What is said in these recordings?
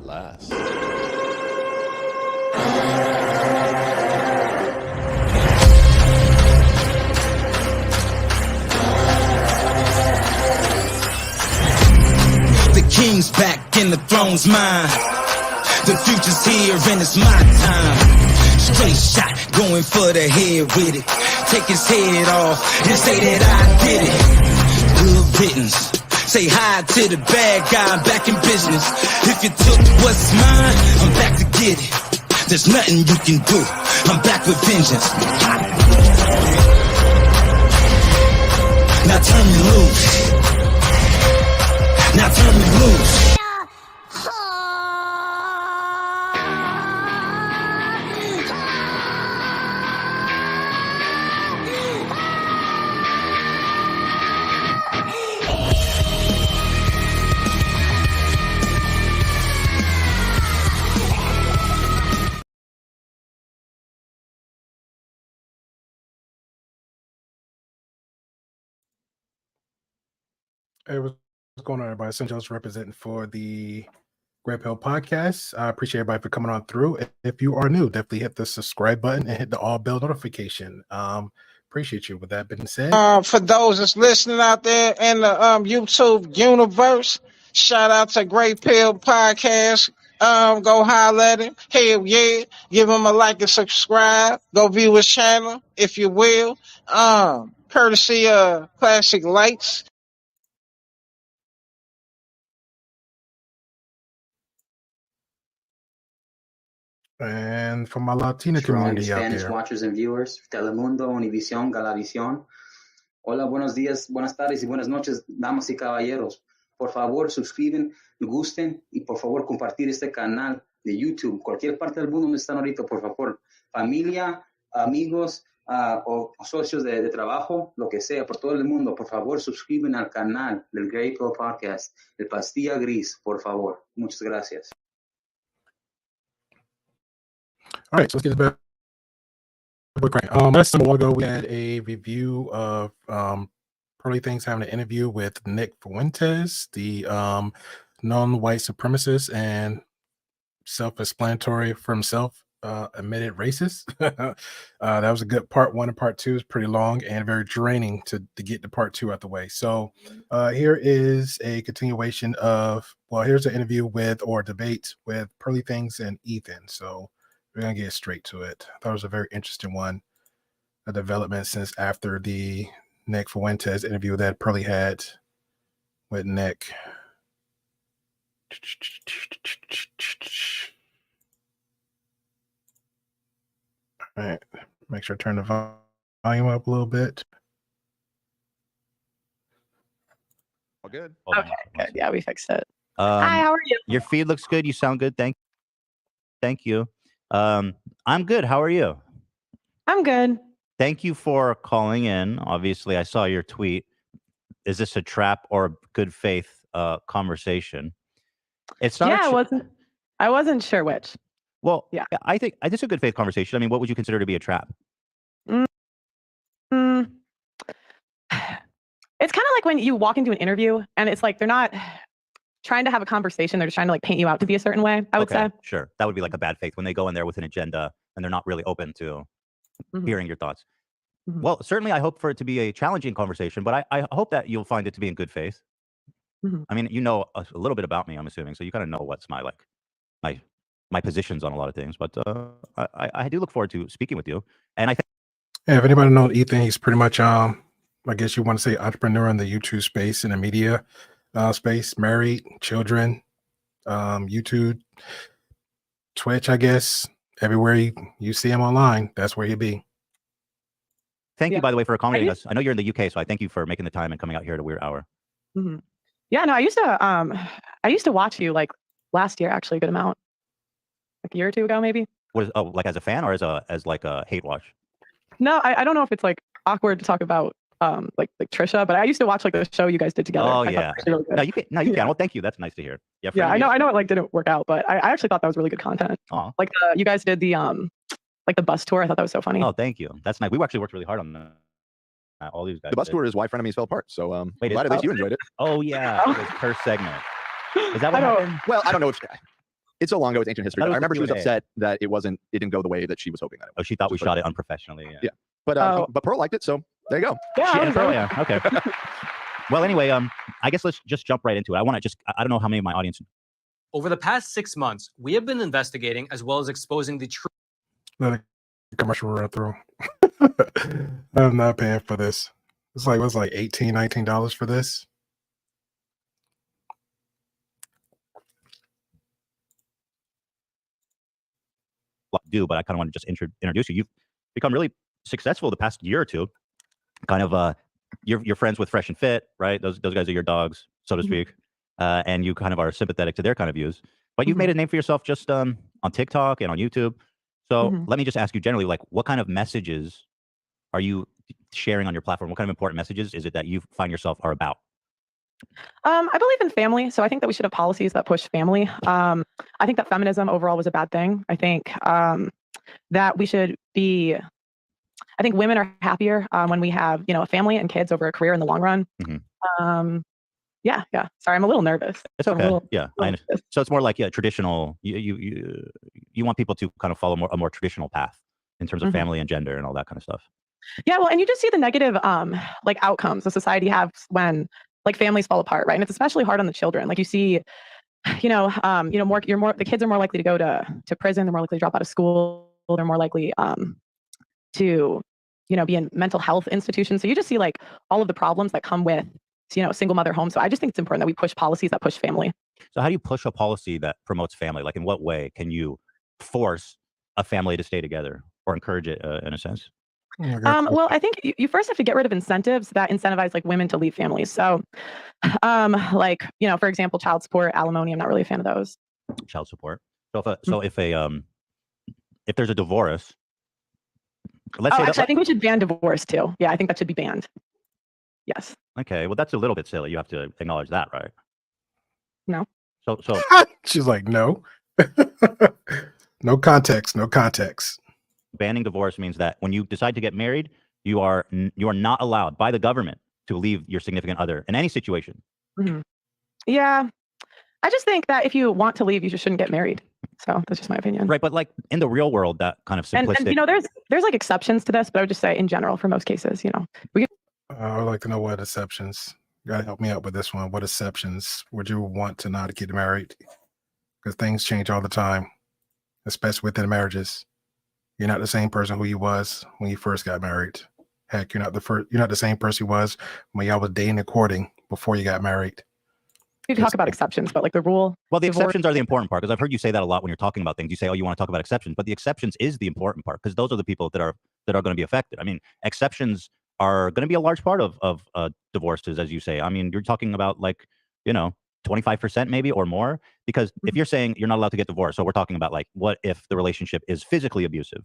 last. The king's back and the throne's mine. The future's here and it's my time. Straight shot, going for the head with it. Take his head off and say that I did it. Good riddance. Say hi to the bad guy, back in business. If you took what's mine, I'm back to get it. There's nothing you can do. I'm back with vengeance. Now turn me loose. Now turn me loose. Hey, what's going on, everybody? Essentials representing for the JustPearlyThings. I appreciate everybody for coming on through. If you are new, definitely hit the subscribe button and hit the all bell notification. Appreciate you. With that being said, for those that's listening out there in the YouTube universe, shout out to Great Pill Podcast. Go holler at him. Hell yeah. Give him a like and subscribe. Go view his channel, if you will. Courtesy of Classic Lights. and for my Latina community out Spanish there, watchers and viewers, Telemundo, Univisión, Galavisión. Hola, buenos días, buenas tardes y buenas noches, damas y caballeros. Por favor, suscriben, gusten y por favor compartir este canal de YouTube. Cualquier parte del mundo donde están ahorita, por favor. Familia, amigos o socios de trabajo, lo que sea, por todo el mundo, por favor, suscriben al canal del JustPearlyThings, el Pastilla Gris, por favor. Muchas gracias. all right, so let's get back. Last time a while ago, we had a review of Pearly Things having an interview with Nick Fuentes, the non-white supremacist and self-explanatory for himself, admitted racist. That was a good part one, and part two is pretty long and very draining to get the part two out the way. So here is a continuation of, well, here's an interview with, or debate with, Pearly Things and Ethan. So we're gonna get straight to it. I thought it was a very interesting one, a development since after the Nick Fuentes interview that Pearly had with Nick. All right, make sure I turn the volume up a little bit. All good. Okay, good. Yeah, we fixed it. Hi, how are you? Your feed looks good. You sound good. Thank you. I'm good. How are you? I'm good. Thank you for calling in. Obviously, I saw your tweet. Is this a trap or a good faith conversation? It's not. Yeah, I wasn't sure which. Well, yeah, I think this is a good faith conversation. I mean, what would you consider to be a trap? It's kind of like when you walk into an interview and it's like they're not trying to have a conversation. They're just trying to like paint you out to be a certain way, I would say. Sure. That would be like a bad faith when they go in there with an agenda and they're not really open to hearing your thoughts. Well, certainly I hope for it to be a challenging conversation, but I hope that you'll find it to be in good faith. I mean, you know a little bit about me, I'm assuming, so you kind of know what's my positions on a lot of things, but I do look forward to speaking with you. And I think, yeah, if anybody knows Ethan, he's pretty much I guess you want to say entrepreneur in the YouTube space, in the media space, married, children, YouTube, Twitch, I guess, everywhere you see him online, that's where he'd be. Thank you, by the way, for accommodating us. I know you're in the UK, so I thank you for making the time and coming out here at a weird hour. Yeah, no, I used to watch you like last year, actually, a good amount, like a year or two ago, maybe. What is, like as a fan or as like a hate watch? No, I don't know if it's like awkward to talk about like Trisha, but I used to watch like the show you guys did together. Oh, I yeah. really No, you can. Well, thank you. That's nice to hear. Yeah, I know it like didn't work out, but I actually thought that was really good content. Like you guys did the like the bus tour. I thought that was so funny. Oh, thank you. That's nice. We actually worked really hard on that. All these guys. The bus tour is why Frenemies fell apart. So wait, glad at least you enjoyed it. Oh yeah, it was her segment. Is that what happened? Well, I don't know if It's so long ago, it's ancient history. That I was the remember she was Q&A. upset that it didn't go the way that she was hoping that it would. Oh, she thought we shot it unprofessionally. Yeah. But Pearl liked it, so there you go. Yeah, She I and was Pearl, there. yeah. Okay. Well, anyway, I guess let's just jump right into it. I don't know how many of my audience. Over the past 6 months, we have been investigating as well as exposing the truth. Let a commercial run through. I'm not paying for this. It's like, what's like $18, $19 for this? Do, but I kind of want to just introduce you. You've become really successful the past year or two. Kind of, you're friends with Fresh and Fit, right? Those guys are your dogs, so to speak, and you kind of are sympathetic to their kind of views. But you've made a name for yourself just on TikTok and on YouTube. So let me just ask you generally, like, what kind of messages are you sharing on your platform? What kind of important messages is it that you find yourself are about? I believe in family, so I think that we should have policies that push family. I think that feminism overall was a bad thing. I think that we should be. I think women are happier when we have, a family and kids over a career in the long run. Yeah. Sorry, I'm a little nervous. It's okay. Yeah, I understand. So it's more like traditional. You want people to kind of follow a more traditional path in terms of family and gender and all that kind of stuff. Yeah, well, and you just see the negative like outcomes the society has when like families fall apart, right? And it's especially hard on the children. Like you see, the kids are more likely to go to prison. They're more likely to drop out of school. They're more likely to be in mental health institutions. So you just see like all of the problems that come with single mother homes. So I just think it's important that we push policies that push family. So how do you push a policy that promotes family? Like in what way can you force a family to stay together or encourage it in a sense? Well, I think you first have to get rid of incentives that incentivize like women to leave families. So, for example, child support, alimony. I'm not really a fan of those. Child support. So if there's a divorce, let's say actually, I think we should ban divorce too. Yeah, I think that should be banned. Yes. Okay. Well, that's a little bit silly. You have to acknowledge that, right? No. So She's like, no. No context. Banning divorce means that when you decide to get married, you are not allowed by the government to leave your significant other in any situation. Yeah, I just think that if you want to leave, you just shouldn't get married. So that's just my opinion. Right, but like in the real world, that kind of simplistic. And there's like exceptions to this, but I would just say in general, for most cases, I would like to know what exceptions. You gotta help me out with this one. What exceptions would you want to not get married? Because things change all the time, especially within marriages. You're not the same person who you was when you first got married. Heck, you're not the same person you was when y'all was dating and courting before you got married. You talk about exceptions, but like the rule. Well, the exceptions are the important part, because I've heard you say that a lot when you're talking about things. You say, "Oh, you want to talk about exceptions," but the exceptions is the important part because those are the people that are going to be affected. I mean, exceptions are going to be a large part of divorces, as you say. I mean, you're talking about 25% maybe or more, because if you're saying you're not allowed to get divorced, so we're talking about like, what if the relationship is physically abusive?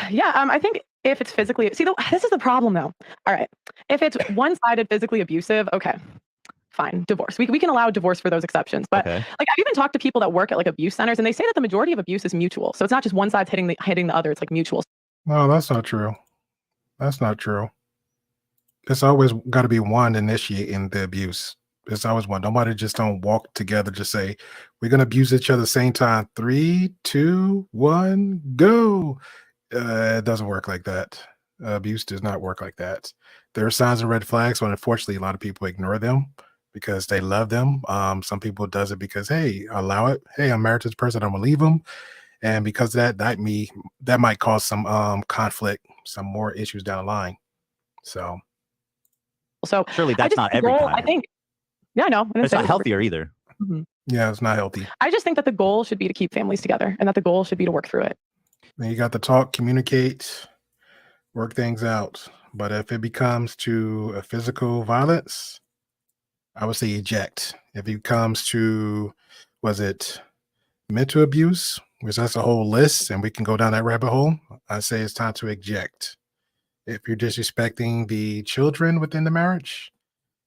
Yeah, I think if it's physically, this is the problem though. All right, if it's one-sided physically abusive, okay, fine, divorce. We can allow divorce for those exceptions, but like I've even talked to people that work at like abuse centers, and they say that the majority of abuse is mutual. So it's not just one side's hitting the other; it's like mutual. No, that's not true. It's always got to be one initiating the abuse. It's always one. Nobody just don't walk together, just say, we're going to abuse each other at the same time. 3, 2, 1, go. It doesn't work like that. Abuse does not work like that. There are signs and red flags, but unfortunately, a lot of people ignore them because they love them. Some people does it because, hey, allow it. Hey, I'm married to this person. I'm going to leave them. And because of that might cause some conflict, some more issues down the line. So surely that's not every time. I think, yeah, no, it's not healthier either. Yeah, it's not healthy. I just think that the goal should be to keep families together, and that the goal should be to work through it. And you got to talk, communicate, work things out. But if it becomes to a physical violence, I would say eject. If it comes to, mental abuse, which that's a whole list, and we can go down that rabbit hole, I say it's time to eject. If you're disrespecting the children within the marriage,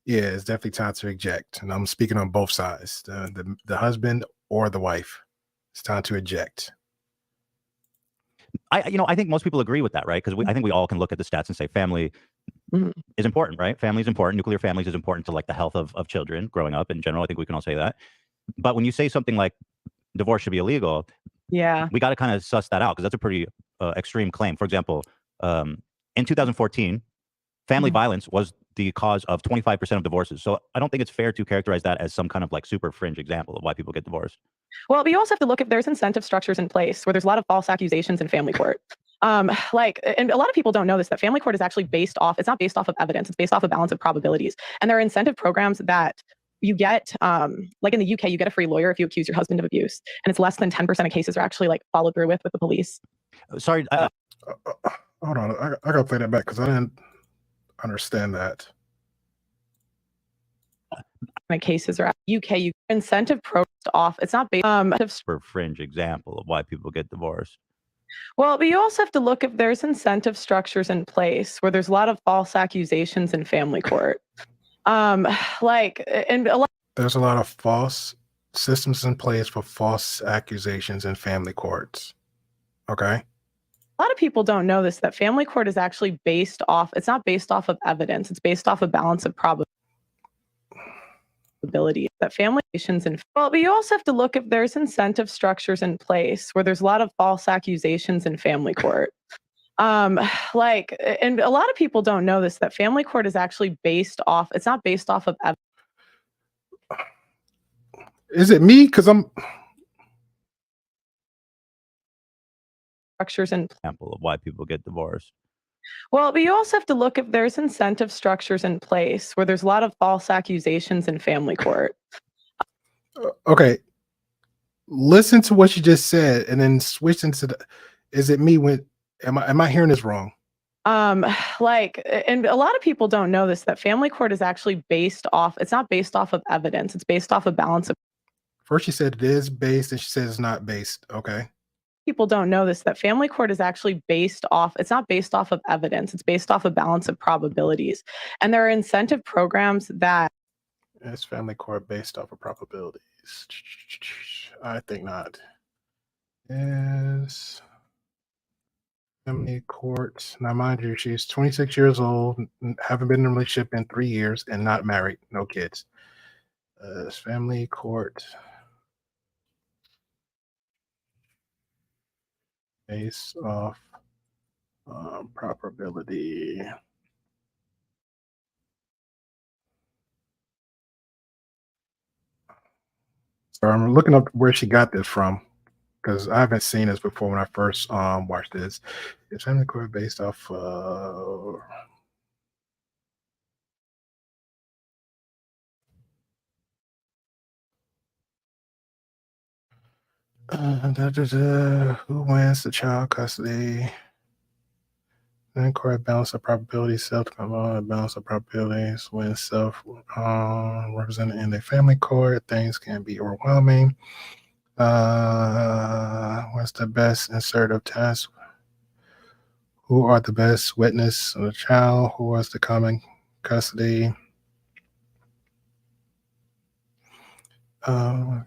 yeah, it's definitely time to eject. And I'm speaking on both sides, the husband or the wife. It's time to eject. I think most people agree with that, right? Because I think we all can look at the stats and say family is important, right? Family is important. Nuclear families is important to like the health of children growing up in general. I think we can all say that. But when you say something like divorce should be illegal, Yeah. we got to kind of suss that out because that's a pretty extreme claim. For example, in 2014, family violence was the cause of 25% of divorces. So I don't think it's fair to characterize that as some kind of like super fringe example of why people get divorced. Well, but you also have to look if there's incentive structures in place where there's a lot of false accusations in family court. And a lot of people don't know this, that family court is actually based off, it's not based off of evidence, it's based off a balance of probabilities. And there are incentive programs that you get, like in the UK, you get a free lawyer if you accuse your husband of abuse. And it's less than 10% of cases are actually like followed through with the police. Sorry. Hold on. I got to play that back because I didn't understand that. Cases are UK, you incentive programs off. It's not based for fringe example of why people get divorced. Well, but you also have to look if there's incentive structures in place where there's a lot of false accusations in family court. There's a lot of false systems in place for false accusations in family courts. Okay. A lot of people don't know this, that family court is actually based off, it's not based off of evidence, it's based off a balance of probability. That family relations and but you also have to look if there's incentive structures in place where there's a lot of false accusations in family court. And a lot of people don't know this, that family court is actually based off, it's not based off of evidence. Is it me? Because I'm structures and example of why people get divorced. Well, but you also have to look if there's incentive structures in place where there's a lot of false accusations in family court. Okay. Listen to what you just said and then switch into the, is it me when am I hearing this wrong? And a lot of people don't know this, that family court is actually based off, it's not based off of evidence, it's based off a balance of. First she said it is based and she said it's not based. Okay. People don't know this, that family court is actually based off, it's not based off of evidence, it's based off a balance of probabilities. And there are incentive programs that it's family court based off of probabilities. I think not. Yes. Family court. Now, mind you, she's 26 years old, haven't been in a relationship in 3 years, and not married, no kids. Family court based off probability. So I'm looking up where she got this from because I haven't seen this before when I first watched this. It's family court based off who wins the child custody? Then court balance of probabilities, balance of probabilities when self represented in the family court. Things can be overwhelming. What's the best assertive task? Who are the best witness of the child? Who was the common custody? All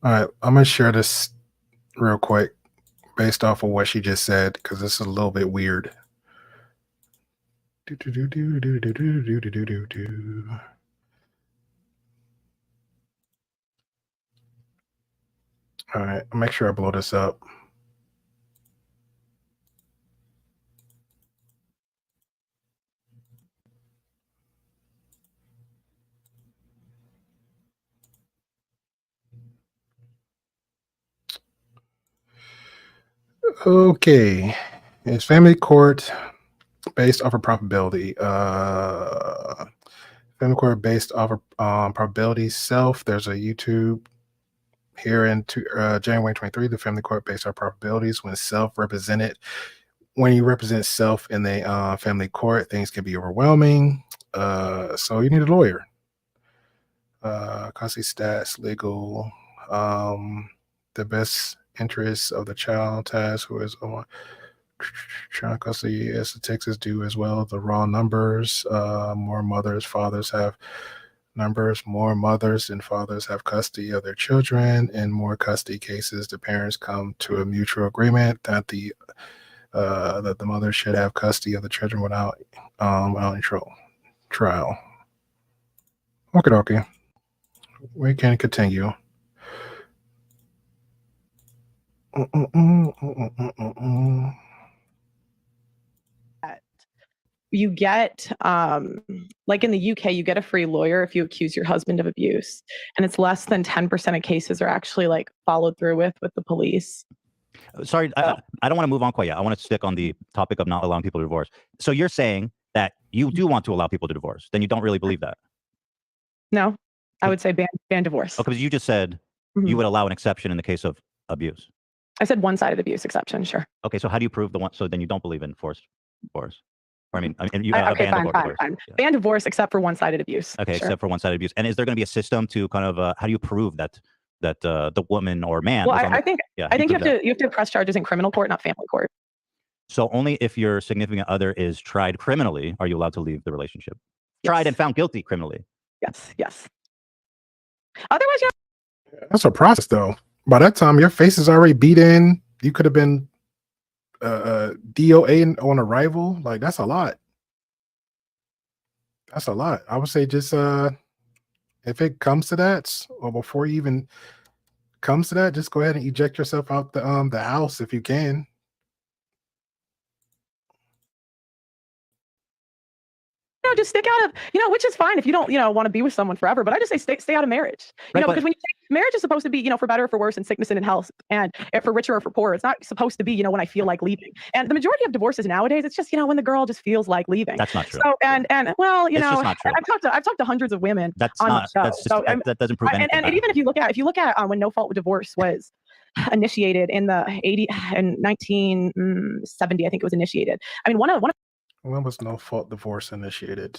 right, I'm gonna share this real quick based off of what she just said because this is a little bit weird. All right, I'll make sure I blow this up. Okay, it's family court based off of probability. Family court based off of probability self. There's a YouTube here in January 23. The family court based on probabilities when self represented. When you represent self in the family court, things can be overwhelming. So you need a lawyer. Custody stats, legal, the best interests of the child task who is on child custody as the Texas do as well. The raw numbers, more mothers, fathers have numbers, more mothers and fathers have custody of their children. In more custody cases, the parents come to a mutual agreement that the mother should have custody of the children without trial. Okay. We can continue. You get like in the UK, you get a free lawyer if you accuse your husband of abuse, and it's less than 10% of cases are actually like followed through with the police. Sorry, I don't want to move on quite yet. I want to stick on the topic of not allowing people to divorce. So you're saying that you do want to allow people to divorce, then you don't really believe that? No, I would say ban divorce. Okay, because you just said you would allow an exception in the case of abuse. I said one-sided abuse exception, sure. Okay, so how do you prove the one? So then you don't believe in forced divorce? Or you okay, ban fine. Yeah. Ban divorce except for one-sided abuse. Okay, sure. except for one-sided abuse. And is there going to be a system to kind of how do you prove that the woman or man? Well, I think you have to press charges in criminal court, not family court. So only if your significant other is tried criminally are you allowed to leave the relationship. Yes. Tried and found guilty criminally. Yes. Otherwise, that's a process though. By that time, your face is already beat in. You could have been DOA on arrival. Like that's a lot. That's a lot. I would say just if it comes to that, or before you even comes to that, just go ahead and eject yourself out the house if you can. Just stick out of, which is fine if you don't, want to be with someone forever. But I just say stay out of marriage. Because when marriage is supposed to be, for better or for worse, in sickness and in health, and for richer or for poorer. It's not supposed to be, when I feel like leaving. And the majority of divorces nowadays, it's just, when the girl just feels like leaving. That's not true. So and well, it's just not true. I've talked to hundreds of women. That's on not. the show. That's just, that doesn't prove anything. And even if you look at when no fault divorce was initiated in the 1970, I think it was initiated. I mean, one of when was no fault divorce initiated?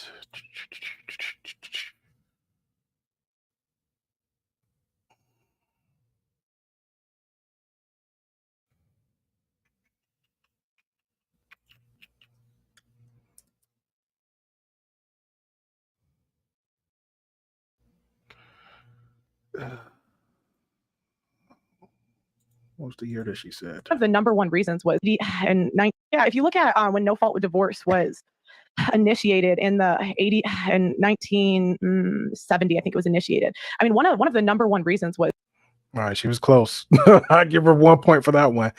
What was the year that she said? One of the number one reasons was if you look at when no fault divorce was initiated in the 1970, I think it was initiated. I mean, one of the number one reasons was. All right, she was close. I give her 1 point for that one.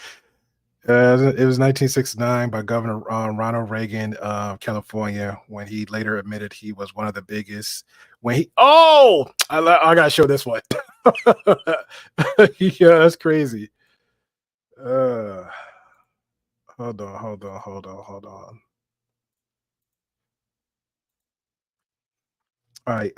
It was 1969 by Governor Ronald Reagan of California, when he later admitted he was one of the biggest. I gotta show this one. Yeah, that's crazy. Hold on. All right.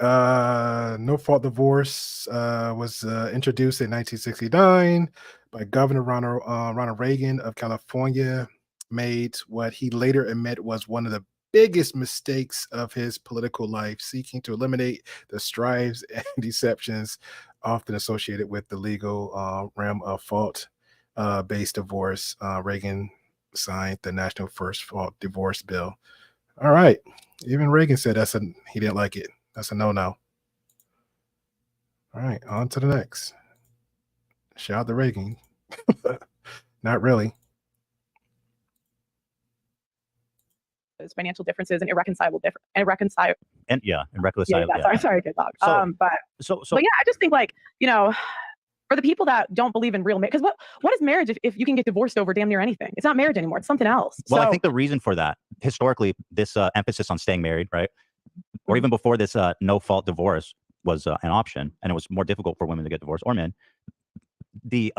No fault divorce was introduced in 1969 by Governor Ronald Reagan of California. Made what he later admitted was one of the biggest mistakes of his political life, seeking to eliminate the strifes and deceptions often associated with the legal realm of fault-based divorce. Reagan signed the National First Fault Divorce Bill. All right. Even Reagan said he didn't like it. That's a no-no. All right, on to the next. Shout out to Reagan. Not really. Financial differences and irreconcilable. And irreconcilable. Yeah. Sorry, good dog. But yeah, I just think for the people that don't believe in real marriage, because what is marriage if you can get divorced over damn near anything? It's not marriage anymore. It's something else. Well, I think the reason for that, historically, this emphasis on staying married, right? Or even before this no-fault divorce was an option, and it was more difficult for women to get divorced, or men, the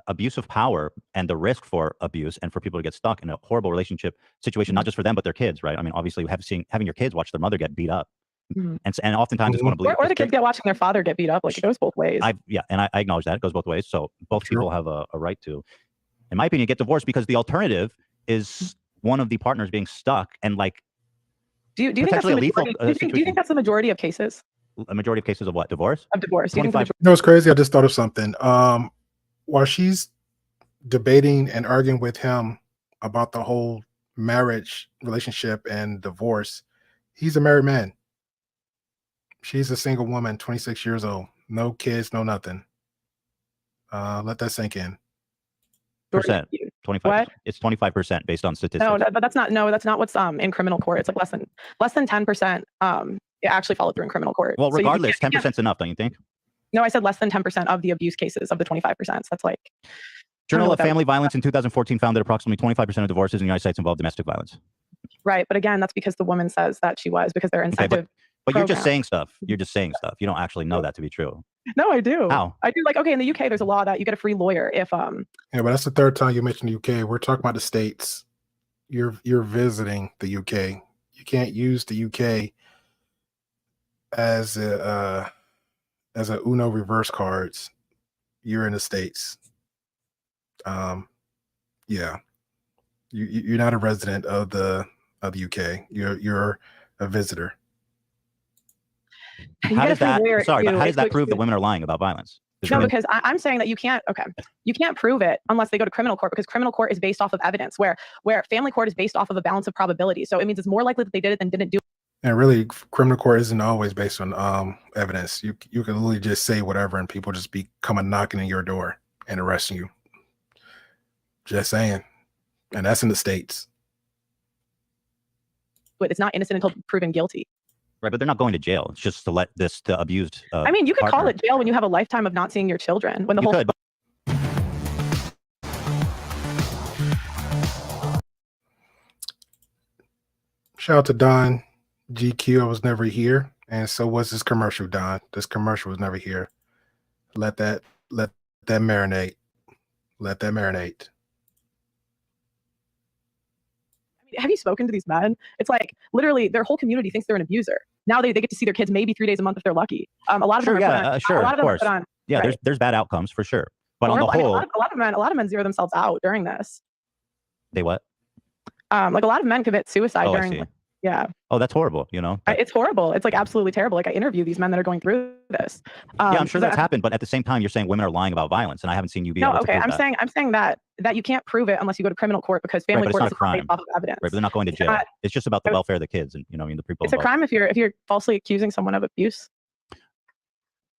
abuse of power and the risk for abuse and for people to get stuck in a horrible relationship situation, not just for them, but their kids, right? I mean, obviously, having your kids watch their mother get beat up. And oftentimes it's going to bleed. Or the kids get watching their father get beat up. Like, it goes both ways. I acknowledge that. It goes both ways. So both people have a right to, in my opinion, get divorced, because the alternative is one of the partners being stuck and do you think that's the majority? Do you think that's the majority of cases? A majority of cases of what? Divorce? Of divorce. Do you think it's crazy. I just thought of something. While she's debating and arguing with him about the whole marriage relationship and divorce, he's a married man. She's a single woman, 26 years old, no kids, no nothing. Let that sink in. 25%. It's 25% based on statistics. No, but that's not what's in criminal court. It's like less than 10% actually followed through in criminal court. Well, So regardless, 10% is enough, don't you think? No, I said less than 10% of the abuse cases of the 25%. So that's like. Journal of Family Violence in 2014 found that approximately 25% of divorces in the United States involve domestic violence. Right. But again, that's because the woman says that she was, because they're incentive. Okay, but you're just saying stuff. You're just saying stuff. You don't actually know that to be true. No, I do. How? I do. Like, okay, in the UK, there's a law that you get a free lawyer if Yeah, but that's the third time you mentioned the UK. We're talking about the States. You're visiting the UK. You can't use the UK as a Uno reverse cards. You're in the States. Yeah. You're not a resident of the UK. You're a visitor. How does that? Sorry, but how does that prove that women are lying about violence? No, because I'm saying that you can't prove it unless they go to criminal court, because criminal court is based off of evidence, where family court is based off of a balance of probability. So it means it's more likely that they did it than didn't do it. And really, criminal court isn't always based on evidence. You can literally just say whatever and people just be coming knocking in your door and arresting you. Just saying. And that's in the States. But it's not innocent until proven guilty. Right, but they're not going to jail. It's just to let the abused. I mean, you could call it jail when you have a lifetime of not seeing your children. When the whole. Shout out to Don GQ. I was never here, and so was this commercial. Don, this commercial was never here. Let that marinate. Let that marinate. Have you spoken to these men? It's like literally their whole community thinks they're an abuser. Now they get to see their kids maybe 3 days a month if they're lucky. A lot of them are sure, a lot of them course. are put on. Yeah, right. there's bad outcomes for sure. But on the I mean, whole, a lot of men zero themselves out during this. They what? Like a lot of men commit suicide during. Like, yeah. Oh, that's horrible. You know. It's horrible. It's like absolutely terrible. Like I interview these men that are going through this. Yeah, I'm sure that's happened. But at the same time, you're saying women are lying about violence, and I haven't seen you be able to prove I'm that. saying that you can't prove it unless you go to criminal court, because family court is based off of evidence. Right, but they're not going to jail. It's just about the welfare of the kids, and the people. It's a crime if you're falsely accusing someone of abuse.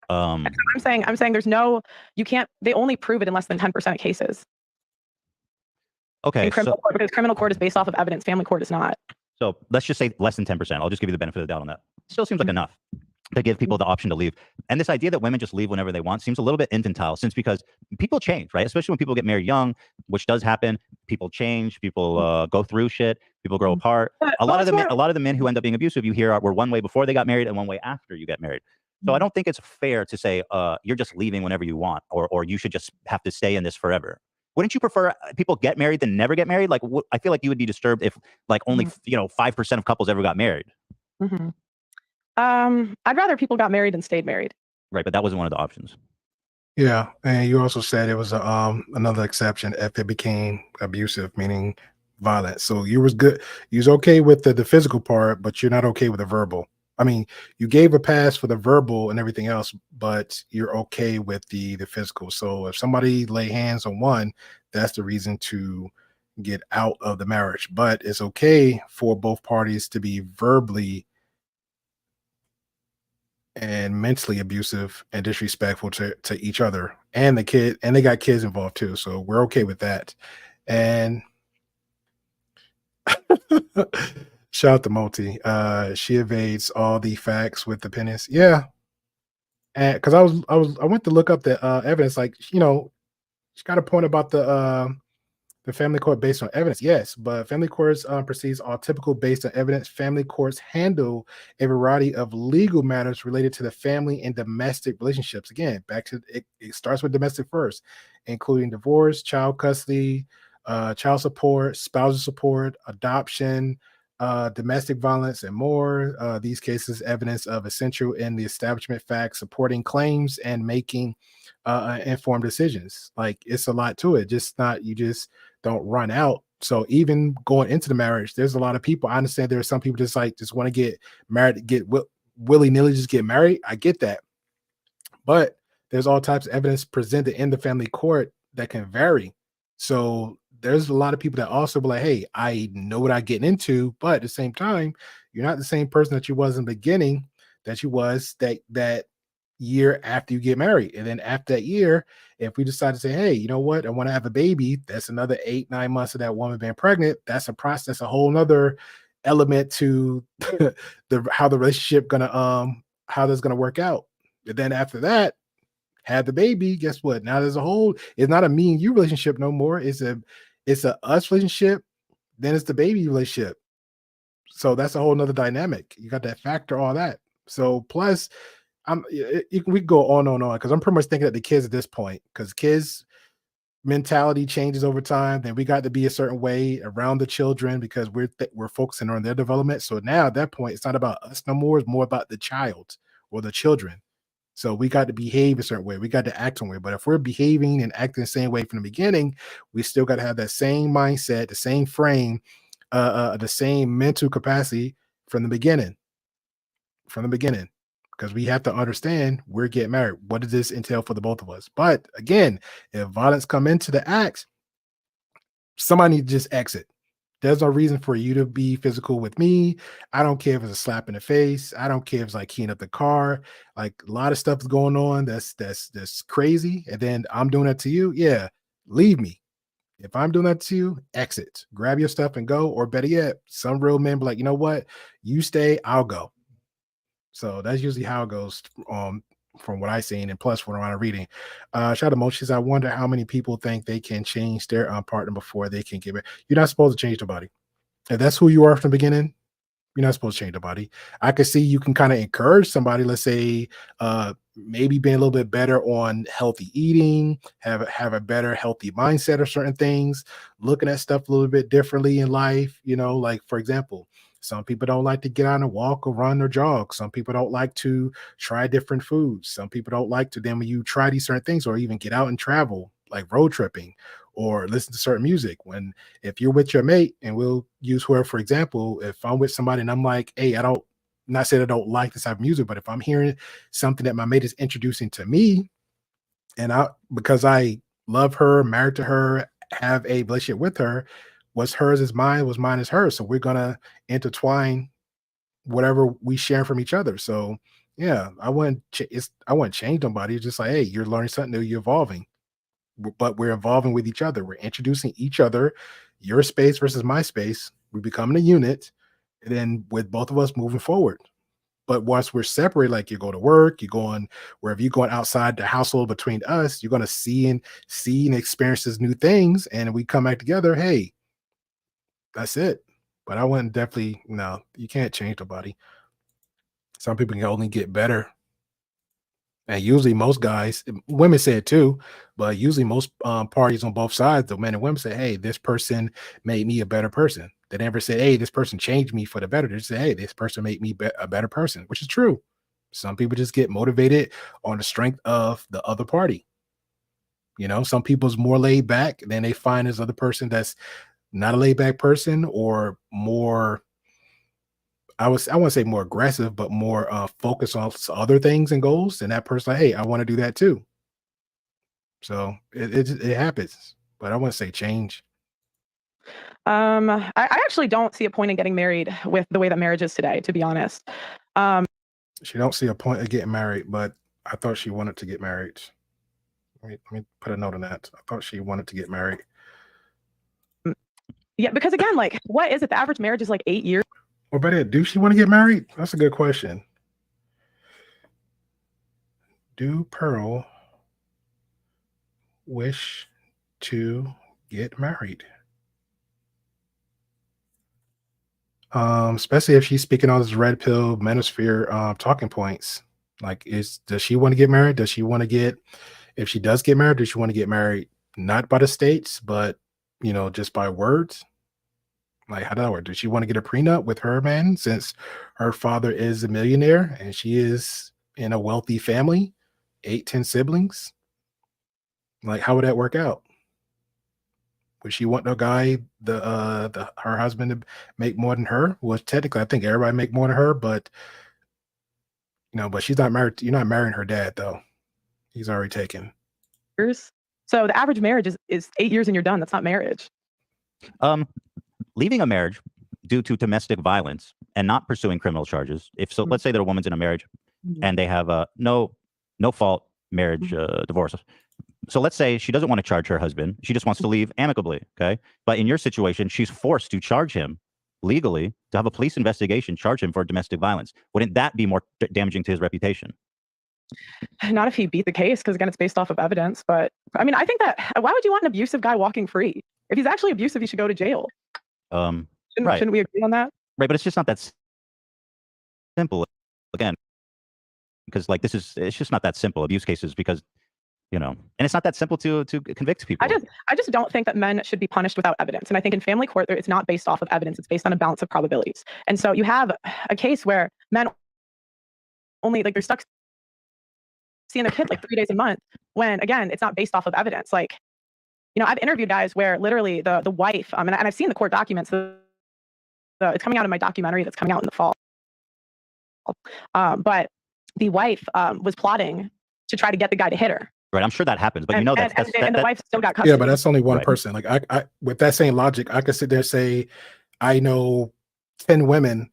I'm saying there's no, you can't. They only prove it in less than 10% of cases. Okay. In criminal court, because criminal court is based off of evidence. Family court is not. So let's just say less than 10%. I'll just give you the benefit of the doubt on that. Still seems like enough to give people the option to leave. And this idea that women just leave whenever they want seems a little bit infantile, because people change, right? Especially when people get married young, which does happen. People change. People go through shit. People grow apart. A lot of the men who end up being abusive, you hear, were one way before they got married and one way after you get married. So I don't think it's fair to say you're just leaving whenever you want, or you should just have to stay in this forever. Wouldn't you prefer people get married than never get married? Like, I feel like you would be disturbed if, like, only 5% of couples ever got married. Mm-hmm. I'd rather people got married than stayed married. Right, but that wasn't one of the options. Yeah, and you also said it was another exception if it became abusive, meaning violent. So you was good. You was okay with the physical part, but you're not okay with the verbal. I mean, you gave a pass for the verbal and everything else, but you're okay with the physical. So if somebody lay hands on one, that's the reason to get out of the marriage. But it's okay for both parties to be verbally and mentally abusive and disrespectful to each other and the kid, and they got kids involved too. So we're okay with that. And shout out to Multi. She evades all the facts with the pennies. Yeah. And because I went to look up the evidence, like, she got a point about the family court based on evidence. Yes, but family courts proceeds are typical based on evidence. Family courts handle a variety of legal matters related to the family and domestic relationships. Again, back to it starts with domestic first, including divorce, child custody, child support, spousal support, adoption, domestic violence, and more. These cases evidence of essential in the establishment facts, supporting claims, and making informed decisions. Like, it's a lot to it. Just not, you just don't run out. So even going into the marriage, there's a lot of people. I understand there are some people just want to get married, get willy-nilly just get married. I get that. But there's all types of evidence presented in the family court that can vary. So there's a lot of people that also be like, hey, I know what I'm getting into, but at the same time, you're not the same person that you was in the beginning that you was that year after you get married. And then after that year, if we decide to say, hey, you know what, I want to have a baby, that's another 8-9 months of that woman being pregnant. That's a process, a whole nother element to how the relationship how that's gonna work out. And then after that, had the baby, guess what? Now there's a whole, it's not a me and you relationship no more. It's a us relationship, then it's the baby relationship. So that's a whole nother dynamic. You got that factor, all that. So plus we go on and on because I'm pretty much thinking that the kids at this point, because kids mentality changes over time. Then we got to be a certain way around the children because we're focusing on their development. So now at that point, it's not about us no more. It's more about the child or the children. So we got to behave a certain way. We got to act one way. But if we're behaving and acting the same way from the beginning, we still got to have that same mindset, the same frame, the same mental capacity from the beginning. From the beginning. Because we have to understand we're getting married. What does this entail for the both of us? But again, if violence come into the acts, somebody needs to just exit. There's no reason for you to be physical with me. I don't care if it's a slap in the face. I don't care if it's like keying up the car. Like a lot of stuff is going on. That's crazy. And then I'm doing that to you. Yeah, leave me. If I'm doing that to you, exit. Grab your stuff and go. Or better yet, some real men be like, you know what? You stay, I'll go. So that's usually how it goes from what I've seen. And plus what I'm reading. Shout out to Mochis. I wonder how many people think they can change their partner before they can get married. You're not supposed to change nobody. If that's who you are from the beginning, you're not supposed to change nobody. I could see you can kind of encourage somebody, let's say, maybe being a little bit better on healthy eating, have a better healthy mindset or certain things, looking at stuff a little bit differently in life. You know, like for example, some people don't like to get out and walk or run or jog. Some people don't like to try different foods. Some people don't like to, then when you try these certain things or even get out and travel, like road tripping or listen to certain music. If you're with your mate, and we'll use whoever, for example, if I'm with somebody and I'm like, hey, not saying I don't like this type of music, but if I'm hearing something that my mate is introducing to me, and because I love her, married to her, have a relationship with her, what's hers is mine, what's mine is hers. So we're gonna intertwine whatever we share from each other. So yeah, I wouldn't change nobody. It's just like, hey, you're learning something new, you're evolving, but we're evolving with each other. We're introducing each other, your space versus my space. We're becoming a unit, and then with both of us moving forward. But once we're separated, like you go to work, you're going wherever you're going outside the household between us, you're going to see and experience these new things. And we come back together. Hey, that's it. But I wouldn't definitely, no, you can't change nobody. Some people can only get better. And usually most guys, women say it too, but usually most parties on both sides, the men and women say, hey, this person made me a better person. They never say, hey, this person changed me for the better. They just say, hey, this person made me a better person, which is true. Some people just get motivated on the strength of the other party. You know, some people's more laid back, then they find this other person that's not a laid back person or more, I want to say more aggressive, but more focused on other things and goals. And that person, like, hey, I want to do that too. So it happens, but I want to say change. I actually don't see a point in getting married with the way that marriage is today, to be honest. She don't see a point of getting married, but I thought she wanted to get married. Let me put a note on that. I thought she wanted to get married. Yeah, because again, like, what is it? The average marriage is like 8 years. Or better, do she want to get married? That's a good question. Do Pearl wish to get married? Especially if she's speaking on this red pill manosphere talking points. Like, does she want to get married? Does she want to get, if she does get married, does she want to get married not by the states, but just by words? Like, how does that work? Does she want to get a prenup with her man since her father is a millionaire and she is in a wealthy family, 8-10 siblings? Like, how would that work out? Would she want no guy, her husband, to make more than her? Well, technically, I think everybody make more than her, but but she's not married. You're not marrying her dad though. He's already taken. So the average marriage is 8 years and you're done. That's not marriage. Leaving a marriage due to domestic violence and not pursuing criminal charges. Let's say that a woman's in a marriage and they have a no fault marriage divorce. So let's say she doesn't want to charge her husband. She just wants to leave amicably. Okay. But in your situation, she's forced to charge him legally to have a police investigation, charge him for domestic violence. Wouldn't that be more damaging to his reputation? Not if he beat the case, because again, it's based off of evidence. But I mean, I think that why would you want an abusive guy walking free? If he's actually abusive, he should go to jail. Right. Shouldn't we agree on that? Right, but it's just not that simple. Again, because like it's just not that simple. Abuse cases, because and it's not that simple to convict people. I just don't think that men should be punished without evidence. And I think in family court, it's not based off of evidence. It's based on a balance of probabilities. And so you have a case where men only they're stuck seeing their kid like 3 days a month, when again, it's not based off of evidence. Like, I've interviewed guys where literally the wife, and I've seen the court documents. It's coming out in my documentary that's coming out in the fall. But the wife was plotting to try to get the guy to hit her. Right, I'm sure that happens, but and the wife still got custody. Yeah, but that's only one person. Like I, with that same logic, I could sit there and say, I know 10 women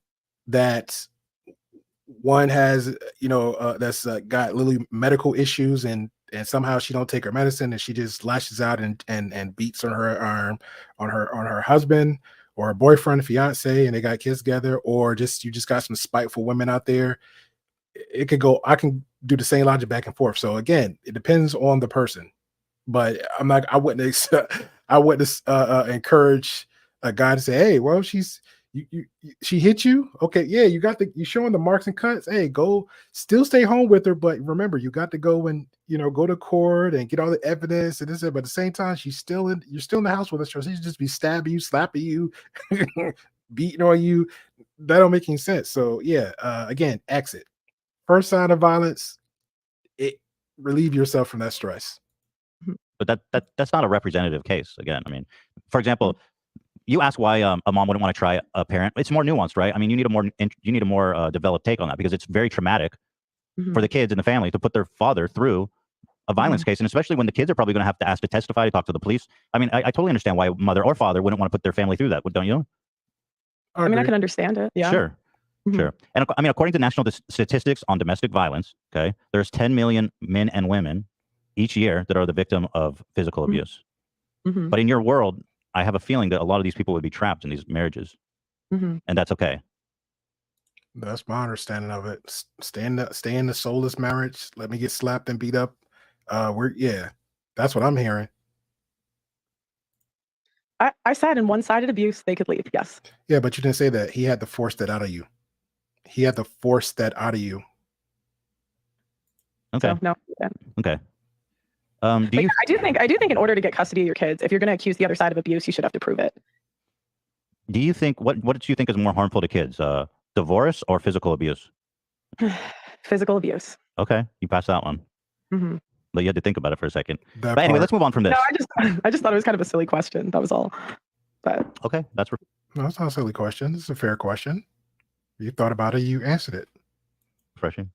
that one has, that's got little medical issues, and somehow she don't take her medicine, and she just lashes out and beats on her husband or her boyfriend, fiance, and they got kids together, or you just got some spiteful women out there. It could go. I can do the same logic back and forth. So again, it depends on the person. But I wouldn't encourage a guy to say, "Hey, well, she hit you. Okay, yeah, you showing the marks and cuts. Hey, go, still stay home with her, but remember, you got to go and go to court and get all the evidence and this. But at the same time, you're still in the house with her, so she just be stabbing you, slapping you, beating on you. That don't make any sense. So yeah, again, exit. First sign of violence, relieve yourself from that stress. But that's not a representative case. Again, I mean, for example, you ask why a mom wouldn't want to try a parent. It's more nuanced, right? I mean, you need a more developed take on that, because it's very traumatic for the kids and the family to put their father through a violence case, and especially when the kids are probably going to have to ask to testify, to talk to the police. I mean, I totally understand why mother or father wouldn't want to put their family through that, don't you? I mean, I can understand it. Yeah. Sure. Sure. And I mean, according to national statistics on domestic violence, okay, there's 10 million men and women each year that are the victim of physical abuse. But in your world, I have a feeling that a lot of these people would be trapped in these marriages, and that's okay. That's my understanding of it. Stay in the soulless marriage. Let me get slapped and beat up. That's what I'm hearing. I said in one-sided abuse, they could leave. Yes. Yeah, but you didn't say that. He had to force that out of you. He had to force that out of you. Okay. So, no. Yeah. Okay. I do think in order to get custody of your kids, if you're going to accuse the other side of abuse, you should have to prove it. Do you think what do you think is more harmful to kids, divorce or physical abuse? Physical abuse. Okay, you passed that one. But you had to think about it for a second. But anyway, let's move on from this. No, I just thought it was kind of a silly question. That was all. But okay, no, it's not a silly question. It's a fair question. You thought about it, you answered it. Refreshing.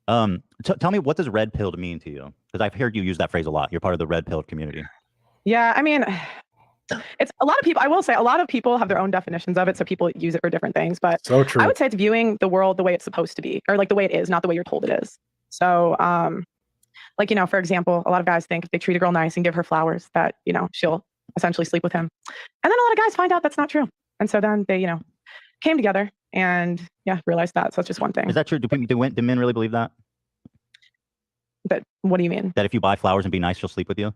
Tell me, what does red pilled mean to you? Because I've heard you use that phrase a lot. You're part of the red pilled community. Yeah, I mean, it's a lot of people. I will say a lot of people have their own definitions of it, so people use it for different things. But so true. I would say it's viewing the world the way it's supposed to be, or like the way it is, not the way you're told it is. So, for example, a lot of guys think if they treat a girl nice and give her flowers, that she'll essentially sleep with him, and then a lot of guys find out that's not true, and so then they came together and realized that. So it's just one thing. Is that true? Do men really believe that? But what do you mean? That if you buy flowers and be nice, she'll sleep with you?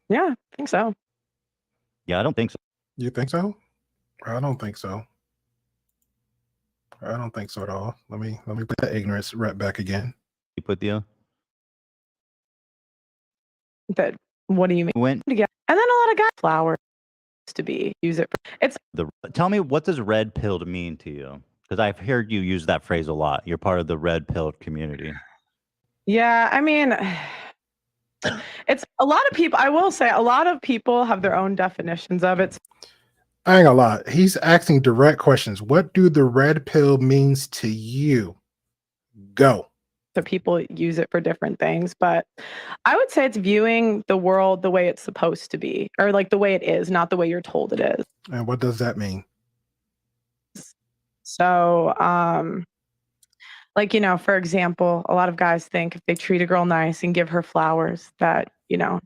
Yeah, I think so. Yeah, I don't think so. You think so? I don't think so. I don't think so at all. Let me put that ignorance right back again. Sleep with you? But what do you mean? Went together, and then a lot of guys flowers to be use it. Tell me, what does red pilled mean to you? Because I've heard you use that phrase a lot. You're part of the red pilled community. Yeah, I mean, it's a lot of people. I will say a lot of people have their own definitions of it. I ain't gonna lie. He's asking direct questions. What do the red pill means to you? Go. So people use it for different things, but I would say it's viewing the world the way it's supposed to be, or like the way it is, not the way you're told it is. And what does that mean? So, for example, a lot of guys think if they treat a girl nice and give her flowers, that,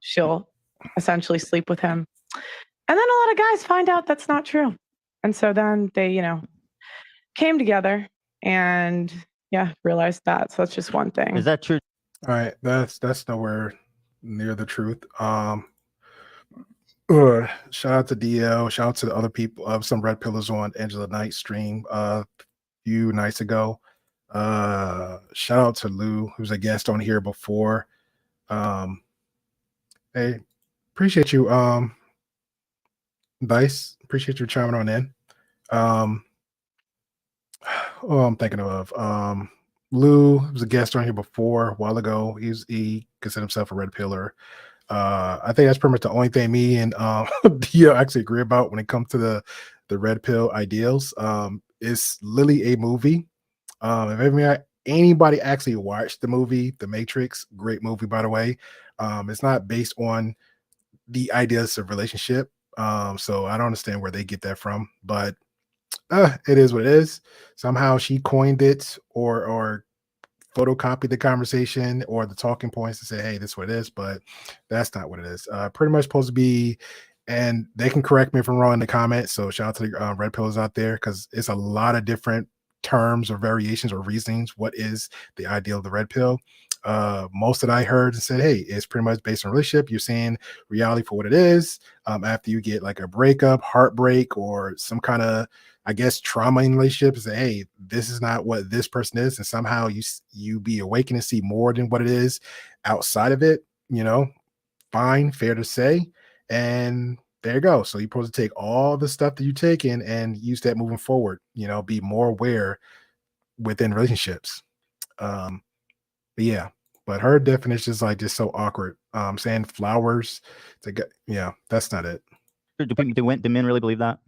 she'll essentially sleep with him. And then a lot of guys find out that's not true. And so then they, came together and realized that. So that's just one thing. Is that true? All right, that's nowhere near the truth. Shout out to DL, shout out to the other people, some red pillars on Angela Knight's stream a few nights ago. Shout out to Lou, who's a guest on here before. Hey, appreciate you, Dice. Appreciate you chiming on in. I'm thinking of Lou was a guest on here before a while ago. He considered himself a red pillar. I think that's pretty much the only thing me and Dio actually agree about when it comes to the red pill ideals. It's literally a movie. If anybody actually watched the movie The Matrix, great movie by the way. It's not based on the ideas of relationship. So I don't understand where they get that from, but it is what it is. Somehow she coined it or photocopied the conversation or the talking points to say, hey, this is what it is, but that's not what it is. Pretty much supposed to be, and they can correct me if I'm wrong in the comments. So shout out to the red pillars out there, because it's a lot of different terms or variations or reasonings. What is the ideal of the red pill? Most that I heard and said, hey, it's pretty much based on relationship. You're seeing reality for what it is. After you get like a breakup, heartbreak, or some kind of, I guess, trauma in relationships, say, hey, this is not what this person is, and somehow you be awakened and see more than what it is outside of it. Fine, fair to say, and there you go. So you're supposed to take all the stuff that you take in and use that moving forward. Be more aware within relationships. But yeah, but her definition is like just so awkward. Saying flowers to get, that's not it. Do men really believe that?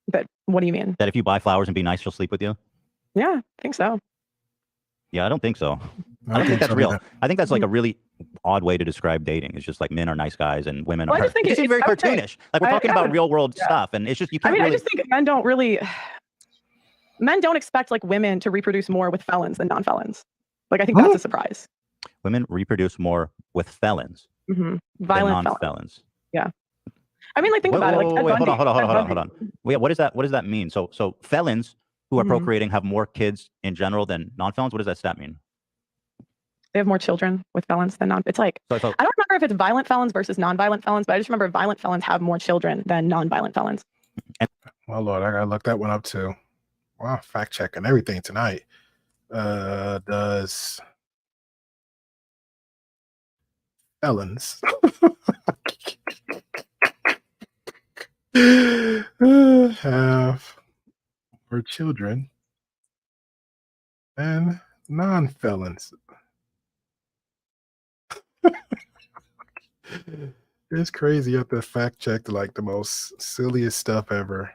But what do you mean? That if you buy flowers and be nice, she'll sleep with you? Yeah, I think so. Yeah, I don't think so. I don't think that's real. I think that's like a really odd way to describe dating. It's just like men are nice guys and women are. I just think it's very cartoonish. Like we're talking about real world stuff, and it's just you can't. I just think men don't expect like women to reproduce more with felons than non-felons. Like I think that's a surprise. Women reproduce more with felons, violent non-felons. Yeah. I mean, like think about it. Like wait, hold on. Wait, what does that mean? So felons who are procreating have more kids in general than non-felons. What does that stat mean? They have more children with felons than non. It's like I don't remember if it's violent felons versus non-violent felons, but I just remember violent felons have more children than non-violent felons. Oh Lord, I gotta look that one up too. Wow, fact checking everything tonight. Does felons have more children than non-felons? It's crazy. You have to fact check like the most silliest stuff ever.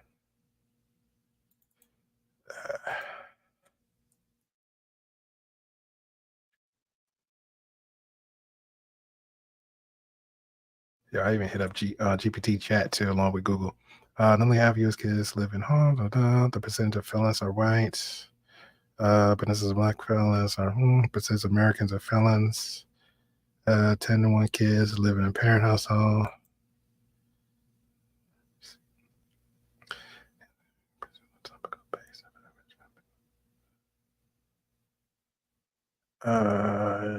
Yeah, I even hit up GPT chat too, along with Google. Only half U.S. kids live in homes. The percentage of felons are white. But this is black felons are percentage of Americans are felons. 10 to 1 kids live in a parent household.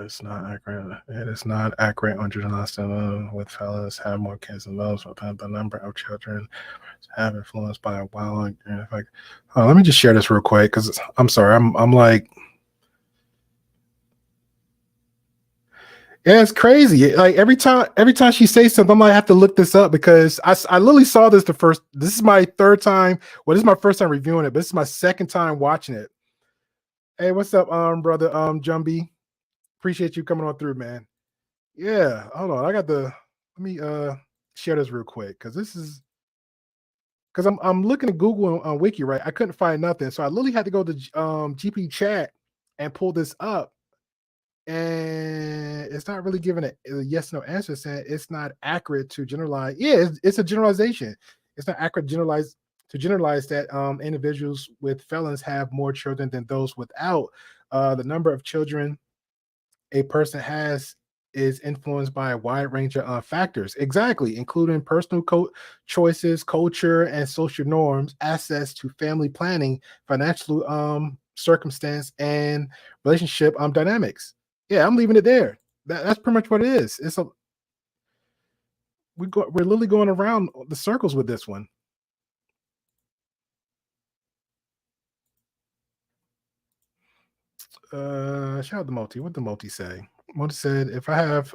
It's not accurate. It is not accurate on generalized with fellas have more kids than those with the number of children have influenced by a wild. Let me just share this real quick because I'm sorry. I'm like, yeah, it's crazy. Like every time she says something, I'm like, I have to look this up because I literally saw this this is my third time. Well, this is my first time reviewing it, but this is my second time watching it. Hey, what's up, brother, Jumby? Appreciate you coming on through, man. Yeah, hold on. Let me share this real quick because I'm looking at Google on Wiki, right? I couldn't find nothing, so I literally had to go to GP chat and pull this up, and it's not really giving a yes no answer, saying it's not accurate to generalize. Yeah, it's a generalization. It's not accurate to generalize that individuals with felons have more children than those without. The number of children a person has is influenced by a wide range of factors, exactly, including personal choices, culture, and social norms, access to family planning, financial circumstance, and relationship dynamics. Yeah, I'm leaving it there. That's pretty much what it is. We're literally going around the circles with this one. Shout out to Multi. What did Multi say? Multi said, if I have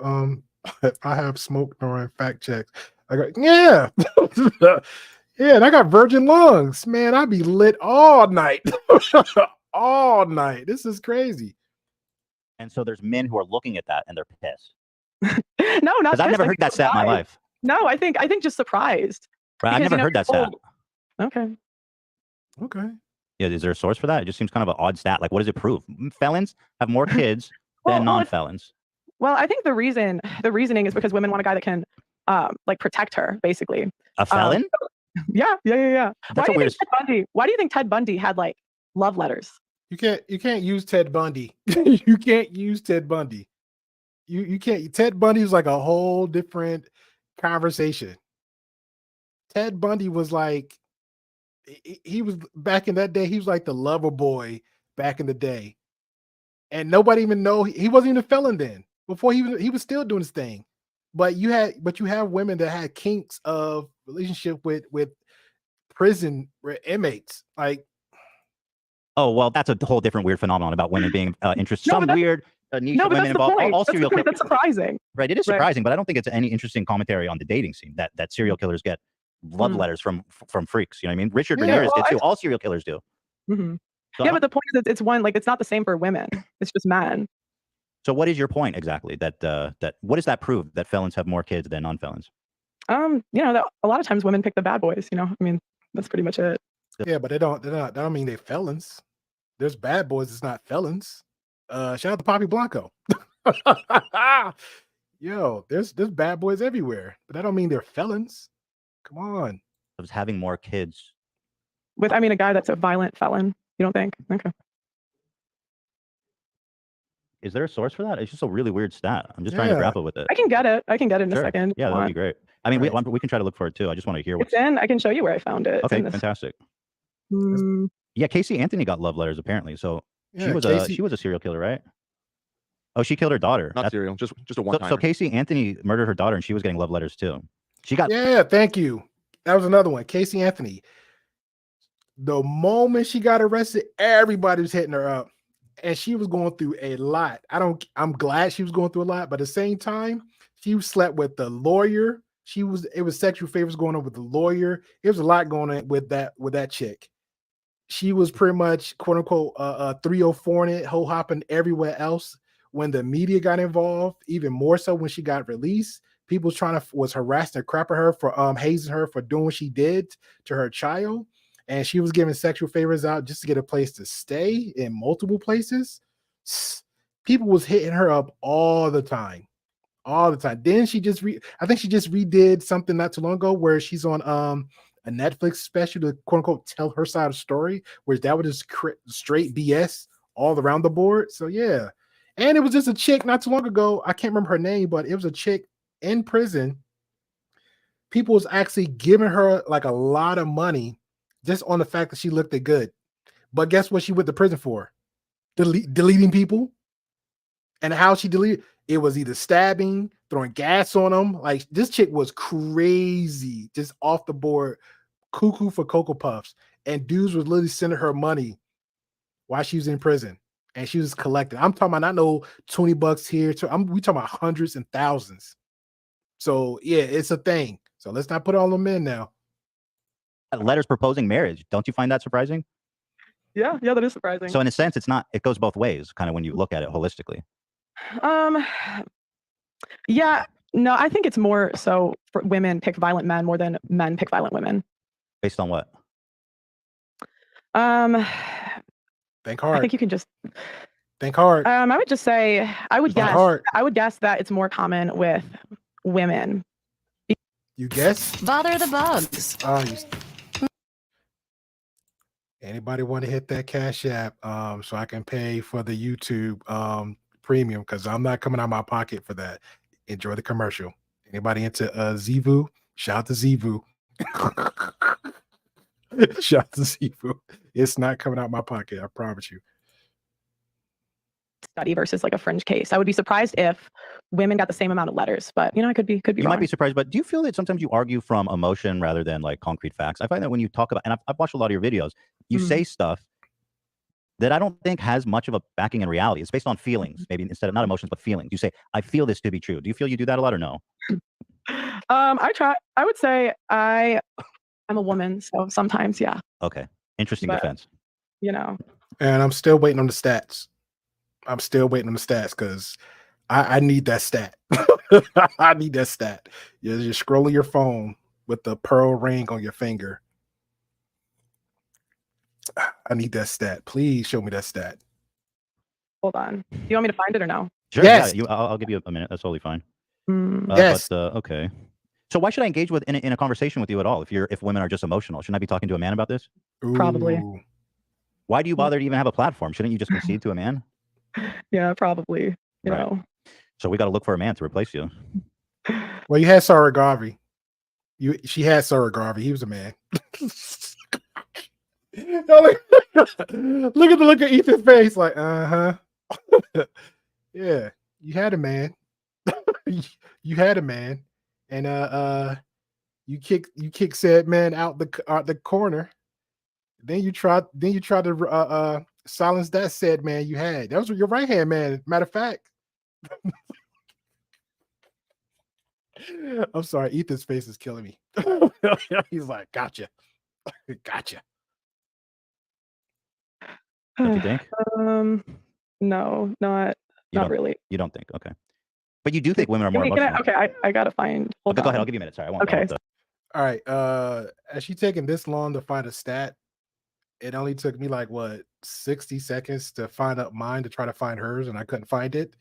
if I have smoke during fact checks, I go, yeah. Yeah, and I got virgin lungs. Man, I'd be lit all night. All night. This is crazy. And so there's men who are looking at that and they're pissed. No, not because I've never heard that stat in my life. No, I think just surprised. Right, I've never heard that stat. Okay. Yeah, is there a source for that? It just seems kind of an odd stat. Like, what does it prove? Felons have more kids than non-felons. Well, I think the reasoning is because women want a guy that can like protect her, basically. A felon? Yeah. That's Why do you think Ted Bundy had like love letters? You can't use Ted Bundy. You can't use Ted Bundy. You can't. Ted Bundy is like a whole different conversation. Ted Bundy was like, he was back in that day. He was like the lover boy back in the day, and nobody even know he wasn't even a felon then. Before he was still doing his thing, but you have women that had kinks of relationship with prison inmates. Like, oh well, that's a whole different weird phenomenon about women being interested. No, Some weird niche women involved. All serial killers. That's surprising. Right, it is surprising, but I don't think it's any interesting commentary on the dating scene that serial killers get love letters from freaks. You know what I mean? Richard Ramirez did too. All serial killers do. Mm-hmm. So yeah, but the point is, it's one, like, it's not the same for women. It's just men. So what is your point exactly? That what does that prove? That felons have more kids than non-felons? You know, that a lot of times women pick the bad boys. You know, I mean, that's pretty much it. Yeah, but they don't mean they're felons. There's bad boys. It's not felons. Shout out to Poppy Blanco. Yo, there's bad boys everywhere, but that don't mean they're felons. Come on. I was having more kids with, I mean, a guy that's a violent felon. You don't think? Okay. Is there a source for that? It's just a really weird stat. I'm just trying to grapple with it. I can get it. In a second. Yeah, that'd be great. I mean, we can try to look for it too. I just want to hear what's in. I can show you where I found it. Okay, fantastic. Yeah, Casey Anthony got love letters apparently. So she was a serial killer, right? Oh, she killed her daughter. Not serial, just a one-timer. So Casey Anthony murdered her daughter, and she was getting love letters too. She got thank you. That was another one. Casey Anthony. The moment she got arrested, everybody was hitting her up, and she was going through a lot. I'm glad she was going through a lot, but at the same time, she slept with the lawyer. It was sexual favors going on with the lawyer. It was a lot going on with that chick. She was pretty much quote unquote 304 in it, whole hopping everywhere else. When the media got involved, even more so when she got released, people was harassing the crap out of her for hazing her for doing what she did to her child. And she was giving sexual favors out just to get a place to stay in multiple places. People was hitting her up all the time. Then she just I think she just redid something not too long ago where she's on a Netflix special to quote unquote tell her side of the story, where that was just straight BS all around the board. So yeah. And it was just a chick not too long ago. I can't remember her name, but it was a chick in prison. People was actually giving her like a lot of money just on the fact that she looked good. But guess what she went to prison for? Deleting people. And how she deleted it was either stabbing, throwing gas on them. Like, this chick was crazy, just off the board, cuckoo for Cocoa Puffs. And dudes was literally sending her money while she was in prison. And she was collecting. I'm talking about not no $20 here. We talking about hundreds and thousands. So yeah, it's a thing. So let's not put all them in now. Letters proposing marriage. Don't you find that surprising? Yeah, that is surprising. So in a sense, it goes both ways, kind of when you look at it holistically. Yeah, no, I think it's more so for women pick violent men more than men pick violent women. Based on what? Think hard. I think you can just think hard. I would just say I would guess that it's more common with women. You guess? Bother the bugs. Anybody want to hit that Cash App so I can pay for the YouTube premium because I'm not coming out of my pocket for that. Enjoy the commercial. Anybody into Zivu? Shout out to Zivu. Shout out to Zivu. It's not coming out my pocket. I promise you. Study versus like a fringe case. I would be surprised if women got the same amount of letters, but I could be You wrong. might be surprised, but do you feel that sometimes you argue from emotion rather than like concrete facts? I find that when you talk about, and I've watched a lot of your videos, you say stuff that I don't think has much of a backing in reality. It's based on feelings, maybe instead of not emotions, but feelings. You say, I feel this to be true. Do you feel you do that a lot or no? I try. I would say I'm a woman, so sometimes, yeah. Okay. Interesting But, defense. And I'm still waiting on the stats. Because I need that stat. I need that stat. You're just scrolling your phone with the pearl ring on your finger. I need that stat. Please show me that stat. Hold on. Do you want me to find it or no? Sure. Yes. Yeah, I'll give you a minute. That's totally fine. Yes. But okay. So why should I engage in a conversation with you at all if women are just emotional? Shouldn't I be talking to a man about this? Probably. Ooh. Why do you bother to even have a platform? Shouldn't you just concede to a man? Yeah, probably. You Right. know. So we got to look for a man to replace you. Well, you had Sarah Garvey. She had Sarah Garvey. He was a man. Look at the look at Ethan's face, like, yeah, you had a man. You had a man, and you kick said man out the corner. Then you tried to silence that said man you had. That was your right hand man. Matter of fact. I'm sorry, Ethan's face is killing me. He's like, gotcha. Gotcha. Don't you think? No, not really. You don't think? Okay. But you do think women are more emotional. I gotta find. Okay, go ahead. I'll give you a minute. Sorry, I won't. Okay. All right. Has she taken this long to find a stat? It only took me like 60 seconds to find out mine to try to find hers, and I couldn't find it.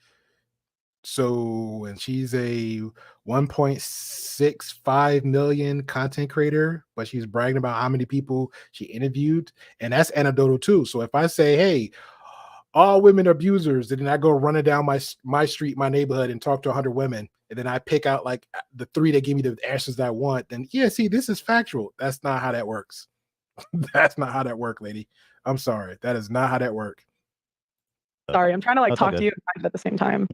So, and she's a 1.65 million content creator, but she's bragging about how many people she interviewed, and that's anecdotal too. So if I say, hey, all women are abusers, and then I go running down my street, my neighborhood, and talk to 100 women, and then I pick out like the 3 that give me the answers that I want, then yeah, see, this is factual. That's not how that works. That's not how that works, lady. I'm sorry. That is not how that works. Sorry, I'm trying to That's talk all to you and find it at the same time.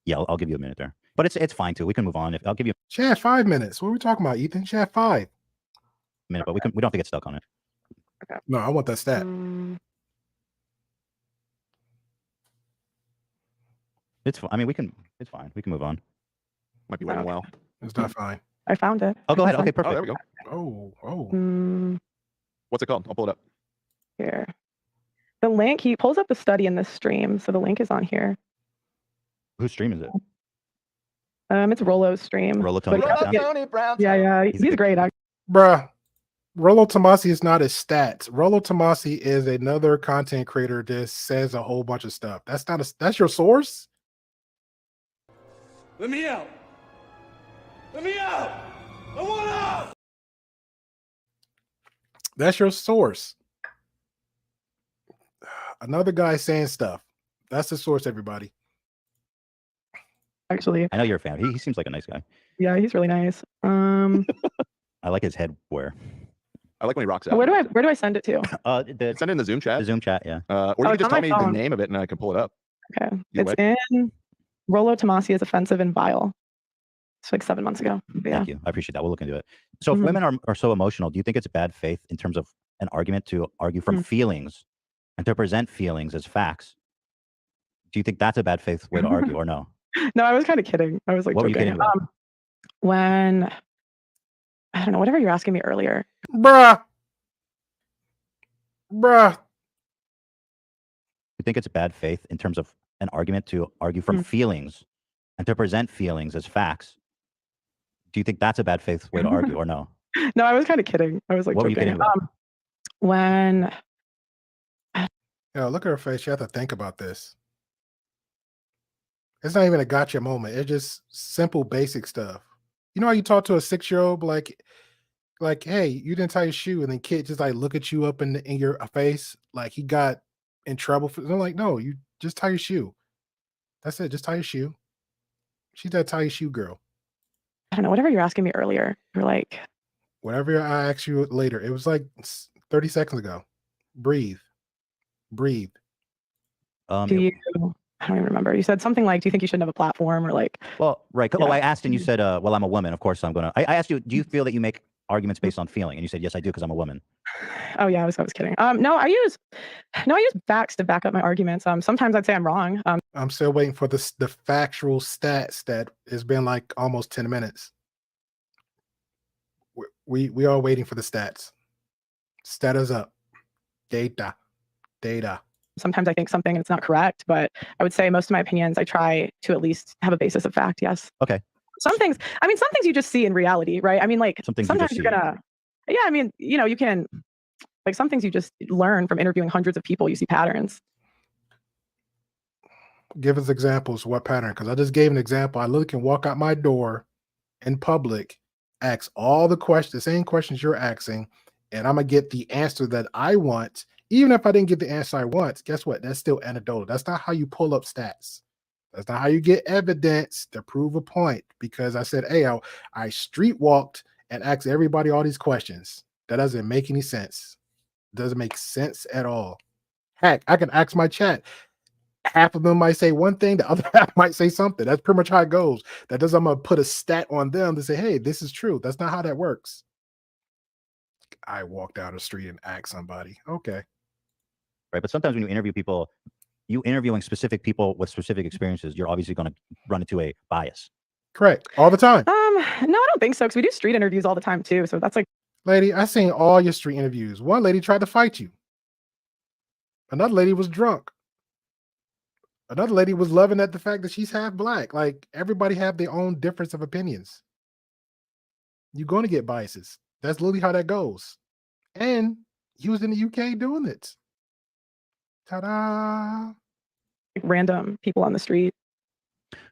Yeah, I'll give you a minute there. But it's fine too. We can move on. I'll give you She had 5 minutes. What are we talking about, Ethan? She had 5. a minute, but we don't have to get stuck on it. Okay. No, I want that stat. It's fine. I mean, it's fine. We can move on. Might be waiting a while. It's not fine. I found it. Oh, go ahead. Okay, Oh, perfect. there we go. Oh. What's it called? I'll pull it up. Here. The link, he pulls up the study in this stream, so the link is on here. Whose stream is it? It's Rollo's stream. Rollo Tony Brown. Yeah, he's great. Bruh, Rollo Tomasi is not his stats. Rollo Tomasi is another content creator that says a whole bunch of stuff. That's your source? Let me out. Let me out. I want out. That's your source. Another guy saying stuff. That's the source, everybody. Actually, I know you're a fan. He seems like a nice guy. yeah, he's really nice. I like his headwear. I like when he rocks out. Where do I send it to? Send it in the Zoom chat. The Zoom chat, yeah. Or Oh, you can it's just on tell my me phone. the name of it and I can pull it up. Okay, Either it's in Rollo Tomasi is offensive and vile. It's like 7 months ago. But yeah. Thank you. I appreciate that. We'll look into it. So if Mhm. women are so emotional, do you think it's bad faith in terms of an argument to argue from feelings and to present feelings as facts? Do you think that's a bad faith way to argue or no? No, I was kind of kidding. I was like What were you joking. kidding about? When I don't know, whatever you were asking me earlier. Bruh. You think it's bad faith in terms of an argument to argue from feelings and to present feelings as facts? Do you think that's a bad faith way to argue or no? No, I was kind of kidding. I was like What were you joking. kidding about? When Look at her face. You have to think about this. It's not even a gotcha moment. It's just simple, basic stuff. You know how you talk to a 6-year-old like, hey, you didn't tie your shoe, and then kid just like look at you up in your face like he got in trouble for. They're like, no, you just tie your shoe. That's it. Just tie your shoe. She's that tie your shoe girl. I don't know, whatever you're asking me earlier, you're like, Whatever I ask you later, it was like 30 seconds ago. Breathe. Breathe. do you, I don't even remember. You said something like, do you think you shouldn't have a platform, or like, Well, right. Yeah. Oh, I asked and you said, well, I'm a woman. Of course I'm going to. I asked you, do you feel that you make arguments based on feeling? And you said, yes, I do, because I'm a woman. oh yeah, I was kidding. No, I use facts to back up my arguments. Sometimes I'd say I'm wrong. I'm still waiting for the factual stats that it's been like almost 10 minutes. We are waiting for the stats. Status up. Data. Sometimes I think something and it's not correct, but I would say most of my opinions, I try to at least have a basis of fact. Yes. Okay. Some things you just see in reality, right? I mean, like sometimes you're gonna, yeah. I mean, you can, like, some things you just learn from interviewing hundreds of people. You see patterns. Give us examples. What pattern? Because I just gave an example. I literally can walk out my door in public, ask all the same questions you're asking, and I'm gonna get the answer that I want. Even if I didn't get the answer I want, guess what? That's still anecdotal. That's not how you pull up stats. That's not how you get evidence to prove a point. Because I said, hey, I street walked and asked everybody all these questions. That doesn't make any sense. Doesn't make sense at all. Heck, I can ask my chat. Half of them might say one thing, the other half might say something. That's pretty much how it goes. That doesn't, I'm gonna put a stat on them to say, hey, this is true. That's not how that works. I walked down the street and asked somebody. Okay. Right. But sometimes when you interview people, you interviewing specific people with specific experiences, you're obviously going to run into a bias. Correct. All the time. No, I don't think so, because we do street interviews all the time too. So that's like, lady, I seen all your street interviews. One lady tried to fight you. Another lady was drunk. Another lady was loving at the fact that she's half black. Like, everybody have their own difference of opinions. You're going to get biases. That's literally how that goes. And he was in the UK doing it. Ta-da! Random people on the street.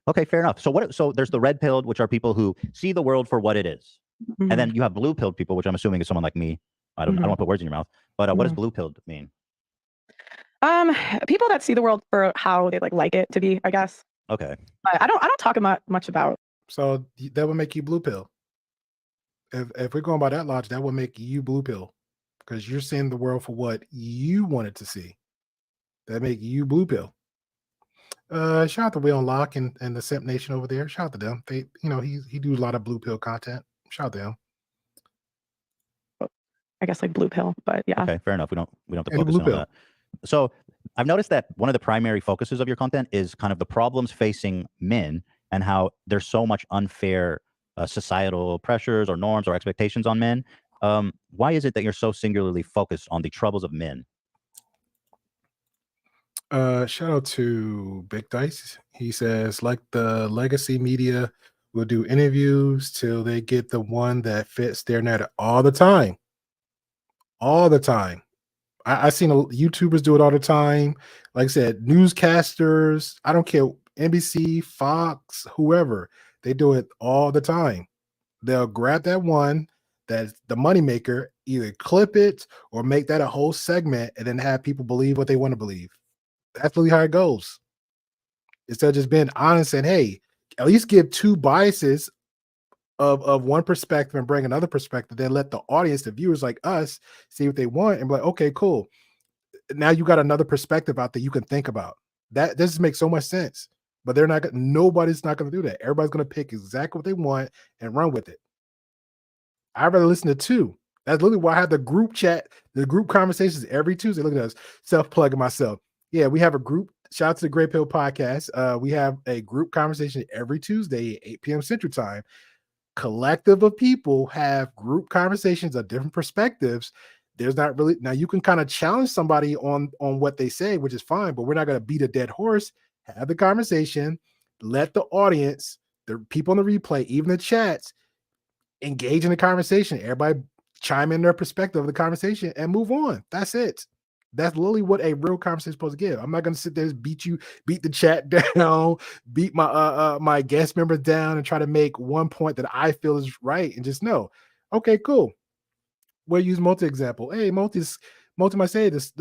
Okay, fair enough. So there's the red pilled, which are people who see the world for what it is. Mm-hmm. And then you have blue pilled people, which I'm assuming is someone like me. I don't want to put words in your mouth, but what does blue pilled mean? People that see the world for how they like it to be, I guess. Okay. I don't talk much about. So that would make you blue pill. If we're going by that logic, that would make you blue pill, because you're seeing the world for what you wanted to see. That make you blue pill. Shout out to Will Locke and the Simp Nation over there. Shout out to them. They, he do a lot of blue pill content. Shout out to them. I guess like blue pill, but yeah. Okay, fair enough. We don't have to focus on that. So I've noticed that one of the primary focuses of your content is kind of the problems facing men and how there's so much unfair societal pressures or norms or expectations on men. Why is it that you're so singularly focused on the troubles of men? Shout out to Big Dice. He says, like the legacy media will do interviews till they get the one that fits their narrative all the time. All the time. I seen YouTubers do it all the time. Like I said, newscasters, I don't care, NBC, Fox, whoever, they do it all the time. They'll grab that one that's the moneymaker, either clip it or make that a whole segment and then have people believe what they want to believe. That's really how it goes. Instead of just being honest and, hey, at least give two biases of one perspective and bring another perspective, then let the audience, the viewers like us, see what they want and be like, okay, cool. Now you got another perspective out there you can think about. That this makes so much sense. But nobody's not going to do that. Everybody's going to pick exactly what they want and run with it. I'd rather listen to two. That's literally why I have the group chat, the group conversations every Tuesday. Look at us, self-plugging myself. Yeah, we have a group. Shout out to the Grey Pill Podcast. We have a group conversation every Tuesday at 8 p.m. Central Time. Collective of people have group conversations of different perspectives. There's not really, now you can kind of challenge somebody on what they say, which is fine, but we're not going to beat a dead horse. Have the conversation, let the audience, the people in the replay, even the chats, engage in the conversation. Everybody chime in their perspective of the conversation and move on. That's it. That's literally what a real conversation is supposed to give. I'm not going to sit there and beat the chat down, beat my my guest members down and try to make one point that I feel is right and just know, okay, cool. We'll use multi example. Hey, multi's Multi might say this.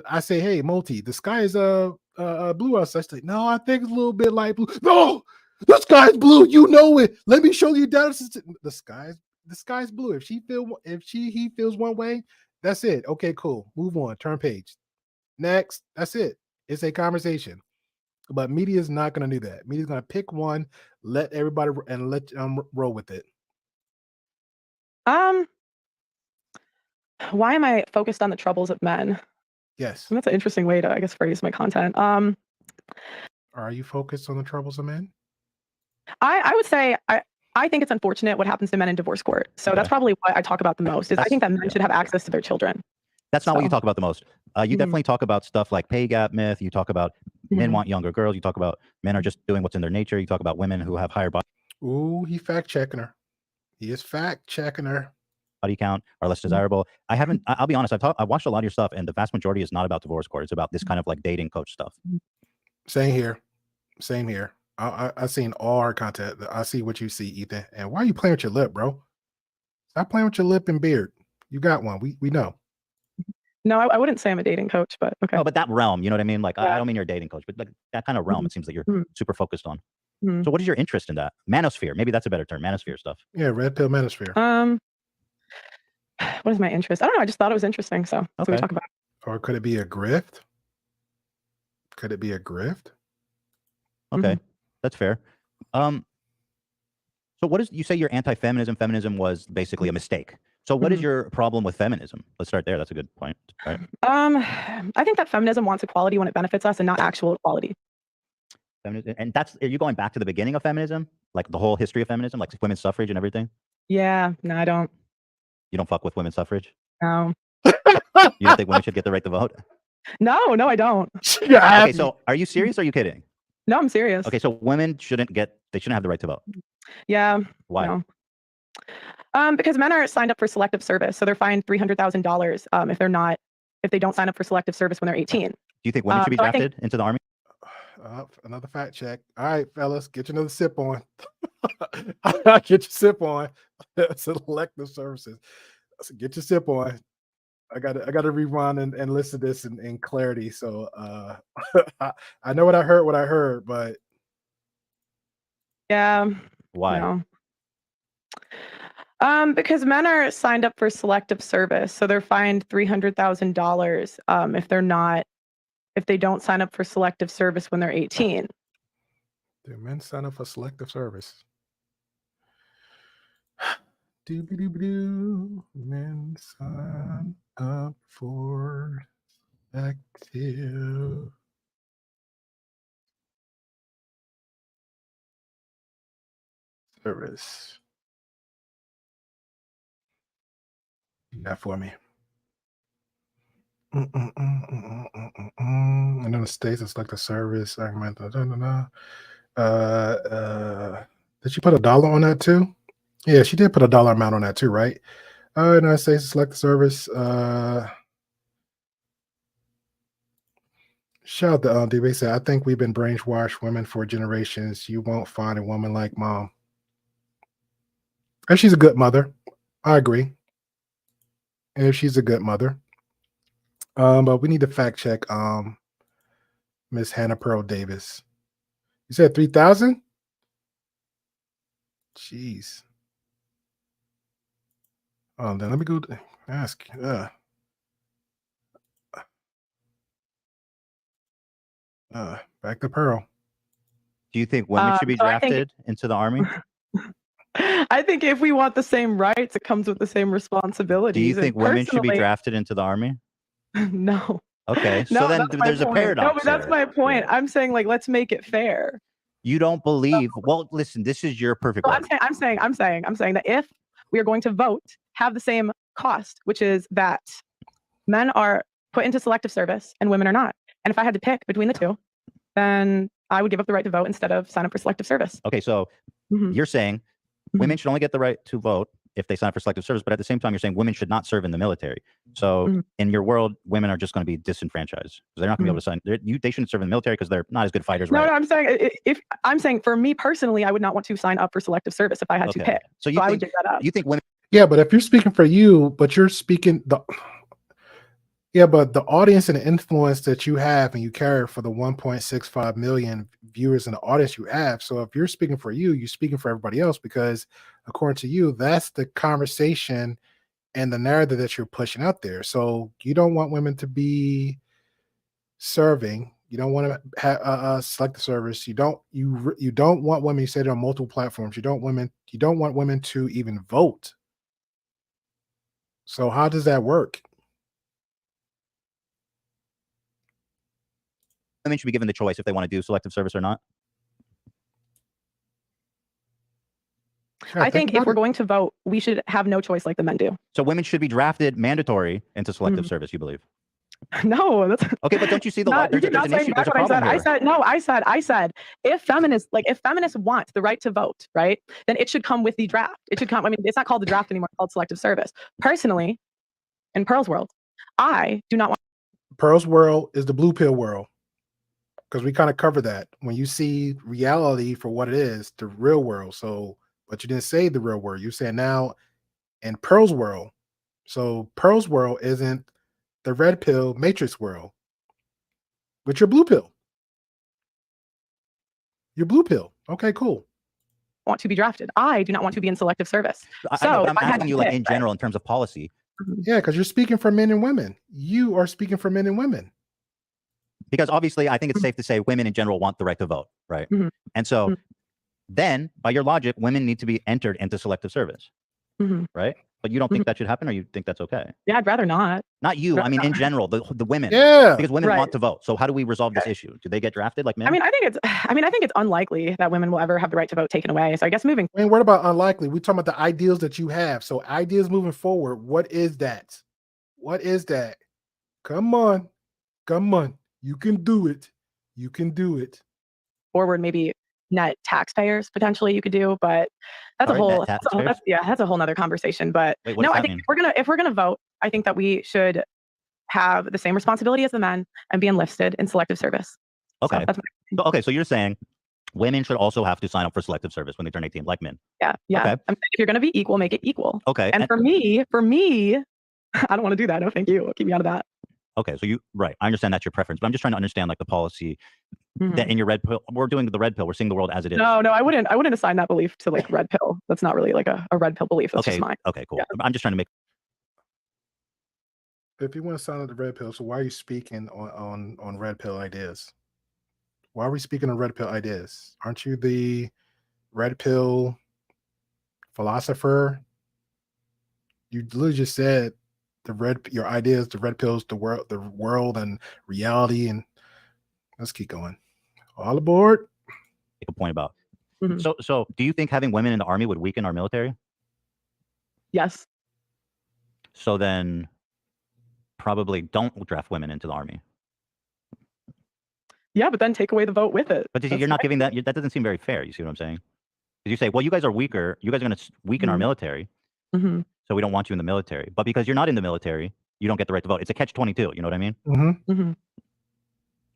I say, hey, Multi, the sky is blue outside. She's like, no, I think it's a little bit light blue. No, the sky's blue. You know it. Let me show you down. The sky's blue. If he feels one way, that's it. Okay, cool. Move on. Turn page. Next. That's it. It's a conversation. But media is not going to do that. Media is going to pick one, let everybody and let roll with it. Why am I focused on the troubles of men? Yes. That's an interesting way to, I guess, phrase my content. Are you focused on the troubles of men? I would say I think it's unfortunate what happens to men in divorce court. So that's probably what I talk about the most. I think that men should have access to their children. That's not what you talk about the most. You definitely talk about stuff like pay gap myth. You talk about men want younger girls. You talk about men are just doing what's in their nature. You talk about women who have higher body. Ooh, he fact checking her. He is fact checking her. Body count are less desirable. I'll be honest. I've watched a lot of your stuff, and the vast majority is not about divorce court. It's about this kind of like dating coach stuff. Same here. Same here. I've seen all our content. I see what you see, Ethan. And why are you playing with your lip, bro? Stop playing with your lip and beard. You got one. We know. No, I wouldn't say I'm a dating coach, but okay. Oh, but that realm, you know what I mean? Like, I don't mean you're a dating coach, but like that kind of realm, it seems that you're super focused on. So what is your interest in that? Manosphere. Maybe that's a better term. Manosphere stuff. Yeah, red pill manosphere. What is my interest? I don't know. I just thought it was interesting. So that's what we talk about. Or could it be a grift? Could it be a grift? Okay. That's fair. So what is, you say you're anti-feminism. Feminism was basically a mistake. So what is your problem with feminism? Let's start there. That's a good point. Right. I think that feminism wants equality when it benefits us and not actual equality. And are you going back to the beginning of feminism? Like the whole history of feminism, like women's suffrage and everything? Yeah. No, I don't. You don't fuck with women's suffrage? No. You don't think women should get the right to vote? No, I don't. Okay, so are you serious or are you kidding? No, I'm serious. Okay, so women shouldn't have the right to vote. Yeah. Why? No. Because men are signed up for selective service, so they're fined $300,000 if they don't sign up for selective service when they're 18. Do you think women should be drafted into the army? Another fact check. All right, fellas, get you another sip on. Get your sip on. Selective services. So get your sip on. I got to rewind and listen to this in clarity. So I know what I heard, but yeah. Why? No. Because men are signed up for selective service, so they're fined $300,000 if they don't sign up for selective service when they're 18. Do men sign up for selective service? Men sign up for selective service. That for me. And then the states, it's like the service argument. Did she put $1 on that too? Yeah, she did put $1 amount on that too, right? United States select the service. Shout out to DB said, I think we've been brainwashed women for generations. You won't find a woman like mom. And she's a good mother. I agree. And she's a good mother. But we need to fact check Miss Hannah Pearl Davis. You said 3,000? Jeez. Then let me go ask. Back to Pearl. Do you think women should be drafted into the army? I think if we want the same rights, it comes with the same responsibilities. Do you think women should be drafted into the army? No. Okay, No, so then that's my there's a point. paradox. No, but that's my point. I'm saying, like, let's make it fair. You don't believe? Well, listen, this is your perfect. So I'm saying that if we are going to vote, have the same cost, which is that men are put into selective service and women are not. And if I had to pick between the two, then I would give up the right to vote instead of sign up for selective service. Okay, so you're saying women should only get the right to vote if they sign up for selective service, but at the same time, you're saying women should not serve in the military. So in your world, women are just going to be disenfranchised. They're not going to be able to sign. They shouldn't serve in the military because they're not as good fighters. No, right? no, I'm saying for me personally, I would not want to sign up for selective service if I had to pick. So I would give that up. You think women? Yeah, but if you're speaking for you, but you're speaking Yeah, but the audience and the influence that you have and you carry for the 1.65 million viewers in the audience you have. So if you're speaking for you, you're speaking for everybody else because according to you, that's the conversation and the narrative that you're pushing out there. So you don't want women to be serving. You don't want to select the service. You don't want women. You said it on multiple platforms. You don't want women to even vote. So how does that work? Women should be given the choice if they want to do selective service or not. I think if we're going to vote, we should have no choice like the men do. So women should be drafted mandatory into selective service, you believe? No, that's okay, but don't you see the there's an issue? There's a problem here. I said if feminists want the right to vote, right, then it should come with the draft. It should come. I mean, it's not called the draft anymore. It's called selective service. Personally, in Pearl's world, I do not want. Pearl's world is the blue pill world because we kind of cover that when you see reality for what it is, the real world. So, but you didn't say the real world. You said now in Pearl's world. So Pearl's world isn't the red pill matrix world, but your blue pill. Your blue pill. Okay, cool. Want to be drafted. I do not want to be in selective service. I'm asking you like in general in terms of policy. Yeah, because you're speaking for men and women. You are speaking for men and women. Because obviously, I think it's safe to say women in general want the right to vote, right? And so then, by your logic, women need to be entered into selective service, right? But you don't think that should happen, or you think that's okay? Yeah, I'd rather not. Not you. I mean, in general, the women. Yeah. Because women want to vote. So how do we resolve this issue? Do they get drafted like men? I mean, I think it's unlikely that women will ever have the right to vote taken away. So I guess moving. I mean, what about unlikely? We're talking about the ideals that you have. So ideas moving forward. What is that? What is that? Come on. Come on. You can do it. You can do it. Forward, maybe net taxpayers potentially you could do, but that's a whole that's a whole nother conversation. But no, I think if we're gonna vote, I think that we should have the same responsibility as the men and be enlisted in selective service. Okay. So, okay, so you're saying women should also have to sign up for selective service when they turn 18, like men. Yeah. Okay. If you're gonna be equal, make it equal. Okay. And for me, I don't want to do that. No, thank you. Keep me out of that. Okay, so I understand that's your preference, but I'm just trying to understand like the policy that in your red pill, we're doing the red pill, we're seeing the world as it is. No, I wouldn't assign that belief to like red pill. That's not really like a red pill belief. That's just mine. Okay, cool. Yeah. I'm just trying to make. If you want to sign up the red pill, so why are you speaking on red pill ideas? Why are we speaking on red pill ideas? Aren't you the red pill philosopher? You literally just said your ideas, the red pills, the world and reality, and let's keep going. All aboard. Make a point about. So do you think having women in the army would weaken our military? Yes. So then probably don't draft women into the army. Yeah, but then take away the vote with it. But you're not giving that. That doesn't seem very fair. You see what I'm saying? Because you say, well, you guys are weaker. You guys are going to weaken our military. So we don't want you in the military. But because you're not in the military, you don't get the right to vote. It's a catch-22. You know what I mean? So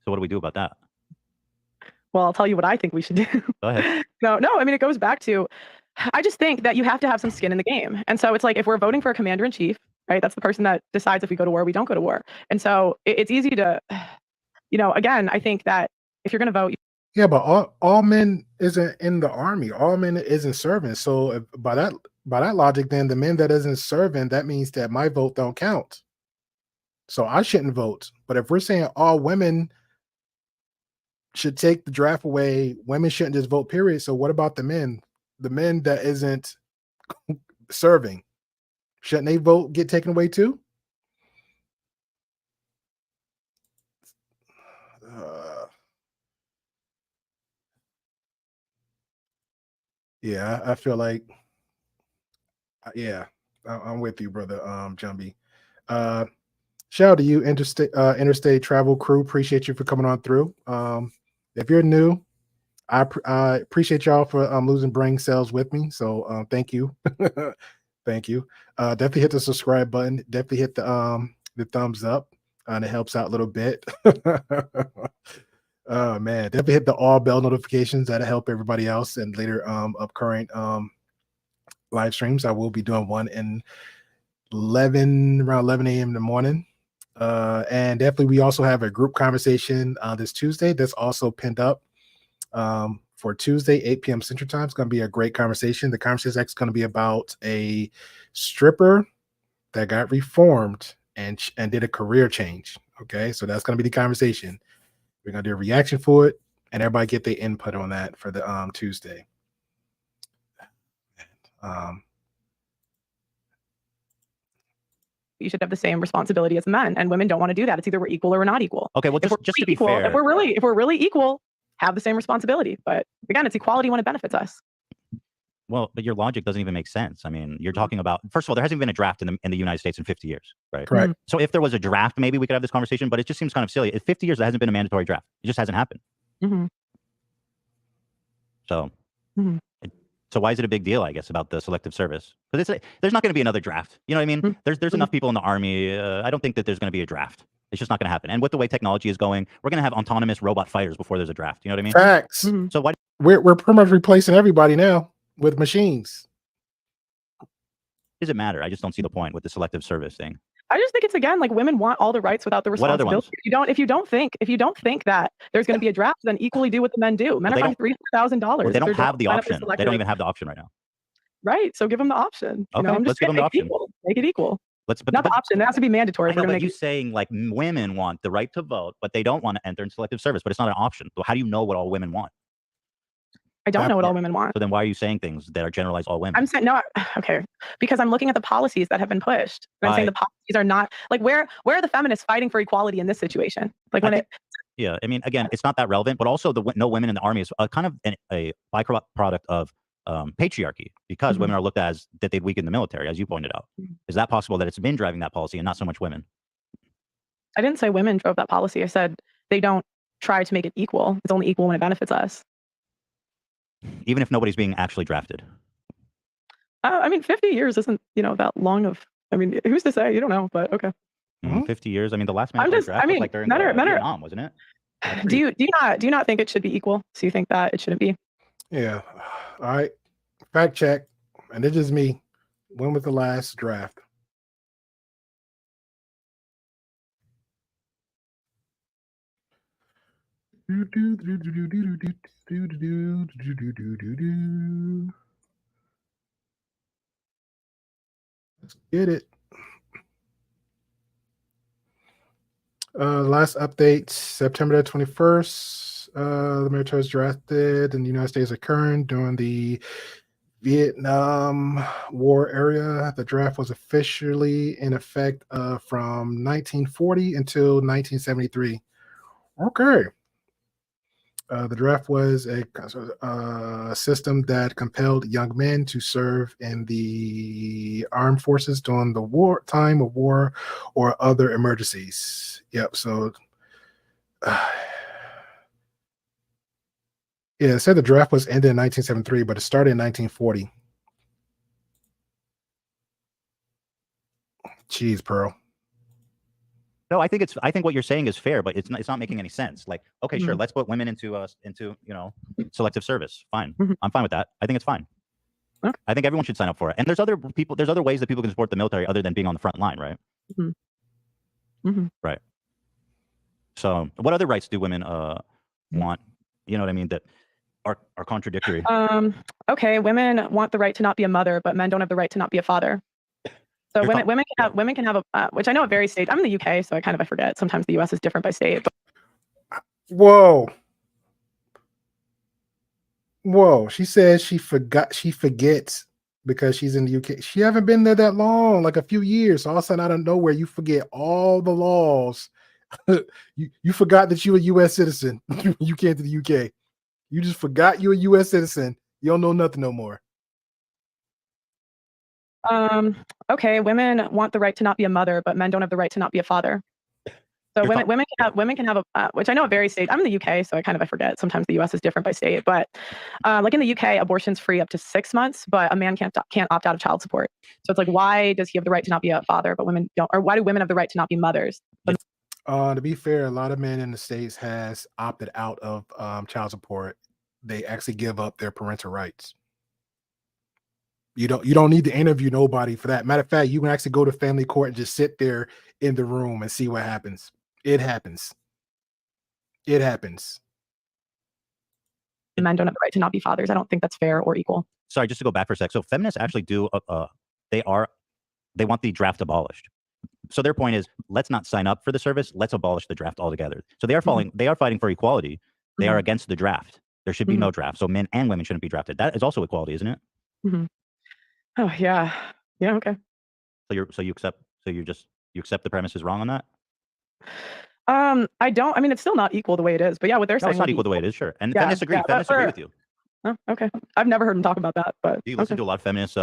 what do we do about that? Well, I'll tell you what I think we should do. Go ahead. No. I mean, it goes back to, I just think that you have to have some skin in the game. And so it's like, if we're voting for a commander-in-chief, right, that's the person that decides if we go to war, we don't go to war. And so it's easy to, again, I think that if you're going to vote. Yeah, but all men isn't in the army. All men isn't serving. So by that logic, then the men that isn't serving, that means that my vote don't count. So I shouldn't vote. But if we're saying all women should take the draft away, women shouldn't just vote, period. So what about the men? The men that isn't serving, shouldn't they vote get taken away too? Yeah, I feel like, I'm with you, brother. Jumbie. Shout out to you, interstate travel crew. Appreciate you for coming on through. If you're new, I appreciate y'all for losing brain cells with me. So thank you. Thank you. Definitely hit the subscribe button. Definitely hit the thumbs up. And it helps out a little bit. Oh man, definitely hit the all bell notifications. That'll help everybody else. And later upcoming live streams, I will be doing one in around 11 a.m. in the morning. And definitely, we also have a group conversation this Tuesday that's also pinned up for Tuesday, 8 p.m. Central Time. It's going to be a great conversation. The conversation is actually going to be about a stripper that got reformed and did a career change. Okay, so that's going to be the conversation. We're going to do a reaction for it, and everybody get their input on that for the Tuesday. You should have the same responsibility as men, and women don't want to do that. It's either we're equal or we're not equal. Okay, well, just to be equal, fair, if we're really equal, have the same responsibility. But again, it's equality when it benefits us. well, but your logic doesn't even make sense. I mean, you're talking about, first of all, there hasn't been a draft in the United States in 50 years, right? Correct. So if there was a draft, maybe we could have this conversation, but it just seems kind of silly. In 50 years, there hasn't been a mandatory draft. It just hasn't happened. So, so why is it a big deal, I guess, about the selective service? Because there's not going to be another draft. You know what I mean? There's enough people in the army. I don't think that there's going to be a draft. It's just not going to happen. And with the way technology is going, we're going to have autonomous robot fighters before there's a draft. You know what I mean? Facts. So why We're pretty much replacing everybody now with machines. does it matter? I just don't see the point with the selective service thing. I just think it's, again, like, women want all the rights without the What other responsibility. ones? If you don't think that there's going to be a draft, then equally do what the men do. Men Well, are fined $300,000. Well, they don't They're have the sign up for option. They selective- don't even have the option right now. Right. So give them the option. Okay, I'm just let's give them the saying, option. Make it equal. But Not the option. It has to be mandatory. I If we're know, going but to you make it. saying like women want the right to vote, but they don't want to enter in selective service, but it's not an option. So how do you know what all women want? I don't know what all women want. So then why are you saying things that are generalized all women? I'm saying no. Okay, because I'm looking at the policies that have been pushed. And I'm saying the policies are not like where are the feminists fighting for equality in this situation? Like when yeah, I mean, again, it's not that relevant, but also no women in the army is kind of a byproduct of patriarchy, because women are looked at as that they'd weaken the military, as you pointed out. Is that possible that it's been driving that policy and not so much women? I didn't say women drove that policy. I said they don't try to make it equal. It's only equal when it benefits us. Even if nobody's being actually drafted. I mean, 50 years isn't, that long of. I mean, who's to say? You don't know, but okay. 50 years. I mean, the last man draft was like during Vietnam, wasn't it? Do you not think it should be equal? So you think that it shouldn't be? Yeah. All right. Fact check. And it's just me. When was the last draft? Let's get it. Last update, September 21st. The military was drafted in the United States occurring during the Vietnam War era. The draft was officially in effect from 1940 until 1973. Okay. The draft was a system that compelled young men to serve in the armed forces during the time of war or other emergencies. Yep. So, yeah, it said the draft was ended in 1973, but it started in 1940. Jeez, Pearl. No, I think what you're saying is fair, but it's not making any sense. Like, okay, sure, let's put women into selective service. Fine. I'm fine with that. I think it's fine. Okay. I think everyone should sign up for it. And there's other ways that people can support the military other than being on the front line, right? Right. So what other rights do women want? You know what I mean? That are contradictory. Okay, women want the right to not be a mother, but men don't have the right to not be a father. So women can have a which I know it varies state. I'm in the UK, so I forget. Sometimes the US is different by state. But... Whoa. She says she forgets because she's in the UK. She haven't been there that long, like a few years. So all of a sudden, out of nowhere, you forget all the laws. you forgot that you're a US citizen. You came to the UK. You just forgot you're a US citizen. You don't know nothing no more. Okay, women want the right to not be a mother, but men don't have the right to not be a father. So women can have a which I know it varies state. I'm in the UK, so I forget. Sometimes the US is different by state, but like in the UK, abortion's free up to 6 months, but a man can't opt out of child support. So it's like, why does he have the right to not be a father, but women don't? Or why do women have the right to not be mothers? To be fair, a lot of men in the States has opted out of child support. They actually give up their parental rights. You don't need to interview nobody for that. Matter of fact, you can actually go to family court and just sit there in the room and see what happens. It happens. It happens. Men don't have the right to not be fathers. I don't think that's fair or equal. Sorry, just to go back for a sec. So feminists actually do. They want the draft abolished. So their point is, let's not sign up for the service. Let's abolish the draft altogether. So they are fighting for equality. They are against the draft. There should be no draft. So men and women shouldn't be drafted. That is also equality, isn't it? Oh yeah, yeah. Okay. So you accept the premise is wrong on that? I don't. I mean, it's still not equal the way it is. But yeah, what they're No, saying. it's not would equal the be way it equal. is, sure. And Yeah, feminists agree. yeah, but Feminists agree with you. Oh, okay. I've never heard them talk about that, but Do you listen okay. to a lot of feminist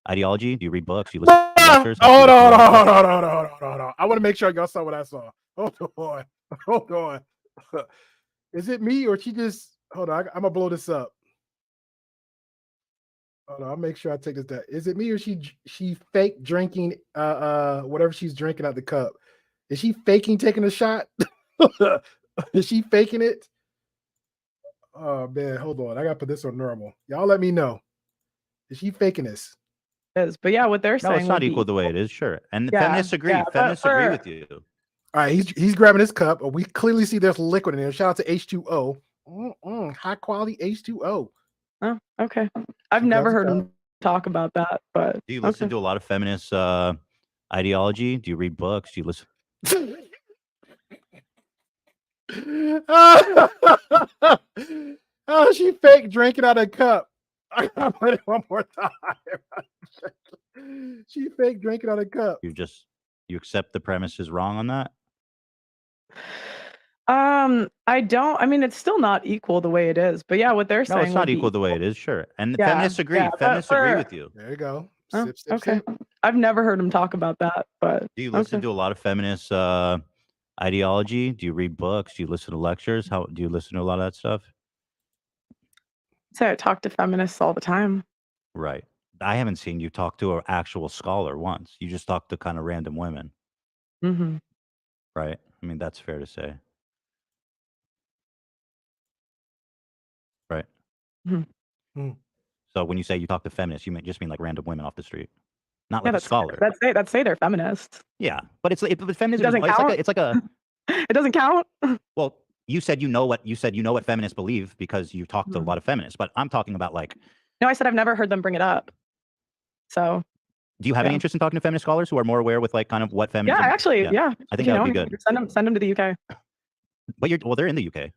ideology? Do you read books? Do you listen to Hold lectures? on. I want to make sure y'all saw what I saw. Hold on. Is it me or she just? Hold on. I'm gonna blow this up. Hold on. I'll make sure I take this down. Is it me or she fake drinking whatever she's drinking out the cup? Is she faking taking a shot? Is she faking it? Oh man, hold on. I gotta put this on normal. Y'all let me know. Is she faking this? But yeah, what they're No, saying. it's not would be equal the way it is, sure. And Yeah, feminists agree. yeah, but Feminists agree for- with you. All right, he's grabbing his cup. We clearly see there's liquid in there. Shout out to H2O. High quality H2O. Oh, okay. I've She never grabs heard a him talk about that, but Do you listen to a lot of feminist ideology? Do you read books? Do you listen? Oh, she fake drinking out a cup. I gotta put it one more time. She fake drinking out a cup. You accept the premise is wrong on that? I don't. I mean, it's still not equal the way it is. But yeah, what they're No, saying. it's not would be equal the way it is, sure. And Yeah, feminists agree. yeah, but Feminists agree for- with you. There you go. Oh, Sip, sip, okay. sip. I've never heard him talk about that, but Do you listen to a lot of feminist ideology? Do you read books? Do you listen to lectures? How do you listen to a lot of that stuff? So I talk to feminists all the time. Right. I haven't seen you talk to an actual scholar once. You just talk to kind of random women, Mm-hmm. right? I mean, that's fair to say. Right. Mm-hmm. So when you say you talk to feminists, you just mean like random women off the street, not Yeah, like a scholar. That's say they're feminists. Yeah, but but feminism doesn't count? it's like a It doesn't count. well, you said you know what feminists believe because you talk to a lot of feminists, but I'm talking about like, No, I said I've never heard them bring it up. So do you have any interest in talking to feminist scholars who are more aware with like kind of what feminism? yeah, actually, yeah. I think that would be good. Send them to the UK. But they're in the UK.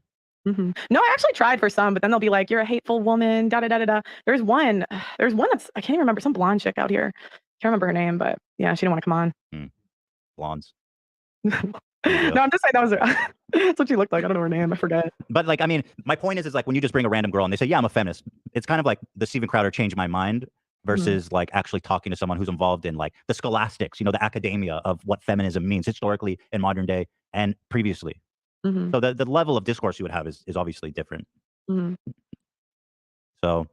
Mm-hmm. No, I actually tried for some, but then they'll be like, "You're a hateful woman." Da da da da da. There's one that's I can't even remember, some blonde chick out here. Can't remember her name, but yeah, she didn't want to come on. Blondes. No, I'm just saying that was that's what she looked like. I don't know her name. I forget. But like, I mean, my point is like when you just bring a random girl and they say, "Yeah, I'm a feminist," it's kind of like the Steven Crowder changed my mind versus like actually talking to someone who's involved in like the scholastics, the academia of what feminism means historically in modern day and previously. Mm-hmm. So the level of discourse you would have is obviously different. Mm-hmm. So,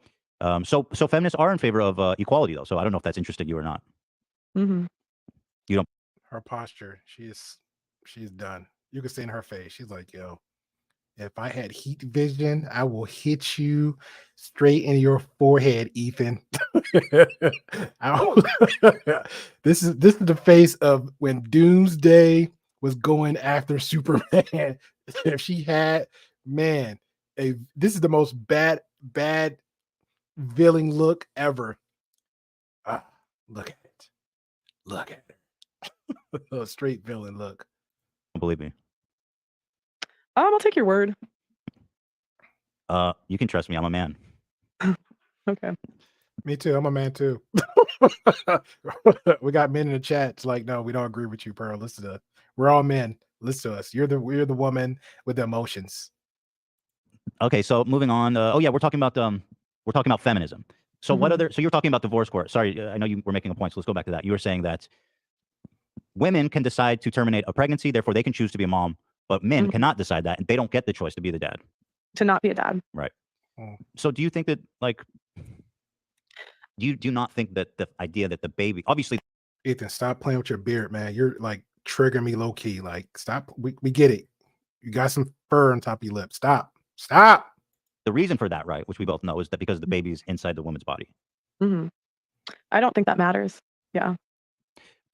so feminists are in favor of equality though. So I don't know if that's interested you or not. Mm-hmm. You don't. Her posture, she's done. You can see in her face. She's like, "Yo, if I had heat vision, I will hit you straight in your forehead, Ethan." This is the face of when Doomsday was going after Superman. If she had, man, this is the most bad villain look ever. Look at it. Look at it. A straight villain look. Don't believe me. I'll take your word. You can trust me. I'm a man. Okay. Me too. I'm a man too. We got men in the chat. It's like, no, we don't agree with you, Pearl. Listen to us. We're all men. Listen to us. We're the woman with the emotions. Okay, so moving on. We're talking about feminism. So what other? So you're talking about divorce court. Sorry, I know you were making a point. So let's go back to that. You were saying that women can decide to terminate a pregnancy, therefore they can choose to be a mom, but men cannot decide that, and they don't get the choice to be the dad. To not be a dad. Right. So do you think that like? Do you not think that the idea that the baby, obviously, Ethan, stop playing with your beard, man. You're like triggering me low key. Like, stop. We get it. You got some fur on top of your lip. Stop. The reason for that, right, which we both know, is that because the baby's inside the woman's body. Mm-hmm. I don't think that matters. Yeah.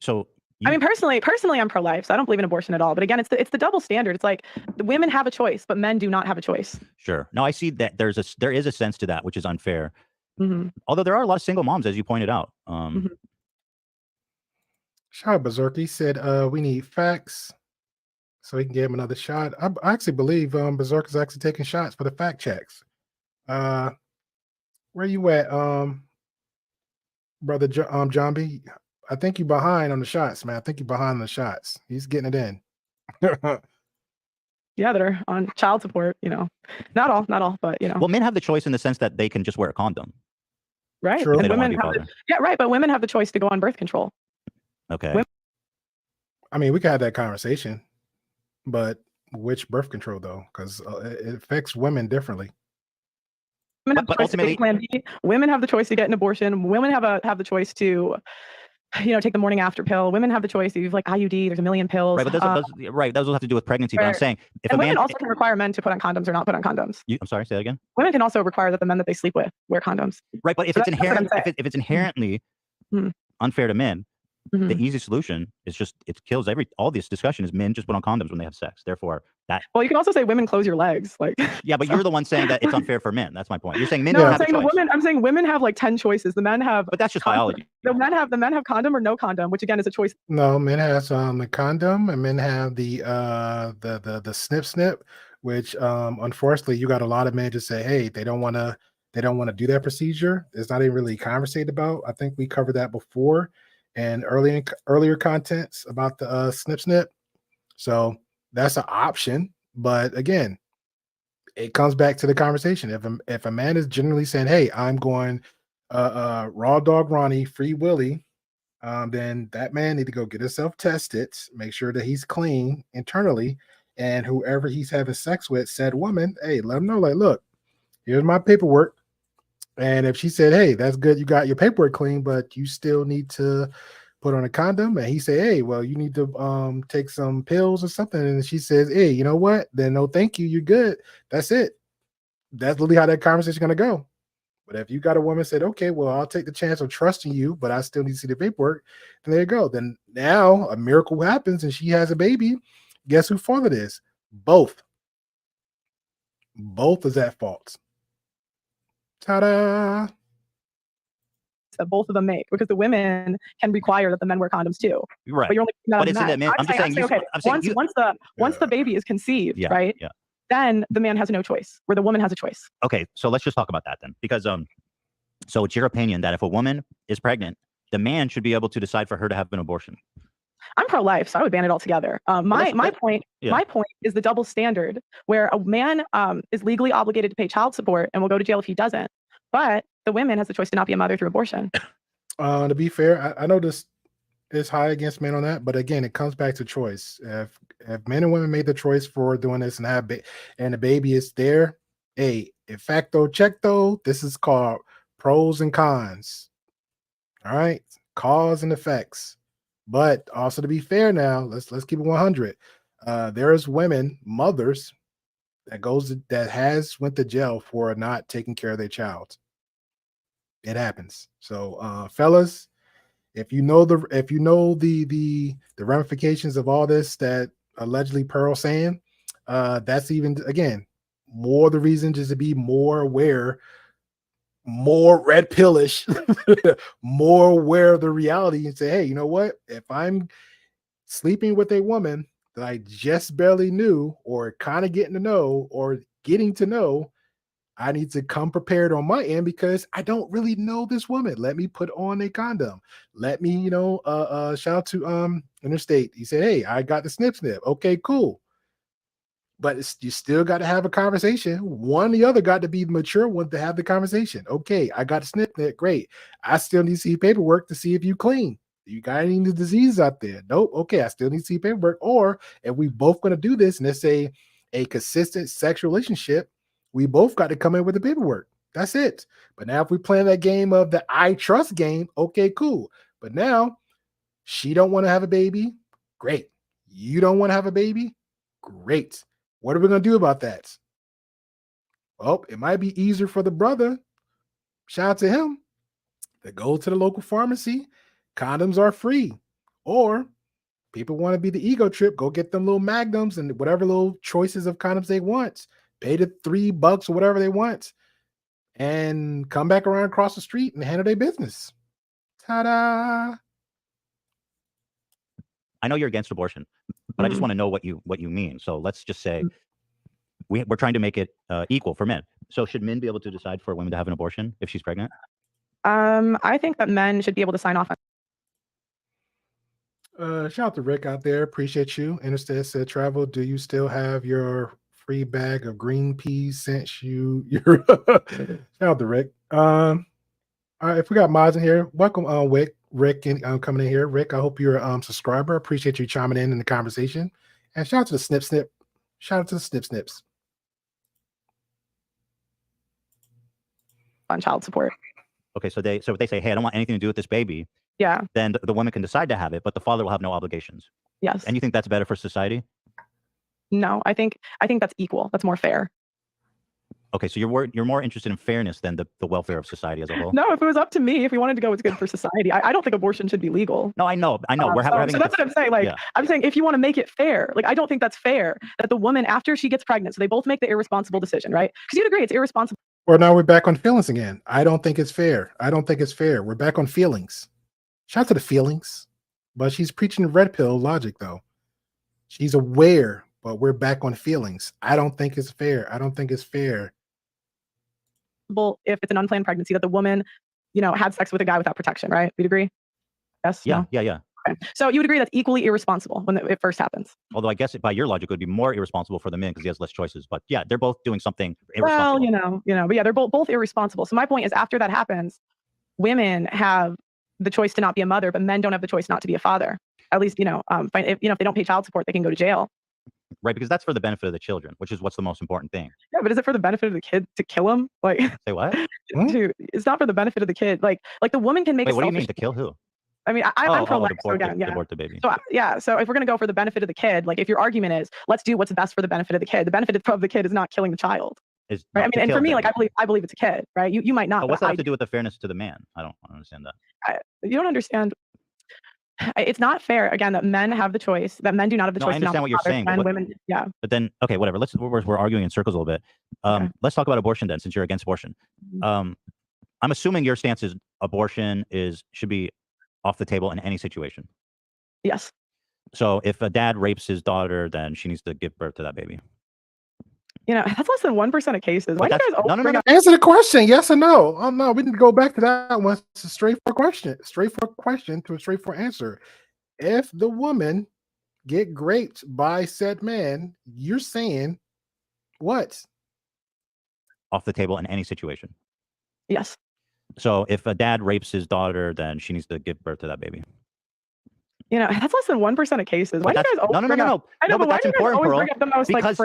So I mean, personally, I'm pro-life, so I don't believe in abortion at all. But again, it's the double standard. It's like the women have a choice, but men do not have a choice. Sure. No, I see that there is a sense to that, which is unfair. Mm-hmm. Although there are a lot of single moms, as you pointed out. Mm-hmm. Shout out Berserk. He said, we need facts so he can give him another shot. I actually believe Berserk is actually taking shots for the fact checks. Where you at, brother John B? I think you're behind on the shots, man. I think you're behind on the shots. He's getting it in. Yeah, that are on child support, not all, but Well, men have the choice in the sense that they can just wear a condom. Right. True. And They don't wanna women be have bothered. right, but women have the choice to go on birth control. Okay. I mean, we can have that conversation, but which birth control though? Because it affects women differently. Women have the But choice to take ultimately- Plan B. Women have the choice to get an abortion. Women have the choice to, take the morning after pill. Women have the choice. You have like IUD. There's a million pills. Right, but those will have to do with pregnancy. But I'm Right. saying if and a man, women also can require men to put on condoms or not put on condoms. I'm sorry, say that again. Women can also require that the men that they sleep with wear condoms. Right, but if So it's that's what I'm inherent, saying. if it's inherently Mhm. unfair to men, Mhm. the easy solution is just it kills all this discussion is men just put on condoms when they have sex. Therefore, that Well, you can also say women close your legs, like. yeah, but you're the one saying that it's unfair for men. That's my point. You're saying men No, don't I'm have the saying the choice. women. I'm saying women have like 10 choices. The men have. But that's just condom. biology. The men have condom or no condom, which again is a choice. No, men has the condom, and men have the snip, which unfortunately you got a lot of men just say, hey, they don't want to do that procedure. It's not even really conversated about. I think we covered that before and earlier contents about the snip. So that's an option, but again, it comes back to the conversation. If a man is generally saying, hey, I'm going raw dog Ronnie, free Willie, then that man need to go get himself tested, make sure that he's clean internally, and whoever he's having sex with, said woman, hey, let him know, like, look, here's my paperwork. And if she said, hey, that's good, you got your paperwork clean, but you still need to put on a condom, and he say, hey, well, you need to take some pills or something, and she says, hey, you know what? Then no, thank you, you're good. That's it. That's literally how that conversation is gonna go. But if you got a woman said, okay, well, I'll take the chance of trusting you, but I still need to see the paperwork, then there you go. Then now a miracle happens and she has a baby. Guess who fault it is? Both. Both is at fault. Ta-da! That both of them make, because the women can require that the men wear condoms too. Right. But you're only But it's in that man. I'm just saying. okay. I'm saying Once the baby is conceived, Yeah, right? yeah. Then the man has no choice, where the woman has a choice. Okay, so let's just talk about that then, because so it's your opinion that if a woman is pregnant, the man should be able to decide for her to have an abortion. I'm pro-life, so I would ban it altogether. My point is the double standard, where a man is legally obligated to pay child support and will go to jail if he doesn't, but the woman has the choice to not be a mother through abortion. To be fair, I know this is high against men on that, but again, it comes back to choice. If men and women made the choice for doing this and and the baby is there, hey, in facto check, this is called pros and cons. All right, cause and effects. But also, to be fair, now let's keep it 100. There's women, mothers that has went to jail for not taking care of their child. It happens. So, fellas, if you know the ramifications of all this that allegedly Pearl saying, that's even again more the reason just to be more aware, more red pillish, more aware of the reality, and say, hey, you know what? If I'm sleeping with a woman that I just barely knew, or kind of getting to know, or getting to know, I need to come prepared on my end because I don't really know this woman. Let me put on a condom. Let me, shout out to Interstate. He said, hey, I got the snip. Okay, cool. But you still got to have a conversation. One or the other got to be the mature one to have the conversation. Okay, I got a snip. Great. I still need to see paperwork to see if you clean. You got any disease out there? Nope. Okay, I still need to see paperwork. Or if we both going to do this and it's a consistent sexual relationship, we both got to come in with the paperwork. That's it. But now if we play that game of the I trust game, okay, cool. But now she don't want to have a baby. Great. You don't want to have a baby. Great. What are we going to do about that? Well, it might be easier for the brother. Shout out to him. To go to the local pharmacy. Condoms are free. Or People want to be the ego trip. Go get them little magnums and whatever little choices of condoms they want. Pay the $3 or whatever they want, and come back around across the street and handle their business. Ta-da! I know you're against abortion, but I just want to know what you mean. So let's just say we're trying to make it equal for men. So should men be able to decide for a woman to have an abortion if she's pregnant? I think that men should be able to sign off on. Shout out to Rick out there. Appreciate you. Interstate said, travel. Do you still have your free bag of green peas since you? Your shout out to Rick. All right, if we got mods in here, welcome, Rick, coming in here. Rick, I hope you're a subscriber. Appreciate you chiming in the conversation. And shout out to the Snip Snip. Shout out to the Snip Snips. On child support. Okay, so if they say, hey, I don't want anything to do with this baby, yeah, then the woman can decide to have it, but the father will have no obligations. Yes. And you think that's better for society? No, I think that's equal. That's more fair. Okay, so you're more interested in fairness than the welfare of society as a whole. No, if it was up to me, if we wanted to go, it's good for society. I don't think abortion should be legal. No, I know. We're having. So that's what I'm saying. Like, yeah. I'm saying if you want to make it fair, like I don't think that's fair that the woman after she gets pregnant, so they both make the irresponsible decision, right? Because you'd agree it's irresponsible. Or now we're back on feelings again. I don't think it's fair. We're back on feelings. Shout out to the feelings, but she's preaching red pill logic though. She's aware, but we're back on feelings. I don't think it's fair. If it's an unplanned pregnancy, that the woman, had sex with a guy without protection, right? We'd agree? Yes? Yeah, no? yeah. Okay. So you would agree that's equally irresponsible when it first happens? Although I guess by your logic, it would be more irresponsible for the men because he has less choices. But yeah, they're both doing something irresponsible. Well, but yeah, they're both irresponsible. So my point is after that happens, women have the choice to not be a mother, but men don't have the choice not to be a father. At least, if they don't pay child support, they can go to jail. Right, because that's for the benefit of the children, which is what's the most important thing. Yeah, but is it for the benefit of the kid to kill him? Like, say what? Dude, it's not for the benefit of the kid. Like the woman can make. Wait, what do you mean to kill who? I mean, I'm pro-life, so again, yeah. Abort the baby. So yeah, so if we're gonna go for the benefit of the kid, like if your argument is let's do what's best for the benefit of the kid, the benefit of the kid is not killing the child. Right? I mean, and for me, like I believe it's a kid, right? You might not. But what's that have to do with the fairness to the man? I don't understand that. You don't understand. It's not fair again that men have the choice. That men do not have the choice. I understand what you're saying. And women, yeah. But then, okay, whatever. We're arguing in circles a little bit. Okay. Let's talk about abortion then, since you're against abortion. I'm assuming your stance is abortion should be off the table in any situation. Yes. So if a dad rapes his daughter, then she needs to give birth to that baby. That's less than 1% of cases. Why do you guys no. Answer the question, yes or no. Oh no, we need to go back to that one. It's a straightforward question to a straightforward answer. If the woman get raped by said man, you're saying what? Off the table in any situation. Yes. So if a dad rapes his daughter, then she needs to give birth to that baby. That's less than 1% of cases. Why do you guys no. I know, but that's important, Pearl. The most, because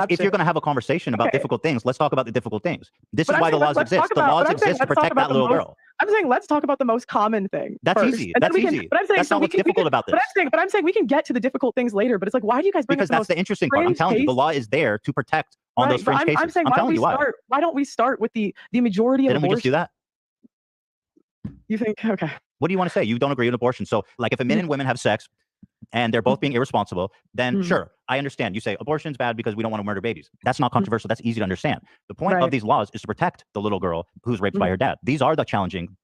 if you're going to have a conversation about difficult things, let's talk about the difficult things. This is why the laws exist. The laws exist to protect that little girl. I'm saying let's talk about the most common thing. That's first. easy. And That's easy. easy. But I'm saying, that's not what's difficult about this. But I'm saying we can get to the difficult things later. But it's like, why do you guys bring because up that's the interesting part. I'm telling you, the law is there to protect on those fringe cases. I'm saying, why don't we start with the majority of Didn't we just do that? You think, okay. What do you want to say? You don't agree with abortion. So like if a men and women have sex and they're both being irresponsible, then sure, I understand. You say abortion's bad because we don't want to murder babies. That's not controversial. That's easy to understand. The point of these laws is to protect the little girl who's raped by her dad. These are the challenging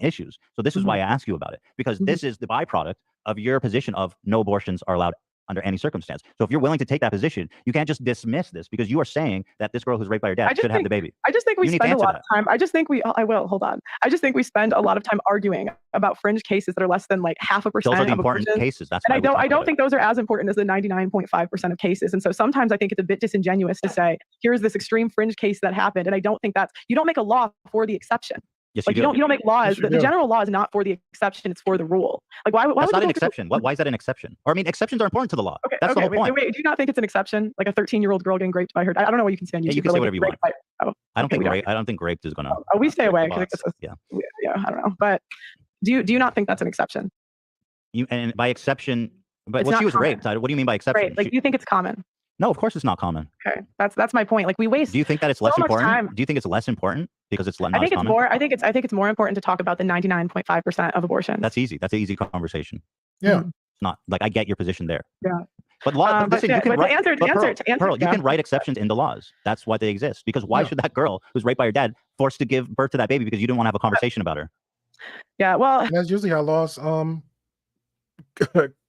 issues. So this is why I ask you about it, because this is the byproduct of your position of no abortions are allowed under any circumstance. So if you're willing to take that position, you can't just dismiss this because you are saying that this girl who's raped by her dad should have the baby. I just think we spend a lot of time. I just think we spend a lot of time arguing about fringe cases that are less than like 0.5%. Those are the important cases. That's and I don't think those are as important as the 99.5% of cases. And so sometimes I think it's a bit disingenuous to say, here's this extreme fringe case that happened. And I don't think you don't make a law for the exception. Yes, like you don't make laws. The general law is not for the exception; it's for the rule. Like why that's not an exception. Why is that an exception? Or I mean, exceptions are important to the law. Okay, that's the whole point. Wait, do you not think it's an exception? Like a 13-year-old girl getting raped by her? I don't know what you can say on YouTube. Yeah, you can say whatever you want. I don't think raped is gonna. We stay away. Yeah, I don't know. But do you not think that's an exception? And by exception, but she was raped. What do you mean by exception? Right. Like, do you think it's common? No, of course it's not common. Okay, that's my point. Like we waste. Do you think that it's less important? Do you think it's less important because it's not? I think it's more important to talk about the 99.5% of abortions. That's easy. That's an easy conversation. Yeah. not like I get your position there. Yeah. But law, listen, you can write, Pearl, you yeah. can write exceptions into laws. That's why they exist. Because why should that girl who's raped by her dad forced to give birth to that baby because you didn't want to have a conversation about her? Yeah, well, And that's usually how laws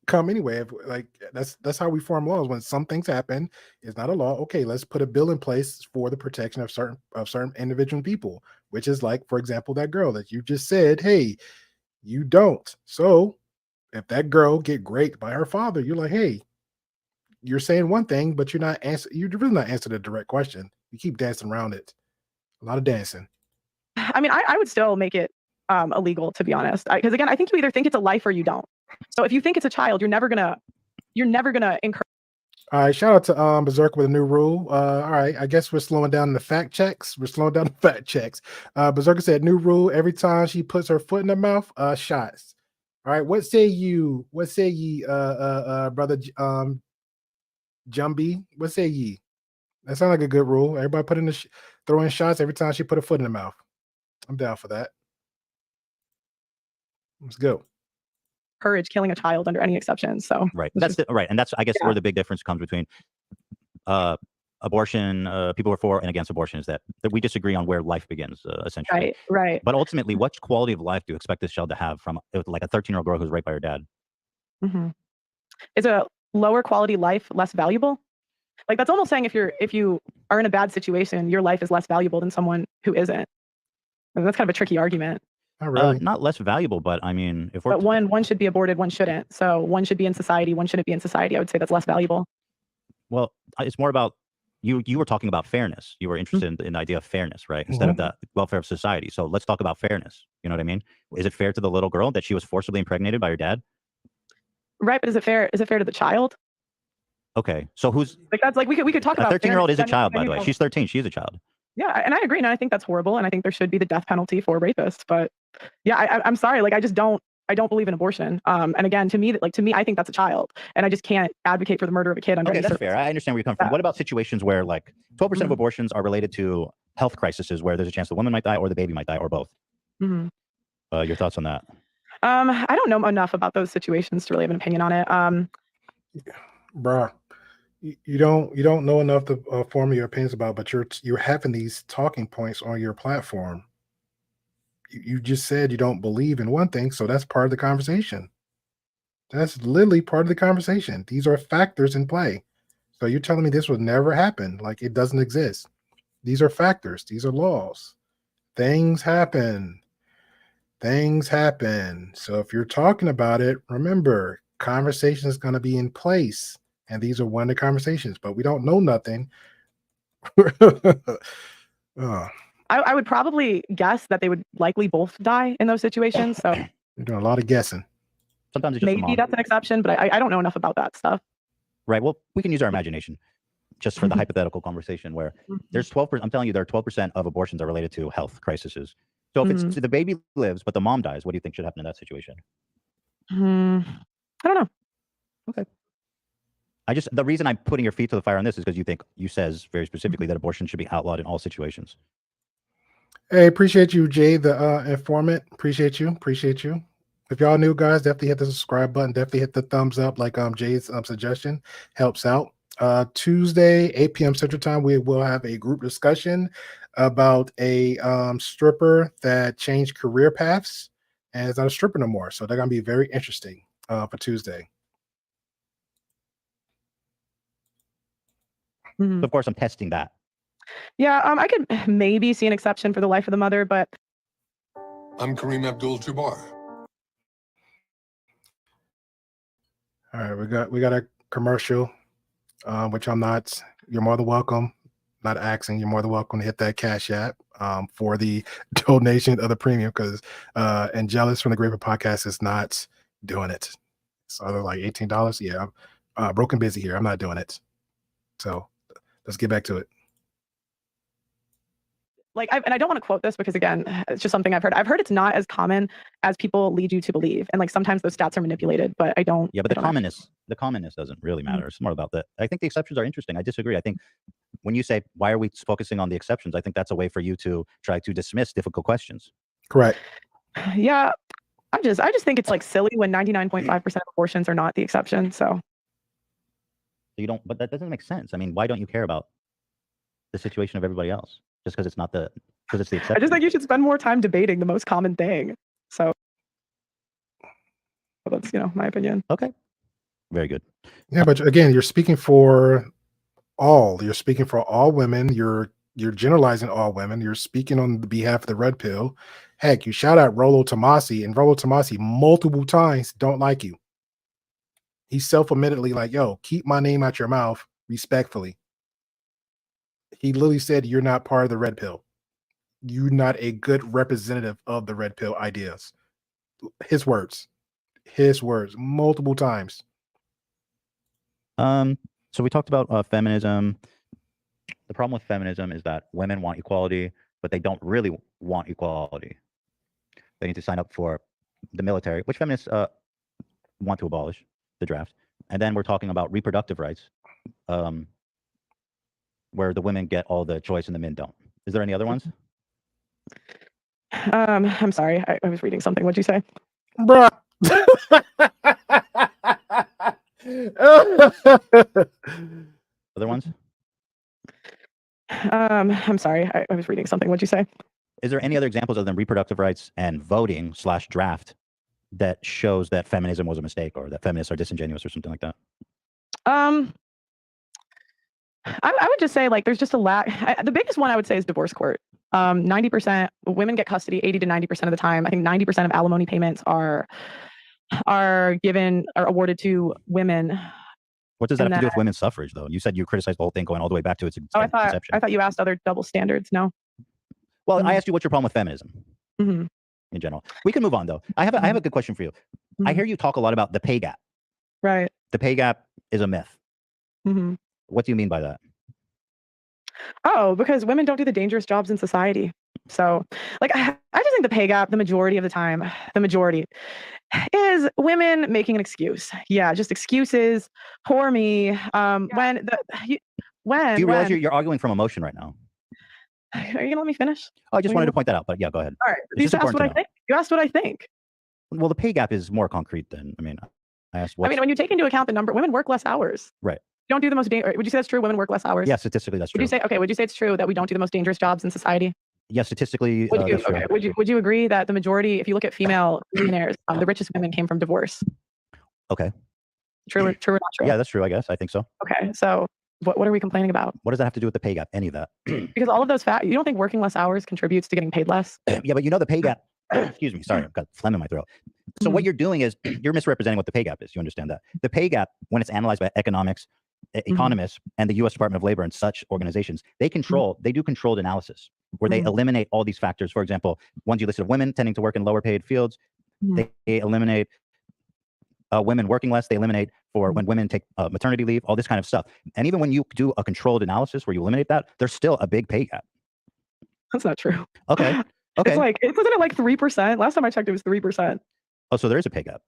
come anyway. Like that's how we form laws. When some things happen, it's not a law. Okay, let's put a bill in place for the protection of certain individual people, which is like, for example, that girl that you just said, hey, you don't. So if that girl get raped by her father, you're like, hey, you're saying one thing, but you're really not answering the direct question. You keep dancing around it. A lot of dancing. I mean, I would still make it illegal, to be honest, because again, I think you either think it's a life or you don't. So if you think it's a child, you're never gonna encourage. All right, shout out to Berserk with a new rule. All right, I guess we're slowing down the fact checks. Berserker said new rule: every time she puts her foot in her mouth, shots. All right, what say ye, brother Jumby? What say ye? That sounds like a good rule. Everybody put in throw in shots every time she put her foot in her mouth. I'm down for that. Let's go. Courage killing a child under any exceptions. So right, that's right, and that's I guess where the big difference comes between abortion. People who are for and against abortion is that we disagree on where life begins, essentially. Right. But ultimately, what quality of life do you expect this child to have from like a 13-year-old girl who's raped by her dad? Mm-hmm. Is a lower quality life less valuable? Like that's almost saying if you are in a bad situation, your life is less valuable than someone who isn't. And that's kind of a tricky argument. Not really. Not less valuable, but I mean, if we're but one should be aborted, one shouldn't. So one should be in society, one shouldn't be in society. I would say that's less valuable. Well, it's more about you were talking about fairness. You were interested in the idea of fairness, right? Instead of the welfare of society. So let's talk about fairness. You know what I mean? Is it fair to the little girl that she was forcibly impregnated by her dad? Right, but is it fair to the child? Okay, so who's like that's like we could talk about a 13-year-old is a child, by the way. She's 13. She is a child. Yeah, and I agree, and I think that's horrible, and I think there should be the death penalty for rapists. But yeah, I'm sorry, like I don't believe in abortion. And again, to me, I think that's a child, and I just can't advocate for the murder of a kid under Okay, any that's circumstance. fair. I understand where you come from. What about situations where like 12% of abortions are related to health crises, where there's a chance the woman might die or the baby might die or both? Your thoughts on that? I don't know enough about those situations to really have an opinion on it. Bruh, you don't know enough to form your opinions about, but you're having these talking points on your platform. You just said you don't believe in one thing, so that's part of the conversation. That's literally part of the conversation. These are factors in play. So you're telling me this would never happen, like it doesn't exist. These are factors. These are laws. Things happen. So if you're talking about it, remember, conversation is going to be in place. And these are one of the conversations, but we don't know nothing. I would probably guess that they would likely both die in those situations. So you're doing a lot of guessing. Sometimes it's just maybe that's an exception, but I don't know enough about that stuff. Right. Well, we can use our imagination just for the hypothetical conversation where there's 12%. I'm telling you, there are 12% of abortions are related to health crises. So if it's the baby lives, but the mom dies, what do you think should happen in that situation? I don't know. Okay. The reason I'm putting your feet to the fire on this is because you says very specifically that abortion should be outlawed in all situations. Hey, appreciate you, Jay, the informant. Appreciate you. If y'all new guys, definitely hit the subscribe button. Definitely hit the thumbs up, like Jay's suggestion helps out. Tuesday, 8 p.m. Central Time, we will have a group discussion about a stripper that changed career paths and is not a stripper no more. So they're gonna be very interesting for Tuesday. So of course, I'm testing that. Yeah, I could maybe see an exception for the life of the mother, but I'm Kareem Abdul-Jabbar. All right, we got a commercial, which I'm not. You're more than welcome. Not asking. You're more than welcome to hit that Cash App for the donation of the premium, because Angelus from the JustPearlyThings is not doing it. So they're like $18. Yeah, I'm broken busy here. I'm not doing it. So let's get back to it. Like, and I don't want to quote this because again, it's just something I've heard. I've heard it's not as common as people lead you to believe, and like sometimes those stats are manipulated. But I don't. Yeah, but the commonness doesn't really matter. It's more about that. I think the exceptions are interesting. I disagree. I think when you say why are we focusing on the exceptions, I think that's a way for you to try to dismiss difficult questions. Correct. Yeah, I just think it's like silly when 99.5% of abortions are not the exception. So you don't, but that doesn't make sense. I mean, why don't you care about the situation of everybody else just because it's not because it's the exception? I just think you should spend more time debating the most common thing. So that's, my opinion. Okay. Very good. Yeah, but again, you're speaking for all. You're speaking for all women. You're generalizing all women. You're speaking on the behalf of the red pill. Heck, you shout out Rollo Tomasi, and Rollo Tomasi multiple times don't like you. He's self-admittedly like, yo, keep my name out your mouth respectfully. He literally said you're not part of the red pill. You're not a good representative of the red pill ideas. His words multiple times. So we talked about feminism. The problem with feminism is that women want equality, but they don't really want equality. They need to sign up for the military, which feminists want to abolish the draft. And then we're talking about reproductive rights, where the women get all the choice and the men don't. Is there any other ones? I'm sorry. I was reading something. What'd you say? Bruh. Other ones? I'm sorry. I was reading something. What'd you say? Is there any other examples other than reproductive rights and voting/draft that shows that feminism was a mistake or that feminists are disingenuous or something like that? I would just say like there's just a lack. The biggest one I would say is divorce court. 90% women get custody 80 to 90% of the time. I think 90% of alimony payments are awarded to women. What does that have to do with women's suffrage, though? You said you criticized the whole thing going all the way back to its inception. I thought you asked other double standards. No. Well, I asked you what's your problem with feminism in general. We can move on, though. I have a good question for you. I hear you talk a lot about the pay gap. Right. The pay gap is a myth. What do you mean by that? Oh, because women don't do the dangerous jobs in society. So, like, I just think the pay gap, the majority of the time, is women making an excuse. Yeah, just excuses. Poor me. When do you realize you're arguing from emotion right now? Are you gonna let me finish? Oh, I just wanted to point that out, but yeah, go ahead. All right. You asked what I think. You asked what I think. Well, the pay gap is more concrete than, I asked what. When you take into account the number, women work less hours. Right. Don't do the most dangerous. Would you say that's true? Women work less hours? Yeah, statistically that's true. Would you say it's true that we don't do the most dangerous jobs in society? Yeah, statistically that's true. Okay. Would you agree that the majority, if you look at female millionaires, the richest women came from divorce? Okay. True or not true? Yeah, that's true, I guess. I think so. Okay. So what are we complaining about? What does that have to do with the pay gap? Any of that? Because all of those you don't think working less hours contributes to getting paid less? Yeah, but the pay gap, excuse me, sorry, I've got phlegm in my throat. So what you're doing is you're misrepresenting what the pay gap is. You understand that? The pay gap, when it's analyzed by economics, economists, and the U.S. Department of Labor and such organizations, they do controlled analysis where they eliminate all these factors. For example, ones you listed of women tending to work in lower paid fields. They eliminate women working less. They eliminate for when women take maternity leave, all this kind of stuff. And even when you do a controlled analysis where you eliminate that, there's still a big pay gap. That's not true. Okay. Wasn't it like 3%? Last time I checked, it was 3%. Oh, so there is a pay gap.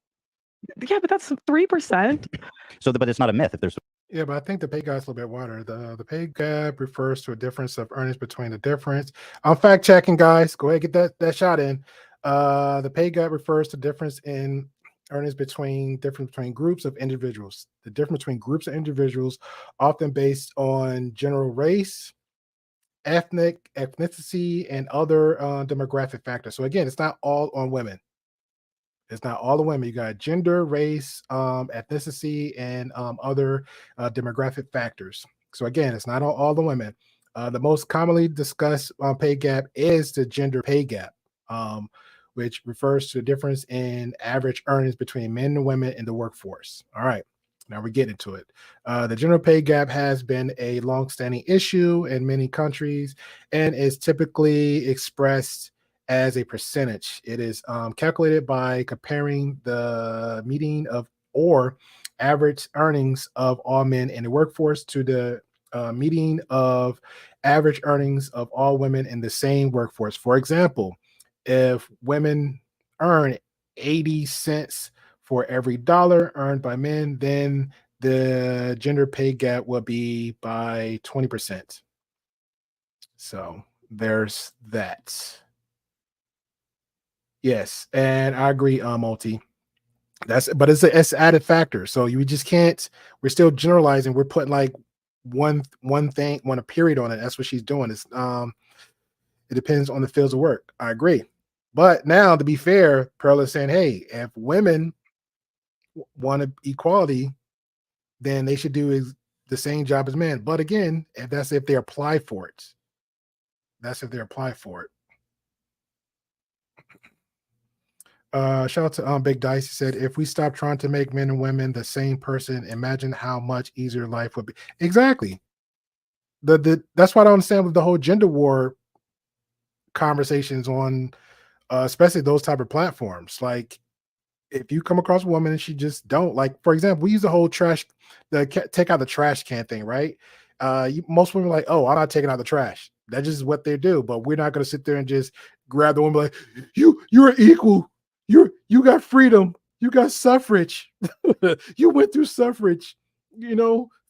Yeah, but that's 3%. So, but it's not a myth if there's. Yeah, but I think the pay gap's a little bit wider. The pay gap refers to a difference of earnings between the difference. I'm fact checking, guys. Go ahead, get that shot in. The pay gap refers to difference in earnings between groups of individuals. The difference between groups of individuals, often based on general race, ethnicity, and other demographic factors. So again, it's not all on women. It's not all the women. You got gender, race, ethnicity, and other demographic factors. So again, it's not all the women. The most commonly discussed pay gap is the gender pay gap, which refers to the difference in average earnings between men and women in the workforce. All right, now we're getting into it. The gender pay gap has been a longstanding issue in many countries and is typically expressed as a percentage. It is calculated by comparing the median of or average earnings of all men in the workforce to the median of average earnings of all women in the same workforce. For example, if women earn 80 cents for every dollar earned by men, then the gender pay gap will be by 20%. So there's that. Yes, and I agree, Multi. But it's added factor. So you just can't. We're still generalizing. We're putting like one thing, one a period on it. That's what she's doing. It depends on the fields of work. I agree. But now, to be fair, Pearl is saying, hey, if women want equality, then they should do the same job as men. But again, if they apply for it. That's if they apply for it. Shout out to Big Dice. He said, if we stop trying to make men and women the same person, imagine how much easier life would be. Exactly. That's why I don't understand with the whole gender war conversations on especially those type of platforms. Like, if you come across a woman and she just don't, like, for example, we use the whole take out the trash can thing, right? Most women are like, oh, I'm not taking out the trash. That's just what they do. But we're not going to sit there and just grab the woman like, you're equal. You got freedom. You got suffrage. You went through suffrage.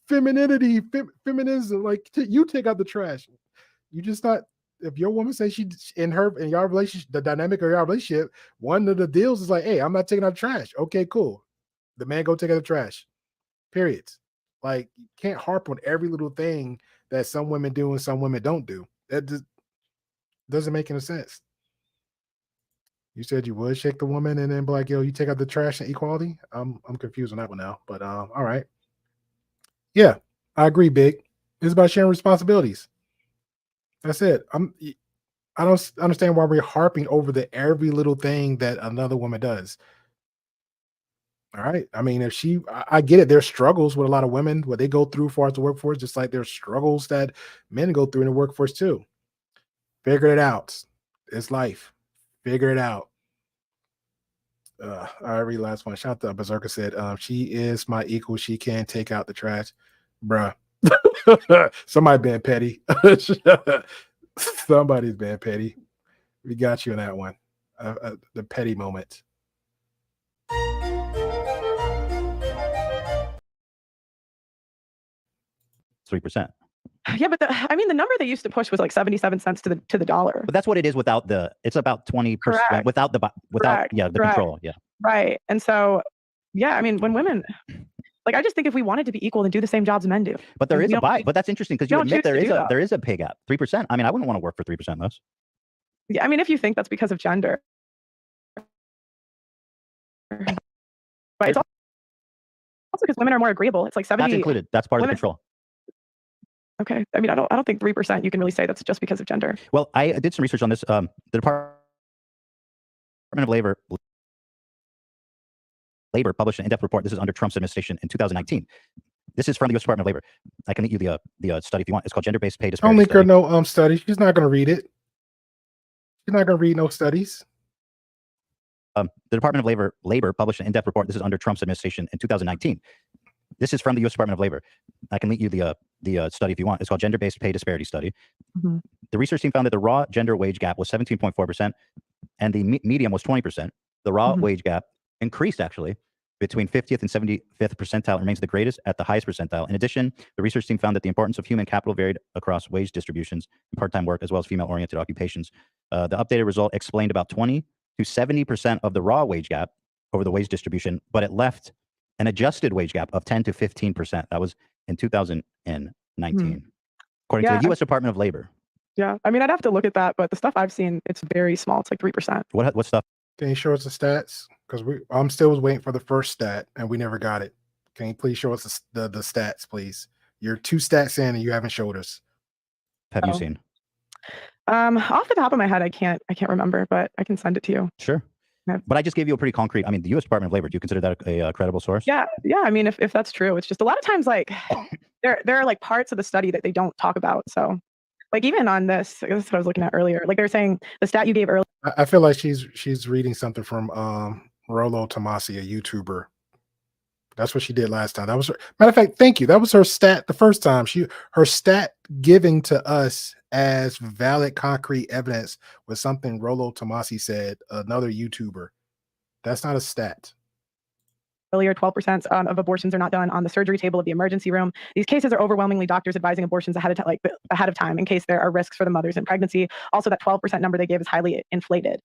Femininity, feminism. Like, you take out the trash. You just not. If your woman says she in your relationship, the dynamic of your relationship, one of the deals is like, hey, I'm not taking out the trash. Okay, cool. The man go take out the trash. Period. Like, you can't harp on every little thing that some women do and some women don't do. That just doesn't make any sense. You said you would shake the woman and then be like, yo, you take out the trash and equality? I'm confused on that one now. But all right. Yeah, I agree, Big. It's about sharing responsibilities. That's it. I don't understand why we're harping over every little thing that another woman does. All right. I mean, I get it. There's struggles with a lot of women, what they go through for the workforce, just like there's struggles that men go through in the workforce too. Figure it out. It's life. Figure it out. All right, read the last one. Shout out to Berserker said, she is my equal. She can take out the trash. Bruh. Somebody being petty. Somebody's being petty. We got you in that one. The petty moment. 3%. Yeah, but the number they used to push was like 77 cents to the dollar. But that's what it is without it's about 20% without the control. Yeah. Right. And so, yeah, I mean, when women, like, I just think if we wanted to be equal, then do the same jobs men do. But there is a buy. But that's interesting because you admit there is a pay gap. 3%. I mean, I wouldn't want to work for 3% less. Yeah, I mean, if you think that's because of gender. But it's also because women are more agreeable. It's like 70. That's included. That's part of the control. Okay. I mean, I don't think 3% you can really say that's just because of gender. Well, I did some research on this. The Department of Labor published an in-depth report. This is under Trump's administration in 2019. This is from the U.S. Department of Labor. I can link you the study if you want. It's called Gender-Based Pay Disparity. Don't link her no study. She's not going to read it. She's not going to read no studies. The Department of Labor published an in-depth report. This is under Trump's administration in 2019. This is from the U.S. Department of Labor. I can link you the study if you want. It's called Gender-Based Pay Disparity Study. Mm-hmm. The research team found that the raw gender wage gap was 17.4%, and the median was 20%. The raw wage gap increased actually between 50th and 75th percentile, remains the greatest at the highest percentile. In addition, the research team found that the importance of human capital varied across wage distributions and part-time work, as well as female-oriented occupations. The updated result explained about 20 to 70% of the raw wage gap over the wage distribution, but it left an adjusted wage gap of 10 to 15%. That was in 2019, according to the U.S. Department of Labor. Yeah, I mean, I'd have to look at that, but the stuff I've seen, it's very small. It's like 3%. What stuff? Can you show us the stats? Because I'm still waiting for the first stat, and we never got it. Can you please show us the stats, please? You're 2 stats in, and you haven't showed us. Have you seen? Off the top of my head, I can't remember, but I can send it to you. Sure. Yeah. But I just gave you a pretty concrete. I mean, the U.S. Department of Labor. Do you consider that a credible source? Yeah. I mean, if that's true, it's just a lot of times like there are like parts of the study that they don't talk about. So, like even on this is what I was looking at earlier. Like they're saying the stat you gave earlier. I feel like she's reading something from Rollo Tomasi, a YouTuber. That's what she did last time. That was her. Matter of fact, thank you. That was her stat the first time. Her stat giving to us as valid, concrete evidence was something Rollo Tomasi said, another YouTuber. That's not a stat. Earlier, 12% of abortions are not done on the surgery table of the emergency room. These cases are overwhelmingly doctors advising abortions ahead of time in case there are risks for the mothers in pregnancy. Also, that 12% number they gave is highly inflated.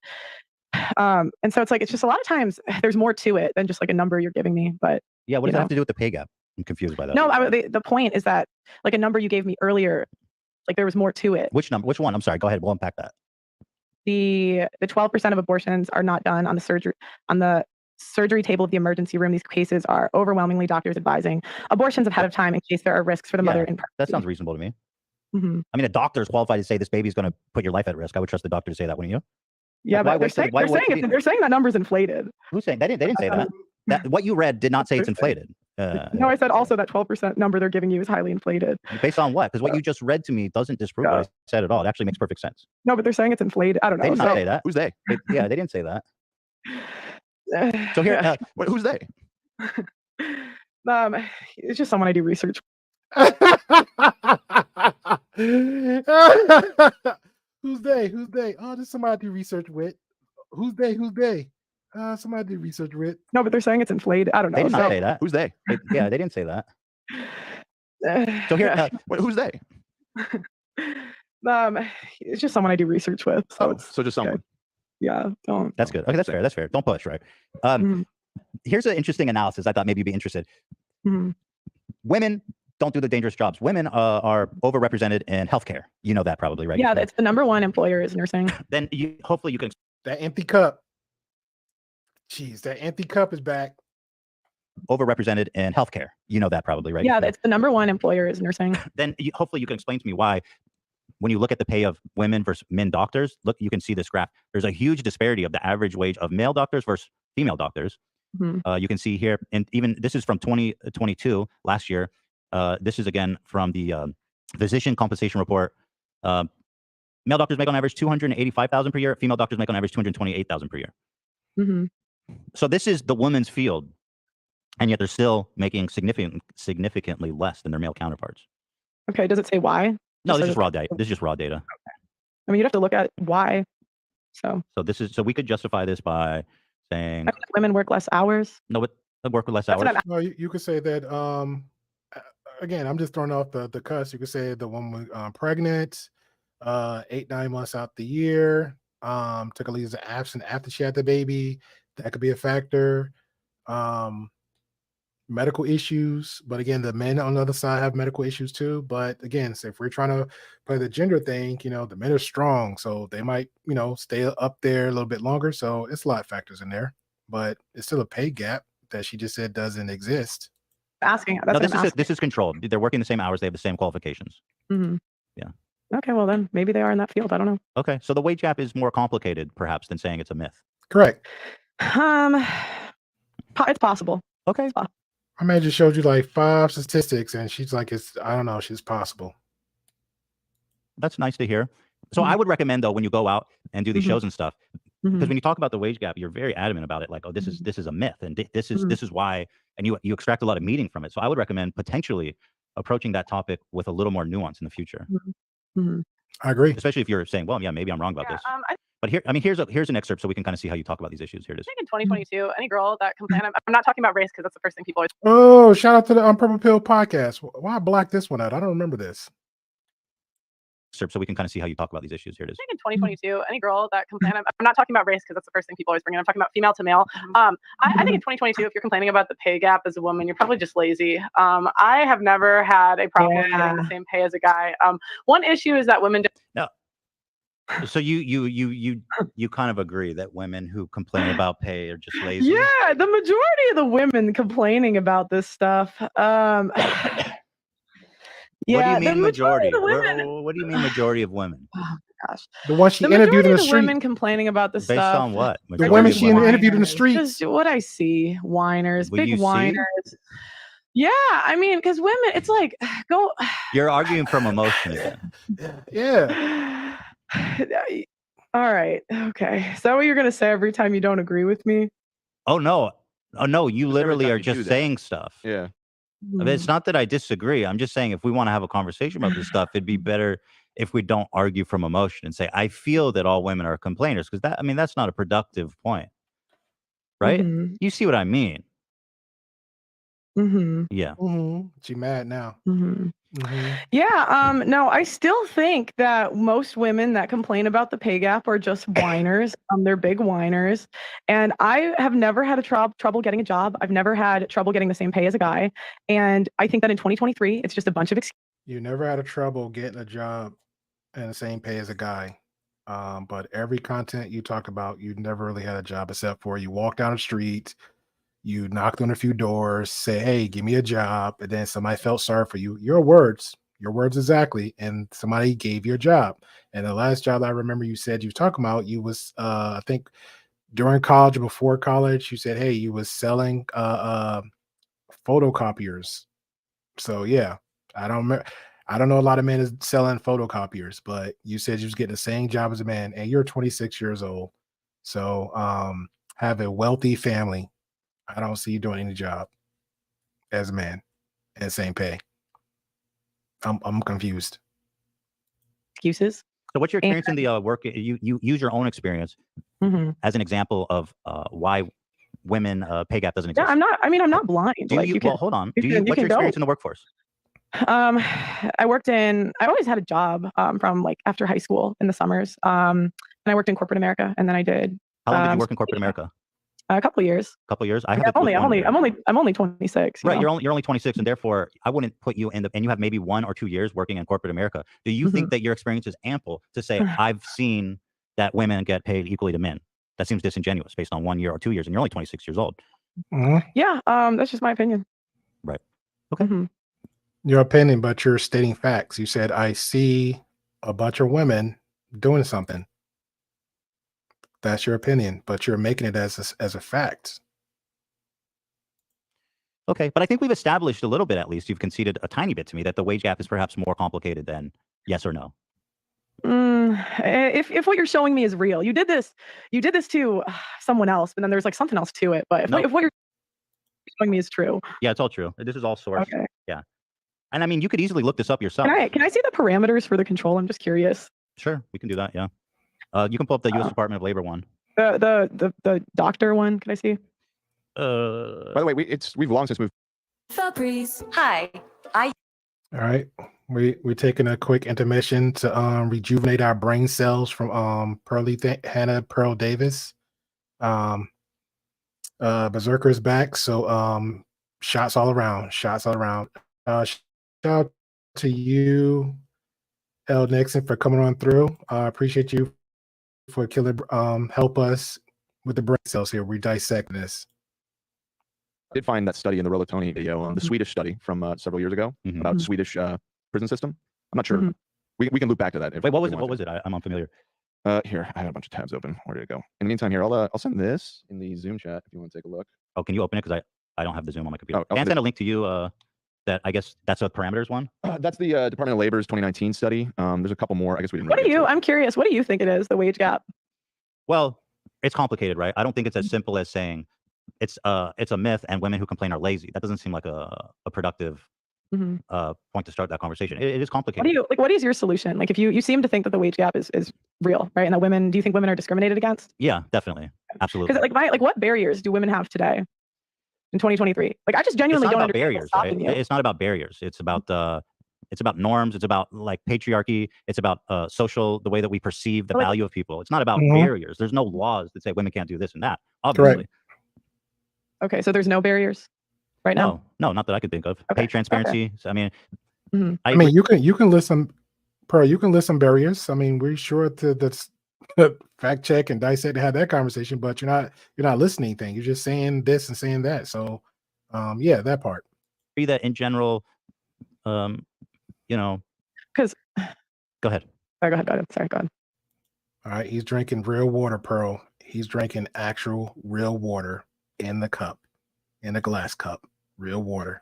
And so it's like, it's just a lot of times there's more to it than just like a number you're giving me. But Yeah, what does that have to do with the pay gap? I'm confused by that. no, the point is that like a number you gave me earlier, like there was more to it. Which number? Which one? I'm sorry. Go ahead. We'll unpack that. The 12% of abortions are not done on the surgery table of the emergency room. These cases are overwhelmingly doctors advising abortions ahead of time in case there are risks for the mother in pregnancy. That sounds reasonable to me. Mm-hmm. I mean, a doctor is qualified to say this baby's going to put your life at risk. I would trust the doctor to say that, wouldn't you? Yeah, Like, but they're saying that number's inflated. Who's saying? They didn't say that. What you read did not say it's inflated. No, I said also that 12% number they're giving you is highly inflated. Based on what? Because what you just read to me doesn't disprove what I said at all. It actually makes perfect sense. No, but they're saying it's inflated. I don't know. They did not say that. Who's they? They didn't say that. So here, wait, who's they? It's just someone I do research. Who's they? Who's they? Oh, there's somebody I do research with. Who's they? Who's they? Somebody I do research with. No, but they're saying it's inflated. I don't know. They did not say that. Who's they? They didn't say that. So here, wait, who's they? It's just someone I do research with. So, so just someone. Yeah, don't. That's good. Okay, that's fair. That's fair. Don't push, right? Here's an interesting analysis. I thought maybe you'd be interested. Women don't do the dangerous jobs. Women are overrepresented in healthcare. You know that probably, right? Yeah, it's the number one employer is nursing. Then hopefully you can. That empty cup. Jeez, that empty cup is back. Overrepresented in healthcare. You know that probably, right? Yeah, it's the number one employer is nursing. Then hopefully you can explain to me why, when you look at the pay of women versus men doctors, look, you can see this graph. There's a huge disparity of the average wage of male doctors versus female doctors. You can see here, and even this is from 2022, last year. This is again from the physician compensation report. Male doctors make on average $285,000 per year. Female doctors make on average $228,000 per year. So this is the women's field, and yet they're still making significantly less than their male counterparts. Okay, does it say why? No, this is raw data. This is just raw data. Okay. I mean, you'd have to look at why. So we could justify this by saying women work less hours. No, but they work with less hours. No, you could say that. Again, I'm just throwing off the cuss. You could say the woman pregnant, 8-9 months out the year, took a leave of absence after she had the baby. That could be a factor. Medical issues, but again, the men on the other side have medical issues too. But again, so if we're trying to play the gender thing, the men are strong, so they might, stay up there a little bit longer. So it's a lot of factors in there, but it's still a pay gap that she just said doesn't exist. Asking. No, this is controlled. They're working the same hours. They have the same qualifications. Yeah. Okay, well then maybe they are in that field. I don't know. Okay, so the wage gap is more complicated, perhaps, than saying it's a myth. Correct. It's possible. Okay. I may just showed you like 5 statistics, and she's like, I don't know, she's possible. That's nice to hear. So I would recommend though, when you go out and do these shows and stuff, because when you talk about the wage gap, you're very adamant about it. Like, oh, this is a myth, and this is why, and you extract a lot of meaning from it. So I would recommend potentially approaching that topic with a little more nuance in the future. I agree, especially if you're saying, well, yeah, maybe I'm wrong about this. But here's an excerpt so we can kind of see how you talk about these issues. Here it is. I think in 2022, any girl that complained, I'm not talking about race because that's the first thing people always. Oh, shout out to the Purple Pill podcast. Why I blacked this one out? I don't remember this. So we can kind of see how you talk about these issues. Here it is. I think in 2022, any girl that complained, I'm not talking about race because that's the first thing people always bring in. I'm talking about female to male. I think in 2022, if you're complaining about the pay gap as a woman, you're probably just lazy. I have never had a problem getting the same pay as a guy. One issue is that women. No. So you kind of agree that women who complain about pay are just lazy? Yeah, the majority of the women complaining about this stuff. Yeah, what do you mean majority? What do you mean majority of women? Oh gosh, the one she interviewed in the street. Women complaining about this based stuff. on what? The women she interviewed in the streets. Just what I see, whiners, big whiners. Yeah, I mean, because women, it's like go. You're arguing from emotion again. Yeah. All right. Okay. Is that what you're gonna say every time you don't agree with me? Oh no. You literally are just saying stuff. Yeah. I mean, it's not that I disagree. I'm just saying if we want to have a conversation about this stuff, it'd be better if we don't argue from emotion and say, I feel that all women are complainers, because that's not a productive point. Right? You see what I mean? Yeah. She mad now. Yeah, no, I still think that most women that complain about the pay gap are just whiners. They're big whiners. And I have never had trouble getting a job. I've never had trouble getting the same pay as a guy. And I think that in 2023, it's just a bunch of excuses. You never had a trouble getting a job and the same pay as a guy. But every content you talk about, you never really had a job except for you walk down the street, you knocked on a few doors, say, hey, give me a job. And then somebody felt sorry for you. Your words exactly. And somebody gave you a job. And the last job I remember you said you was talking about, you was, I think during college or before college, you said, hey, you was selling photocopiers. So yeah, I don't remember. I don't know a lot of men is selling photocopiers, but you said you was getting the same job as a man, and you're 26 years old. So have a wealthy family. I don't see you doing any job as a man and same pay. I'm confused. Excuses. So what's your experience in the work? You use your own experience as an example of why women pay gap doesn't exist. Yeah, I'm not blind. Well, hold on. What's your experience in the workforce? I always had a job from like after high school in the summers. And I worked in corporate America, and then I did. How long did you work in corporate America? A couple of years. A couple of years. I'm only 26. Right, you're only 26, and therefore I wouldn't put you in and you have maybe 1 or 2 years working in corporate America. Do you think that your experience is ample to say I've seen that women get paid equally to men? That seems disingenuous based on 1 year or 2 years, and you're only 26 years old. Yeah, that's just my opinion. Right. Okay. Your opinion, but you're stating facts. You said I see a bunch of women doing something. That's your opinion, but you're making it as a fact. Okay, but I think we've established a little bit, at least you've conceded a tiny bit to me, that the wage gap is perhaps more complicated than yes or no. If what you're showing me is real, you did this to someone else, but then there's like something else to it. But if what you're showing me is true, yeah, it's all true. This is all sourced. Okay. Yeah, and I mean, you could easily look this up yourself. Can I see the parameters for the control? I'm just curious. Sure, we can do that. Yeah, you can pull up the U.S. Department of Labor one. The doctor one. Can I see? By the way, we've long since moved. Fabrice, hi. All right, we're taking a quick intermission to rejuvenate our brain cells from Hannah Pearl Davis. Berserker's back, so shots all around. Shout out to you, L. Nixon, for coming on through. Appreciate you for help us with the brain cells here. We dissect this. I did find that study in the Rollatoni video, the Swedish study from several years ago about Swedish prison system. I'm not sure. We can loop back to that. Wait, what was it? What was it? I'm unfamiliar. Here, I had a bunch of tabs open. Where did it go? In the meantime, here, I'll send this in the Zoom chat if you want to take a look. Oh, can you open it? Because I don't have the Zoom on my computer. Oh, Can I send a link to you? That I guess that's a parameters one. That's the Department of Labor's 2019 study. There's a couple more. I guess we didn't. What do you? I'm curious. What do you think it is? The wage gap? Well, it's complicated, right? I don't think it's as simple as saying it's a myth and women who complain are lazy. That doesn't seem like a productive point to start that conversation. It is complicated. What is your solution? Like, if you seem to think that the wage gap is real, right? And that do you think women are discriminated against? Yeah, definitely, absolutely. Because what barriers do women have today in 2023? Like, I just genuinely don't understand barriers. Right? It's not about barriers. It's about norms. It's about like patriarchy. It's about the way that we perceive the value of people. It's not about barriers. There's no laws that say women can't do this and that. Obviously. Correct. Okay, so there's no barriers right now. No, not that I could think of. Pay transparency. Okay. So, I mean, I mean, you can list some, Pearl. You can list some barriers. I mean, we're sure to fact check and dissect and have that conversation, but you're not listening to anything. You're just saying this and saying that. So, yeah, that part. Be that in general, because go ahead. Sorry, go ahead. Sorry, go ahead. All right, he's drinking real water, Pearl. He's drinking actual real water in the cup, in a glass cup, real water.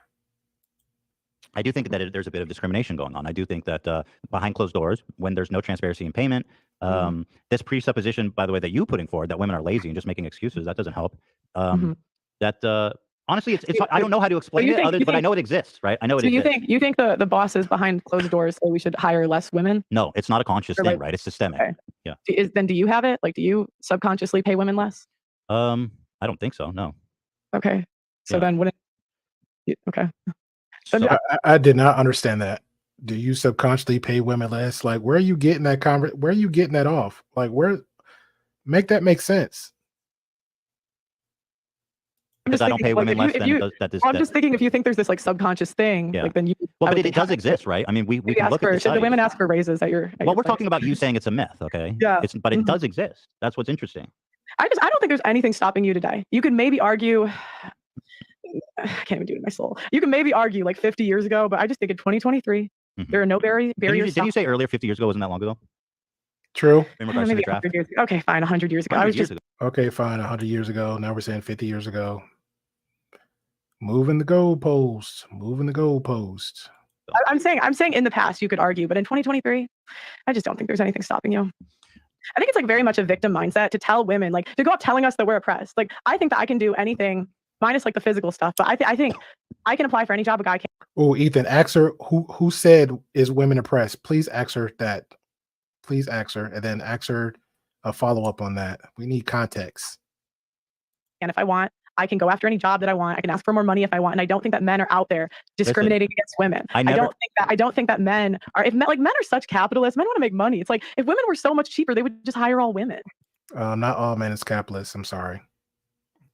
I do think that there's a bit of discrimination going on. I do think that behind closed doors, when there's no transparency in payment, this presupposition, by the way, that you putting forward that women are lazy and just making excuses, that doesn't help. That honestly, it's I don't know how to explain it, but I know it exists, right? I know it exists. You think the bosses behind closed doors say we should hire less women? No, it's not a conscious thing, right? It's systemic. Okay. Yeah. Then do you have it? Like, do you subconsciously pay women less? I don't think so. No. Okay. So then wouldn't? Okay. So, I did not understand that. Do you subconsciously pay women less? Like, where are you getting that where are you getting that off? Like, where make that make sense? Because I don't pay women less than I'm just thinking if you think there's this like subconscious thing, like then you. Well, but it does exist, right? I mean, we can look at the should the women ask for raises at your? Well, we're talking about you saying it's a myth, okay? Yeah. But it does exist. That's what's interesting. I don't think there's anything stopping you today. You could maybe argue. I can't even do it in my soul. You can maybe argue like 50 years ago, but I just think in 2023, there are no barriers. Didn't you say earlier 50 years ago wasn't that long ago? True. In regards to the draft? Years ago. Okay, fine, 100 years ago. I was just okay, fine, 100 years ago. Now we're saying 50 years ago. Moving the goalposts. Moving the goalposts. I'm saying in the past you could argue, but in 2023, I just don't think there's anything stopping you. I think it's like very much a victim mindset to tell women, like to go up telling us that we're oppressed. Like I think that I can do anything minus like the physical stuff, but I think I can apply for any job a guy can. Oh, Ethan, ask her who said is women oppressed. Please ask her that. Please ask her, and then ask her a follow up on that. We need context. And if I want, I can go after any job that I want. I can ask for more money if I want. And I don't think that men are out there discriminating against women. I don't think that men are. If men are such capitalists, men want to make money. It's like if women were so much cheaper, they would just hire all women. Not all men is capitalists. I'm sorry.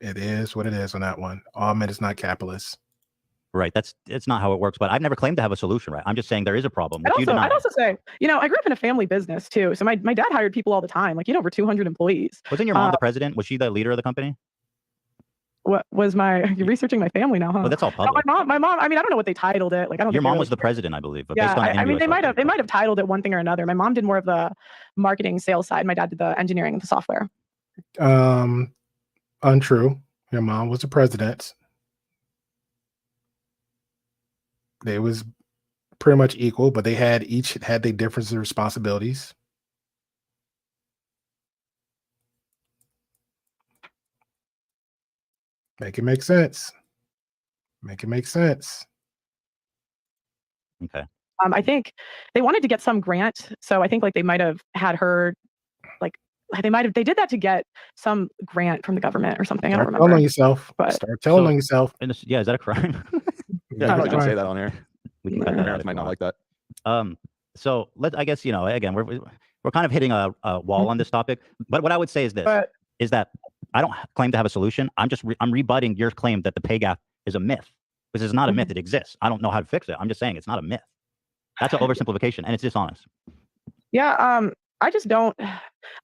It is what it is on that one. All men is not capitalists. Right. It's not how it works. But I've never claimed to have a solution. Right. I'm just saying there is a problem. I'd also say, I grew up in a family business too. So my dad hired people all the time, like over 200 employees. Wasn't your mom the president? Was she the leader of the company? What was you're researching my family now, huh? Well, that's all public. No, my mom. I mean, I don't know what they titled it. Like, I don't. Your mom was the president, I believe. But yeah, based on I mean, they might have titled it one thing or another. My mom did more of the marketing, sales side. My dad did the engineering and the software. Untrue. Your mom was the president. They was pretty much equal, but they each had their differences of responsibilities. Make it make sense. Make it make sense. Okay. I think they wanted to get some grant, so I think like they might have had her, like they did that to get some grant from the government or something. I don't remember. Start telling yourself. But, start telling yourself. Yeah, is that a crime? Yeah, we can say that on air. We can cut that out. Might not like that. So I guess again we're kind of hitting a wall on this topic. But what I would say is this: is that I don't claim to have a solution. I'm rebutting your claim that the pay gap is a myth, because it's not a myth. It exists. I don't know how to fix it. I'm just saying it's not a myth. That's an oversimplification, and it's dishonest. Yeah. I just don't.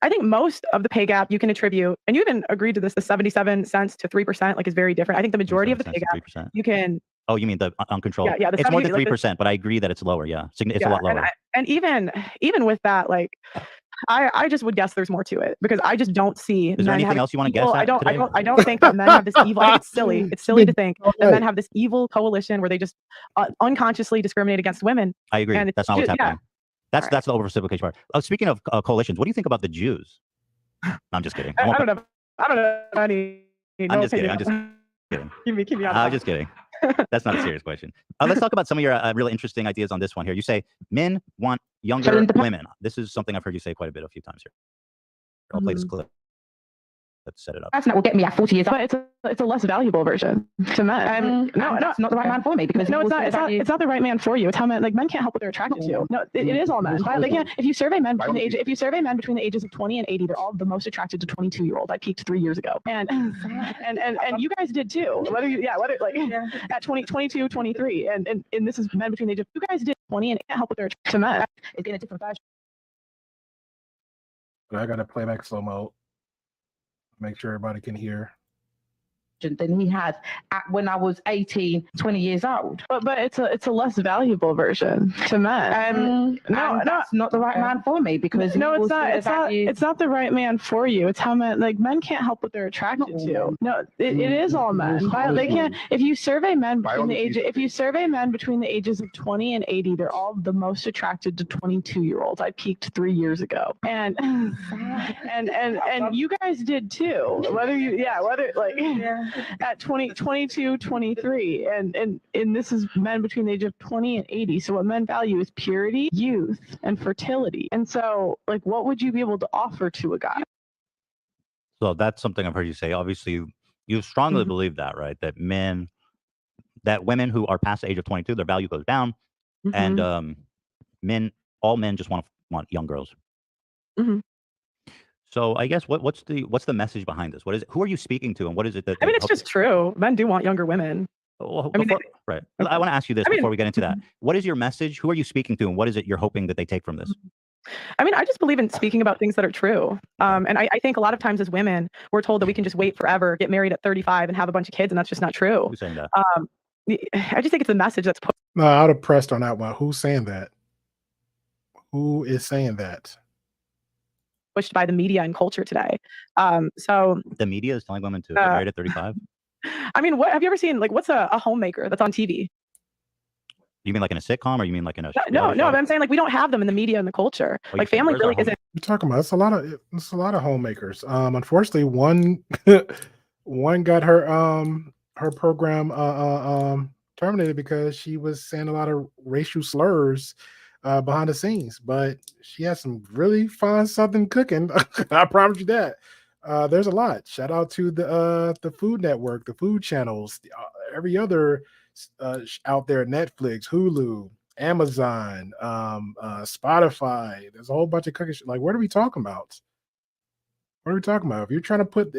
I think most of the pay gap you can attribute, and you even agreed to this, the 77 cents to 3%, like is very different. I think the majority of the pay gap 3%. You can. Oh, you mean the uncontrolled? Yeah, it's more than 3%, but I agree that it's lower. Yeah, it's a lot lower. And even with that, like, I just would guess there's more to it, because I just don't see. Is there anything else you want to guess at I don't think that men have this evil. I think it's silly. It's silly to think that men have this evil coalition where they just unconsciously discriminate against women. I agree. And that's not what's happening. Yeah. That's the oversimplification part. Speaking of coalitions, what do you think about the Jews? No, I'm just kidding. I don't know. I'm just kidding. Keep me on. I'm just kidding. That's not a serious question. Let's talk about some of your really interesting ideas on this one here. You say men want younger women. This is something I've heard you say quite a few times here. I'll play this clip. Let's set it up. That will get me at 40 years old. But it's a less valuable version to men. No, it's not the right man for me, because it's not the right man for you. It's how men men can't help what they're attracted to. No, it is all men. They can't. If you survey men between the ages of 20 and 80, they're all the most attracted to 22-year-olds. I peaked 3 years ago, and you guys did too. At 20, 22, 23, and this is men between the ages. You guys did 20 and can't help what they're attracted to men. It's in a different version. I gotta play back slow mo. Make sure everybody can hear. Than he had when I was 18, 20 years old. But it's a less valuable version to men. That's not the right man for me, because it's not the right man for you. It's how men can't help what they're attracted to. No, it is all men. They can't. If you survey men between the ages of 20 and 80, they're all the most attracted to 22-year-olds. I peaked 3 years ago, and you guys did too. At 20, 22, 23, and this is men between the age of 20 and 80. So what men value is purity, youth, and fertility. And so, what would you be able to offer to a guy? So that's something I've heard you say. Obviously, you strongly believe that, right? That women who are past the age of 22, their value goes down, and all men just want young girls. Mhm. So I guess what's the message behind this? What is it? Who are you speaking to, and what is it that I mean, it's hope- just true. Men do want younger women. Well, I mean, right. I want to ask you this I mean, before we get into that. What is your message? Who are you speaking to, and what is it you're hoping that they take from this? I mean, I just believe in speaking about things that are true. And I think a lot of times as women, we're told that we can just wait forever, get married at 35 and have a bunch of kids, and that's just not true. Who's saying that? I just think it's a message that's put No, I would have pressed on that one. Who's saying that? Who is saying that? pushed by the media and culture today. So The media is telling women to get married at 35? I mean, what have you ever seen? Like, what's a homemaker that's on TV? You mean like in a sitcom, or you mean like in a No, but I'm saying like we don't have them in the media and the culture. Well, like family really isn't. You're talking about it's a lot of homemakers. Unfortunately, one got her program terminated because she was saying a lot of racial slurs behind the scenes. But she has some really fine Southern cooking. I promise you that. There's a lot. Shout out to the Food Network, the food channels, every other out there, Netflix, Hulu, Amazon, Spotify. There's a whole bunch of cooking. Like, what are we talking about? What are we talking about? If you're trying to put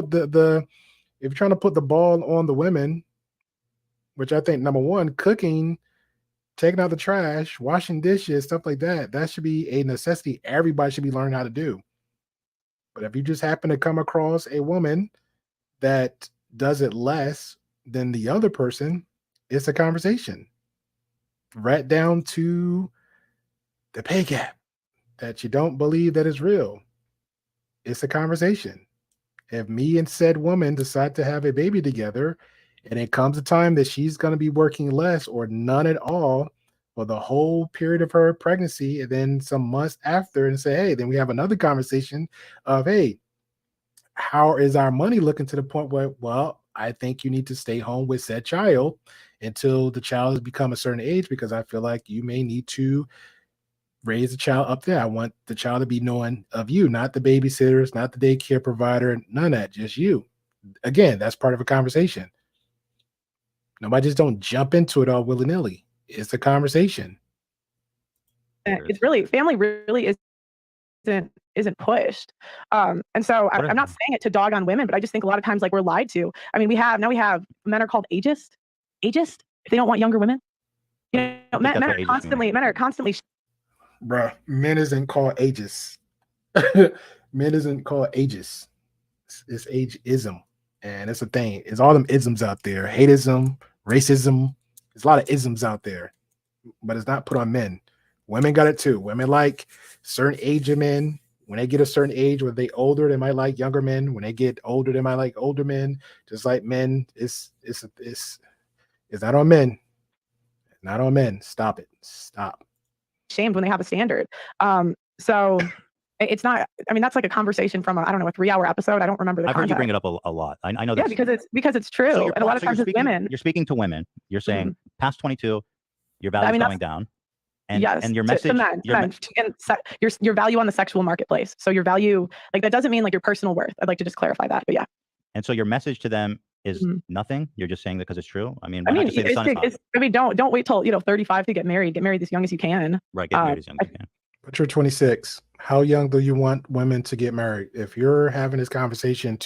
the ball on the women, which I think number one, cooking, taking out the trash, washing dishes, stuff like that, that should be a necessity. Everybody should be learning how to do. But if you just happen to come across a woman that does it less than the other person, it's a conversation. Right down to the pay gap that you don't believe that is real. It's a conversation. If me and said woman decide to have a baby together, and it comes a time that she's going to be working less or none at all for the whole period of her pregnancy, and then some months after, and say, hey, then we have another conversation of, hey, how is our money looking to the point where, well, I think you need to stay home with said child until the child has become a certain age, because I feel like you may need to raise the child up there. I want the child to be knowing of you, not the babysitters, not the daycare provider, none of that, just you. Again, that's part of a conversation. Nobody just don't jump into it all willy-nilly. It's a conversation. It's really, family really isn't pushed. And so I'm not saying it to dog on women, but I just think a lot of times like we're lied to. I mean, we have men are called ageist if they don't want younger women. You know, men are constantly Bruh, men isn't called ageist. Men isn't called ageist. It's ageism. And it's a thing. It's all them isms out there. Hateism, racism. There's a lot of isms out there, but it's not put on men. Women got it too. Women like certain age of men. When they get a certain age, when they older, they might like younger men. When they get older, they might like older men. Just like men, it's not on men. Not on men. Stop it. Stop. shamed when they have a standard. So it's not. I mean, that's like a conversation from a 3-hour episode. I don't remember the I've heard context. you bring it up a lot. I know that. Yeah, because it's true. So and a lot of times as women, you're speaking to women. You're saying past 22, your value's going down. And, yes, and your message, your value on the sexual marketplace. So your value, like that doesn't mean like your personal worth. I'd like to just clarify that, but yeah. And so your message to them is nothing. You're just saying that because it's true. I mean, don't wait till 35 to get married. Get married as young as you can. Right, get married as young as you can. But you're 26. How young do you want women to get married? If you're having this conversation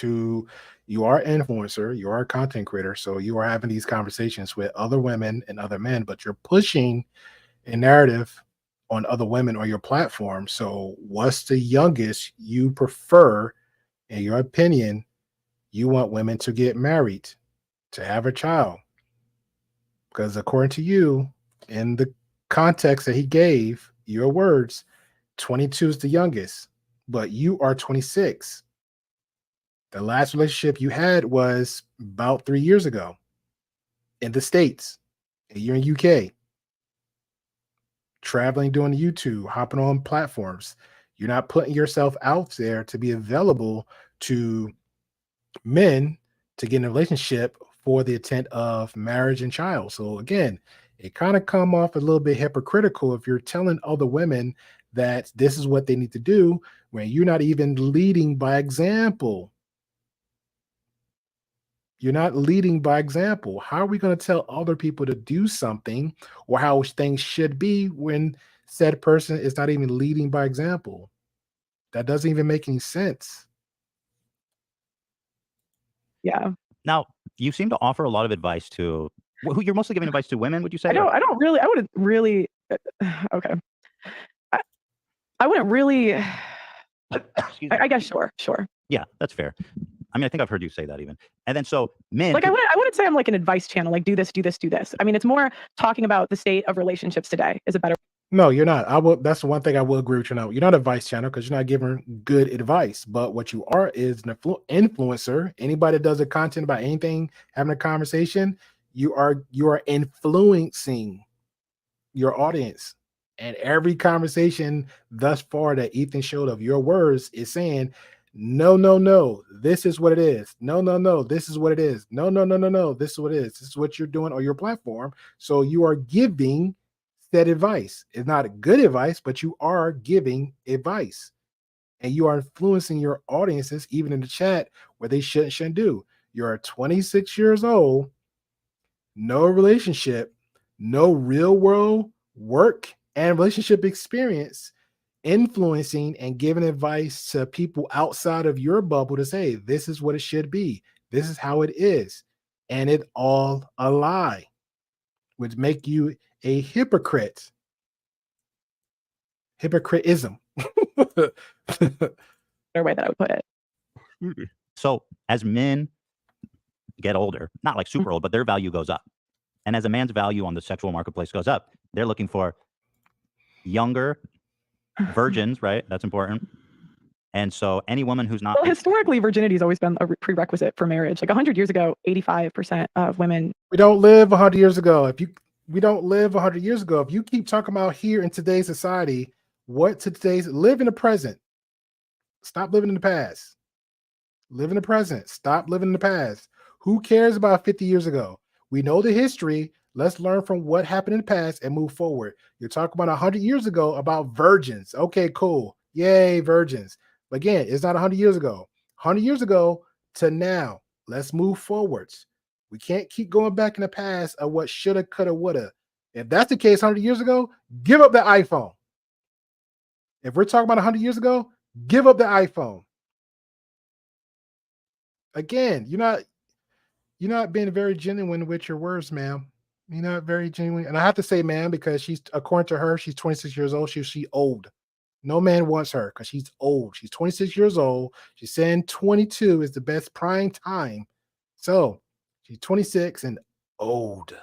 you are an influencer, you are a content creator, so you are having these conversations with other women and other men, but you're pushing a narrative on other women on your platform. So what's the youngest you prefer, in your opinion, you want women to get married, to have a child? Because according to you, in the context that he gave, your words, 22 is the youngest, but you are 26. The last relationship you had was about 3 years ago in the States, and you're in UK. Traveling, doing YouTube, hopping on platforms. You're not putting yourself out there to be available to men to get in a relationship for the intent of marriage and child. So again, it kind of come off a little bit hypocritical if you're telling other women that this is what they need to do when you're not even leading by example. You're not leading by example. How are we going to tell other people to do something or how things should be when said person is not even leading by example. That doesn't even make any sense. Yeah. Now, you seem to offer a lot of advice to who you're mostly giving advice to women, would you say? I wouldn't really, okay. I wouldn't really, I guess, sure. Yeah, that's fair. I mean, I think I've heard you say that even. And then so men. Like I wouldn't say I'm like an advice channel, like do this, do this, do this. I mean, it's more talking about the state of relationships today is a better. No, you're not. That's one thing I will agree with you now. You're not a advice channel because you're not giving good advice. But what you are is an influencer. Anybody that does a content about anything, having a conversation, you are influencing your audience. And every conversation thus far that Ethan showed of your words is saying, no, this is what it is. No, this is what it is. No, this is what it is. This is what you're doing on your platform. So you are giving that advice. It's not good advice, but you are giving advice. And you are influencing your audiences, even in the chat, where they shouldn't do. You're 26 years old, no relationship, no real world work and relationship experience, influencing and giving advice to people outside of your bubble to say, this is what it should be. This is how it is. And it all a lie, which make you a hypocrite. Hypocritism. Better way that I would put it. So as men get older, not like super old, but their value goes up. And as a man's value on the sexual marketplace goes up, they're looking for younger virgins, right? That's important. And so any woman who's not... Well, historically, virginity has always been a prerequisite for marriage. Like 100 years ago, 85% of women... We don't live 100 years ago. We don't live 100 years ago. If you keep talking about here in today's society, live in the present. Stop living in the past. Live in the present. Stop living in the past. Who cares about 50 years ago? We know the history. Let's learn from what happened in the past and move forward. You're talking about 100 years ago about virgins. Okay, cool. Yay, virgins. But again, it's not 100 years ago. 100 years ago to now. Let's move forwards. We can't keep going back in the past of what shoulda, coulda, woulda. If that's the case 100 years ago, give up the iPhone. If we're talking about 100 years ago, give up the iPhone. Again, you're not being very genuine with your words, ma'am. You're not very genuine. And I have to say, ma'am, because according to her, she's 26 years old. She's old. No man wants her because she's old. She's 26 years old. She's saying 22 is the best prime time. So she's 26 and old.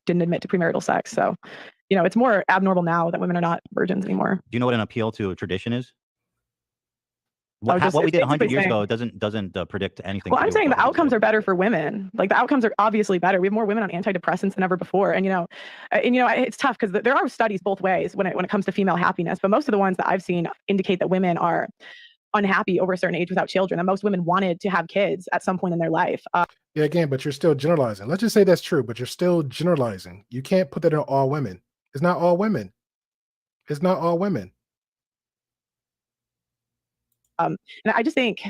Didn't admit to premarital sex. So, it's more abnormal now that women are not virgins anymore. Do you know what an appeal to a tradition is? What we did 100 years ago doesn't predict anything. Well, I'm saying the outcomes are better for women. Like the outcomes are obviously better. We have more women on antidepressants than ever before. And it's tough because there are studies both ways when it comes to female happiness. But most of the ones that I've seen indicate that women are unhappy over a certain age without children. And most women wanted to have kids at some point in their life. Yeah, again, but you're still generalizing. Let's just say that's true, but you're still generalizing. You can't put that on all women. It's not all women. It's not all women. And I just think,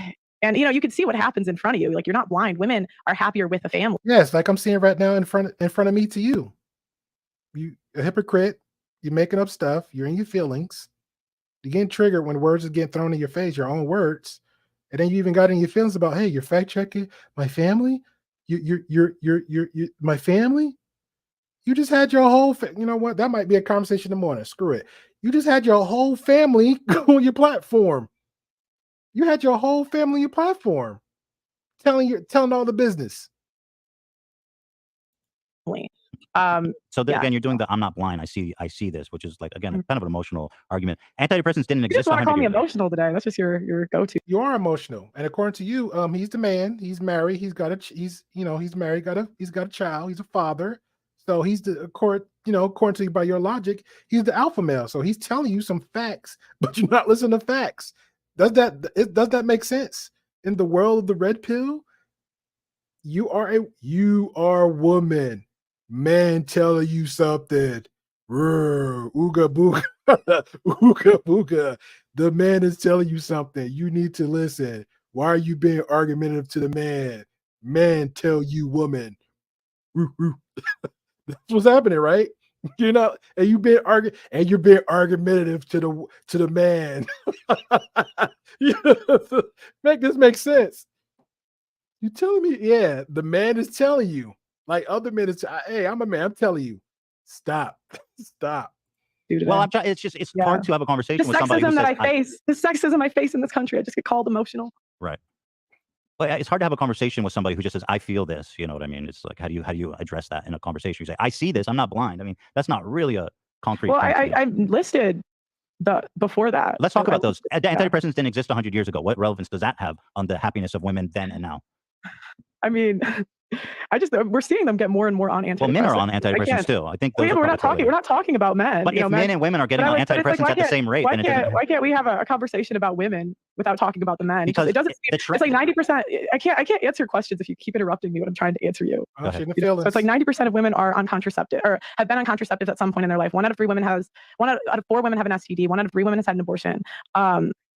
and you can see what happens in front of you. Like you're not blind. Women are happier with a family. Yes, like I'm seeing right now in front of me to you. You a hypocrite. You're making up stuff. You're in your feelings. You're getting triggered when words are getting thrown in your face, your own words, and then you even got in your feelings about, hey, you're fact checking my family. You're my family. You just had your whole. You know what? That might be a conversation in the morning. Screw it. You just had your whole family on your platform. You had your whole family on your platform, telling all the business. So again, you're doing the "I'm not blind. I see this," which is like again kind of an emotional argument. Antidepressants didn't exist. You just want to call me emotional today. That's just your go-to. You are emotional, and according to you, he's the man. He's married. He's married. He's got a child. He's a father. So he's according to you by your logic, he's the alpha male. So he's telling you some facts, but you're not listening to facts. Does that make sense? In the world of the red pill, you are a woman. Man telling you something. Ooga booga. Ooga booga. The man is telling you something. You need to listen. Why are you being argumentative to the man? Man tell you woman. That's what's happening, right? You're not, and you're being argumentative to the man. Make this make sense. You telling me, yeah, the man is telling you, like other men is, hey, I'm a man, I'm telling you, stop, stop. Well, I'm trying. It's hard to have a The conversation with somebody who sexism that says, I face, the sexism I face in this country, I just get called emotional. right. But it's hard to have a conversation with somebody who just says, I feel this. You know what I mean? It's like, how do you address that in a conversation? You say, I see this. I'm not blind. I mean, that's not really a concrete Well, thing to me. I listed before that. Let's talk about those. Antidepressants didn't exist 100 years ago. What relevance does that have on the happiness of women then and now? I mean, we're seeing them get more and more on antidepressants. Well, men are on antidepressants too. I think those we're not talking about men. But if men and women are getting on antidepressants at the same rate, then why can't we have a conversation about women without talking about the men? Because it doesn't. It's like 90%. I can't answer questions if you keep interrupting me when I'm trying to answer you. So it's like 90% of women are on contraceptive or have been on contraceptives at some point in their life. 1 out of 4 women have an STD. 1 out of 3 women has had an abortion.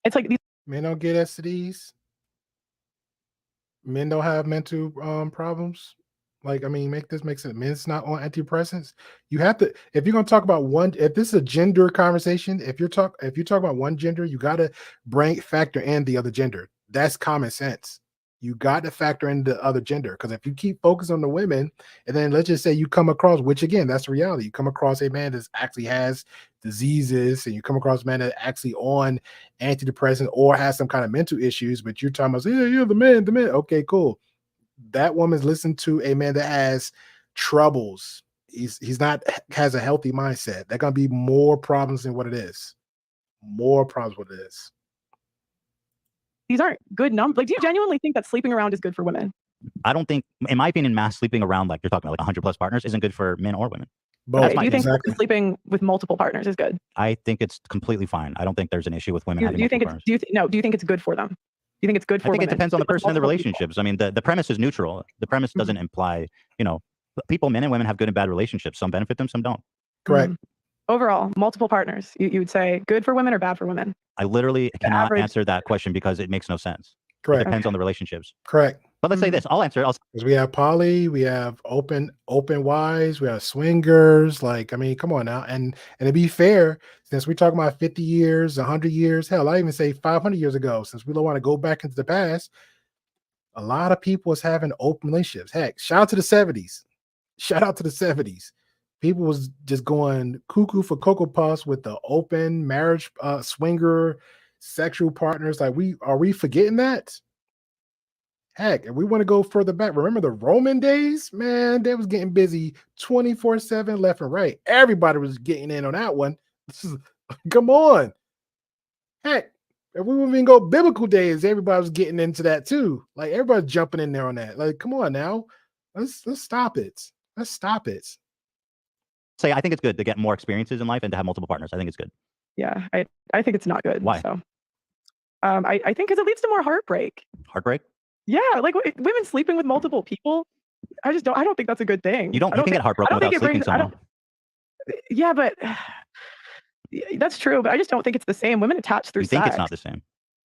It's like these men don't get STDs. Men don't have mental problems. Like, I mean, make this make sense. Men's not on antidepressants. You have to, if you're gonna talk about one, if this is a gender conversation, if you talk about one gender, you gotta factor in the other gender. That's common sense. You got to factor in the other gender, because if you keep focusing on the women, and then let's just say you come across, which again, that's the reality. You come across a man that actually has diseases, and you come across a man that actually on antidepressant or has some kind of mental issues, but you're talking about, yeah, the man. Okay, cool. That woman's listening to a man that has troubles. He's not has a healthy mindset. They're gonna be more problems than what it is. More problems what it is. These aren't good numbers. Like, do you genuinely think that sleeping around is good for women? I don't think, in my opinion, mass sleeping around, like you're talking about, like 100 plus partners, isn't good for men or women. Both. Do you think sleeping with multiple partners is good? I think it's completely fine. I don't think there's an issue with women having multiple partners. Do you think it's good for them? Do you think it's good for I think women? it depends on the person and the relationships. I mean, the premise is neutral. The premise doesn't imply, people, men and women have good and bad relationships. Some benefit them, some don't. Correct. Overall, multiple partners. You would say good for women or bad for women? I literally cannot answer that question because it makes no sense. Correct. It depends on the relationships. Correct. But let's say this. I'll answer. Because we have poly, we have open wise, we have swingers. Like, I mean, come on now. And to be fair, since we're talking about 50 years, 100 years, hell, I even say 500 years ago, since we don't want to go back into the past, a lot of people was having open relationships. Heck, shout out to the 70s. Shout out to the 70s. People was just going cuckoo for Cocoa Puffs with the open marriage, swinger, sexual partners. Like, are we forgetting that? Heck, if we want to go further back, remember the Roman days? Man, they was getting busy 24/7 left and right. Everybody was getting in on that one. Come on. Heck, if we even go biblical days, everybody was getting into that too. Like, everybody's jumping in there on that. Like, come on now. Let's stop it. Let's stop it. Say, I think it's good to get more experiences in life and to have multiple partners. I think it's good. Yeah, I think it's not good. Why? So, I think because it leads to more heartbreak. Heartbreak? Yeah, like women sleeping with multiple people. I don't think that's a good thing. You can get heartbroken without sleeping someone. Yeah, but that's true. But I just don't think it's the same. Women attach through sex. You think it's not the same?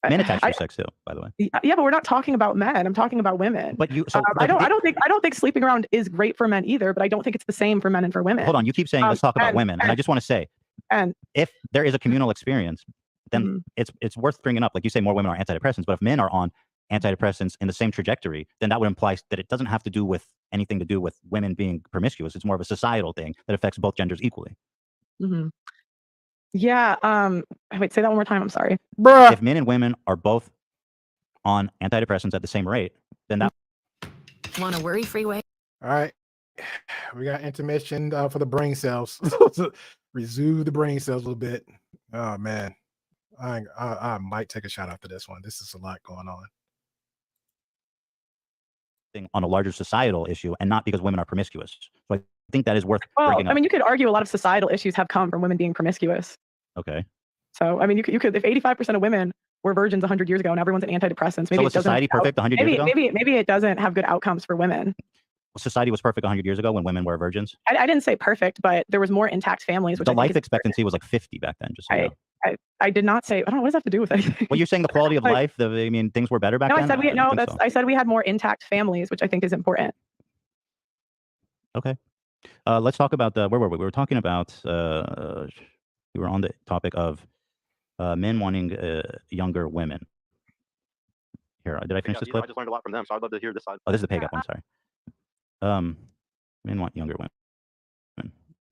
Men attach through sex too, by the way. Yeah, but we're not talking about men. I'm talking about women. But I don't think sleeping around is great for men either. But I don't think it's the same for men and for women. Hold on, you keep saying let's talk about women, and I just want to say, if there is a communal experience, then it's worth bringing up. Like you say, more women are antidepressants, but if men are on antidepressants in the same trajectory, then that would imply that it doesn't have to do with anything to do with women being promiscuous. It's more of a societal thing that affects both genders equally. Yeah. Wait, say that one more time. I'm sorry. Bruh. If men and women are both on antidepressants at the same rate, then that. Want a worry-free way? All right. We got intermission for the brain cells. Resume the brain cells a little bit. Oh man. I might take a shot after this one. This is a lot going on. On a larger societal issue, and not because women are promiscuous. So I think that is worth bringing up. I mean, you could argue a lot of societal issues have come from women being promiscuous. Okay. So I mean, you could if 85% of women were virgins 100 years ago and everyone's on antidepressants, maybe so was society perfect 100 years ago? Maybe it doesn't have good outcomes for women. Society was perfect 100 years ago when women were virgins. I didn't say perfect, but there was more intact families. Which the life expectancy was like 50 back then. Just so you know. I did not say. I don't know what does that have to do with anything. Well, you're saying the quality of life. I mean, things were better back then. I said we had more intact families, which I think is important. Okay. Let's talk about where were we? We were talking about we were on the topic of men wanting younger women. Here, did I finish this clip? I just learned a lot from them, so I'd love to hear this side. Oh, this is the pay gap one. Sorry. Men want younger women.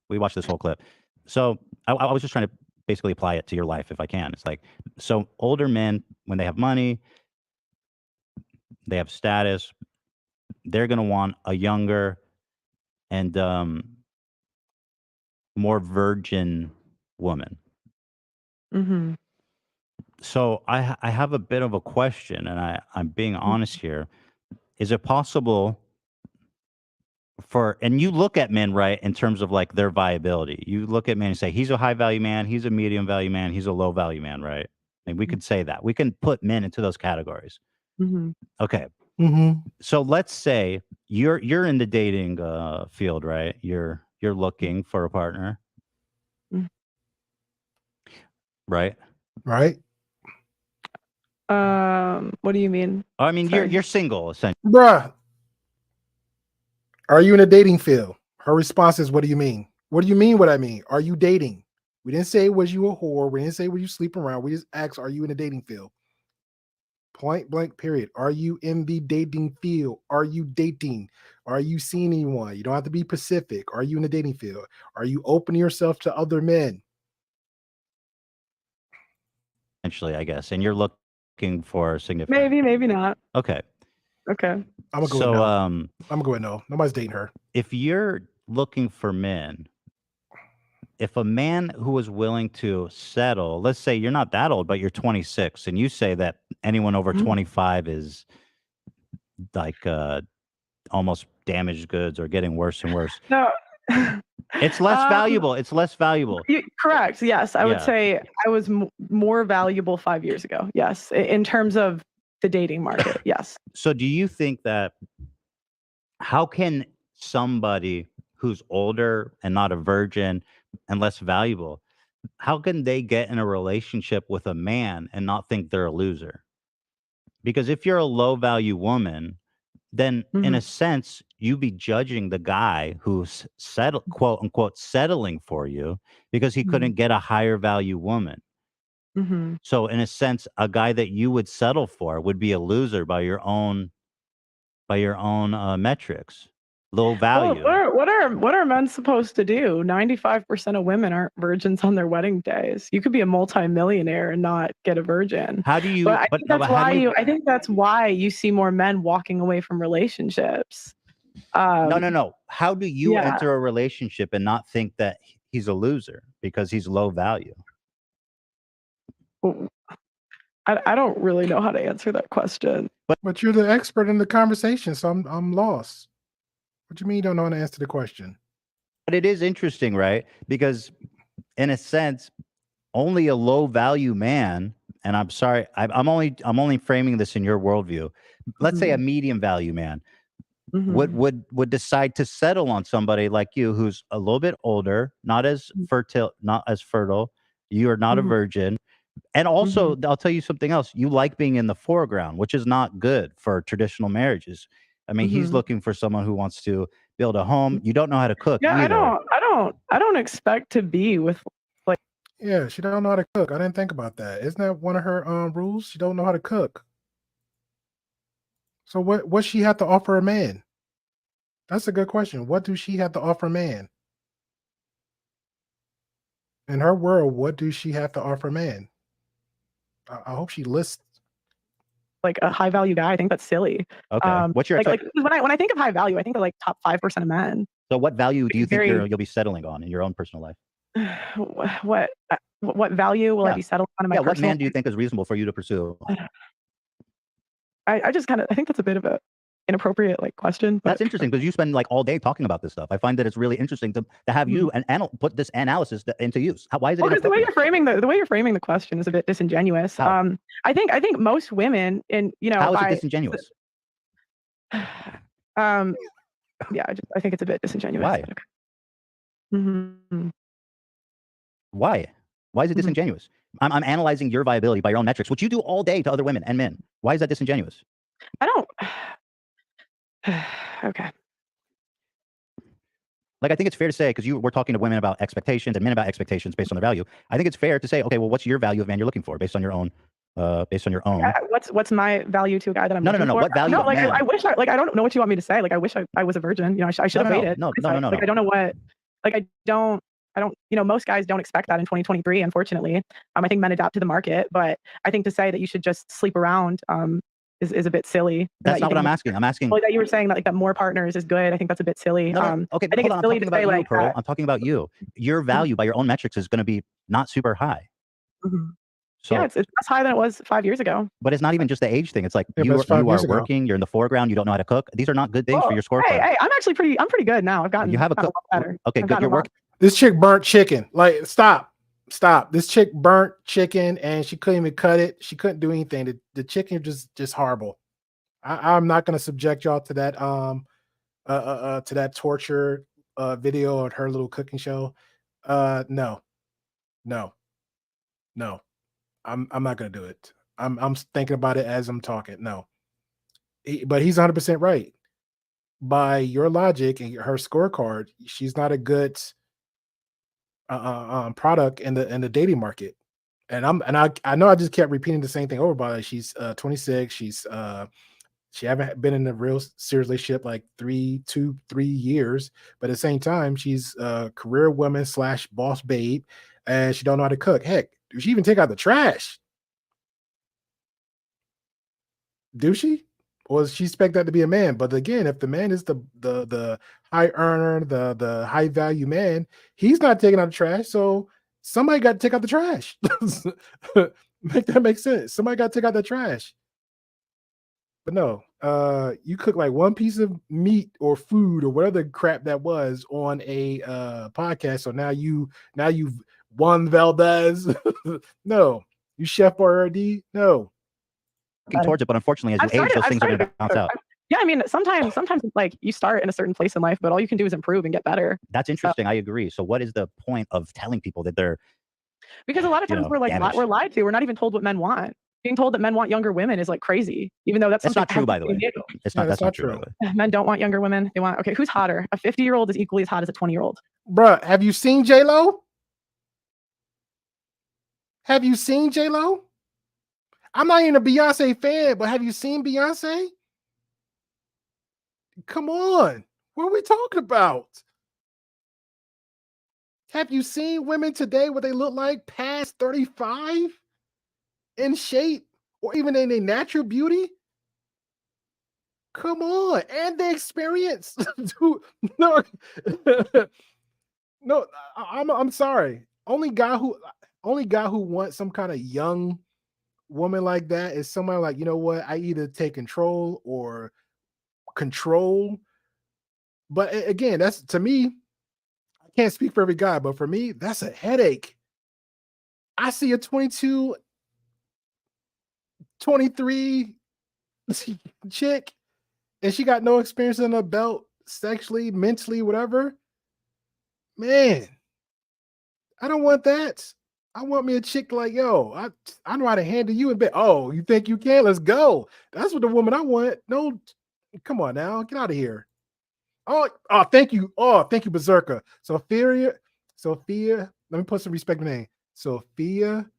We watched this whole clip. So I was just trying to basically apply it to your life if I can. It's like, so older men, when they have money, they have status, they're going to want a younger and more virgin woman. Mm-hmm. So I have a bit of a question, and I'm being honest here. Is it possible and you look at men, right, in terms of like their viability. You look at men and say, he's a high value man, he's a medium value man, he's a low value man, right? And we could say that. We can put men into those categories. Mm-hmm. Okay. Mm-hmm. So let's say you're in the dating field, right? You're looking for a partner. Mm-hmm. Right? Right. What do you mean? I mean, Sorry. you're single, essentially. Bruh. Are you in a dating field? Her response is, what do you mean? What do you mean what I mean? Are you dating? We didn't say, was you a whore? We didn't say, were you sleeping around? We just asked, are you in a dating field? Point blank, period. Are you in the dating field? Are you dating? Are you seeing anyone? You don't have to be specific. Are you in the dating field? Are you opening yourself to other men? Essentially, I guess. And you're looking for significant. Maybe not. Okay. Okay. I'm gonna go with no. I'm gonna go with no. Nobody's dating her. If you're looking for men, if a man who is willing to settle, let's say you're not that old, but you're 26, and you say that anyone over 25 is like almost damaged goods or getting worse and worse. No. It's less valuable. It's less valuable. Correct. Yes. I would say I was more valuable 5 years ago. Yes. In terms of the dating market. Yes. So do you think that how can somebody who's older and not a virgin and less valuable, how can they get in a relationship with a man and not think they're a loser? Because if you're a low value woman, then in a sense, you be judging the guy who's quote unquote settling for you because he couldn't get a higher value woman. Mm-hmm. So in a sense, a guy that you would settle for would be a loser by your own metrics. Low value. Well, what are men supposed to do? 95% of women aren't virgins on their wedding days. You could be a multimillionaire and not get a virgin. How do you? But I think that's why you see more men walking away from relationships. No. How do you enter a relationship and not think that he's a loser because he's low value? I don't really know how to answer that question. But you're the expert in the conversation, so I'm lost. What do you mean you don't know how to answer the question? But it is interesting, right? Because in a sense, only a low value man, and I'm sorry, I'm only framing this in your worldview. Let's say a medium value man would decide to settle on somebody like you who's a little bit older, not as fertile. You are not a virgin. And also, I'll tell you something else. You like being in the foreground, which is not good for traditional marriages. I mean, he's looking for someone who wants to build a home. You don't know how to cook. Yeah, either. I don't expect to be with like. Yeah, she don't know how to cook. I didn't think about that. Isn't that one of her rules? She don't know how to cook. So what she have to offer a man? That's a good question. What do she have to offer a man? In her world, what do she have to offer a man? I hope she lists like a high value guy. I think that's silly. Okay. What's your like when I think of high value, I think of like top 5% of men. So what value do you think you'll be settling on in your own personal life? What value will I be settling on in my personal what man do you think is reasonable for you to pursue? I just I think that's a bit of a inappropriate question. But that's interesting because you spend like all day talking about this stuff. I find that it's really interesting to have you and put this analysis into use. Why is it? Because the way you're framing the question is a bit disingenuous. How? I think most women how is it disingenuous? Yeah, I think it's a bit disingenuous. Why? Okay. Why? Why is it disingenuous? I'm analyzing your viability by your own metrics, which you do all day to other women and men. Why is that disingenuous? I don't. Okay. Like, I think it's fair to say, because we're talking to women about expectations and men about expectations based on their value. I think it's fair to say, okay, well, what's your value of man you're looking for based on your own? What's my value to a guy that I'm No. looking for? What value? No, like man? I wish I don't know what you want me to say. Like I wish I was a virgin. You know, I should have waited. No. Like I don't know what. Like I don't. You know, most guys don't expect that in 2023. Unfortunately, I think men adapt to the market, but I think to say that you should just sleep around is a bit silly. That's not what I'm asking. I'm asking. Well, that you were saying that like that more partners is good. I think that's a bit silly. No. Okay, I think hold on. it's silly I'm talking to about say you, like Pearl. I'm talking about you. Your value by your own metrics is going to be not super high. So, yeah, it's less high than it was 5 years ago. But it's not even just the age thing. It's like Yeah, you but are it's 5 years ago. working. You're in the foreground. You don't know how to cook. These are not good things for your scorecard. Hey, I'm pretty good now. I've gotten You have a lot cook. better. Okay, I've good. gotten You're a lot. working. This chick burnt chicken. Like, stop. This chick burnt chicken and she couldn't even cut it. She couldn't do anything. The chicken just horrible. I'm not gonna subject y'all to that to that torture video of her little cooking show. No. I'm not gonna do it. I'm thinking about it as I'm talking. No. But he's 100% right. By your logic and her scorecard, she's not a good product in the dating market. And I know I just kept repeating the same thing over, but she's 26. She haven't been in a real serious relationship like 3 years, but at the same time, she's a career woman / boss babe, and she don't know how to cook. Heck, does she even take out the trash? Do she? Or does she expect that to be a man? But again, if the man is the high earner, the high value man, he's not taking out the trash. So somebody got to take out the trash. Make that make sense. Somebody got to take out the trash. But no, you cook like one piece of meat or food or whatever crap that was on a podcast. So now you've won Valdez. No, you Chef Boyardee. No, Towards it, but unfortunately, as you age, those things are going to bounce out. Yeah, I mean, sometimes like you start in a certain place in life, but all you can do is improve and get better. That's interesting. I agree. So, what is the point of telling people that they're? Because a lot of times we're lied to. We're not even told what men want. Being told that men want younger women is like crazy, even though that's not true, by the way. That's not true. Men don't want younger women. They want who's hotter? A 50-year-old is equally as hot as a 20-year-old. Bruh, have you seen J-Lo? Have you seen J-Lo? I'm not even a Beyonce fan, but have you seen Beyonce? Come on. What are we talking about? Have you seen women today what they look like past 35 in shape or even in their natural beauty? Come on. And the experience. No, no, I'm sorry. Only guy who wants some kind of young woman like that is somebody like, you know what? I either take control or control. But again, that's to me, I can't speak for every guy, but for me, that's a headache. I see a 22, 23 chick, and she got no experience in her belt, sexually, mentally, whatever. Man, I don't want that. I want me a chick like, yo, I know how to handle you in bed. Oh, you think you can? Let's go. That's what the woman I want. No, come on now. Get out of here. Oh, thank you. Oh, thank you, Berserker. Sophia, let me put some respect in the name. Sophia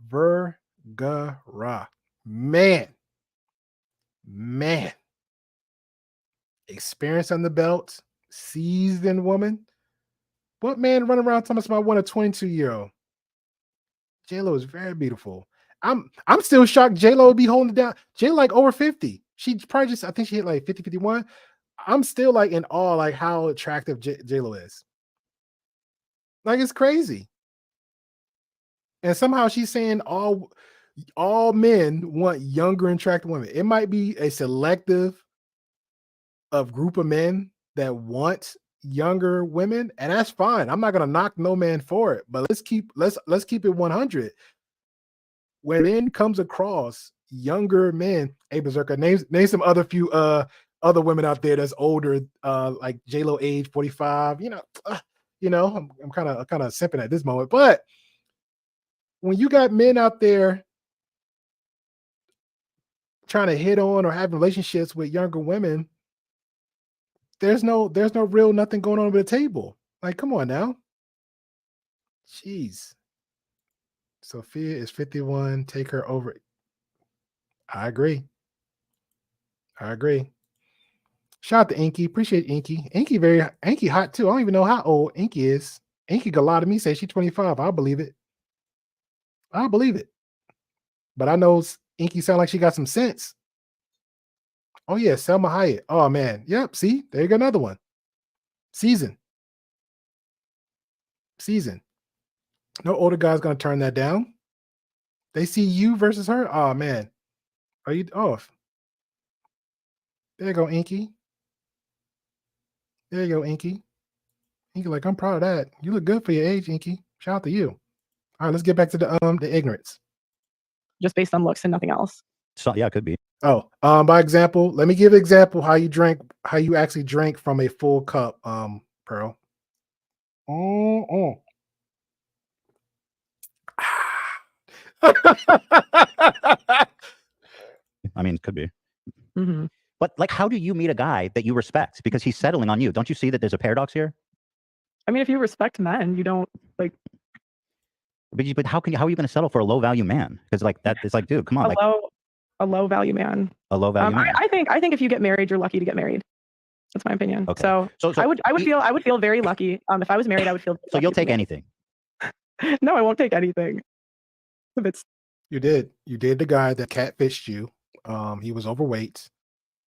Vergara. Man. Experience on the belt, seasoned woman. What man running around talking about I want a 22-year-old? J-Lo is very beautiful. I'm still shocked J-Lo would be holding it down. J-Lo like over 50. She probably I think she hit like 50, 51. I'm still like in awe like how attractive J-Lo is. Like it's crazy. And somehow she's saying all men want younger and attractive women. It might be a selective of group of men that want younger women, and that's fine. I'm not gonna knock no man for it, but let's keep it 100. When men comes across younger men, hey Berserker, name some other few other women out there that's older, like J-Lo age 45. I'm kind of simping at this moment, but when you got men out there trying to hit on or have relationships with younger women, there's no real nothing going on with the table. Like, come on now. Jeez. Sophia is 51. Take her over. I agree. Shout out to Inky. Appreciate Inky. Inky hot too. I don't even know how old Inky is. Inky got a lot of me say she's 25. I'll believe it. But I know Inky sound like she got some sense. Oh yeah, Selma Hayek. Oh man. Yep. See, there you go, another one. Season. No older guy's gonna turn that down. They see you versus her. Oh man. Are you off? There you go, Inky. Inky, like, I'm proud of that. You look good for your age, Inky. Shout out to you. All right, let's get back to the ignorance. Just based on looks and nothing else. So yeah, it could be. Oh, by example, let me give an example how you actually drink from a full cup, Pearl. I mean, it could be. Mm-hmm. But like, how do you meet a guy that you respect because he's settling on you? Don't you see that there's a paradox here? I mean, if you respect men, you don't like. But how are you going to settle for a low value man? Because like that, it's like, dude, come on, a low value man. A low value man. I think if you get married, you're lucky to get married. That's my opinion. Okay. So I would feel very lucky. If I was married, I would feel. So you'll take anything. No, I won't take anything. If it's. You did the guy that catfished you. He was overweight,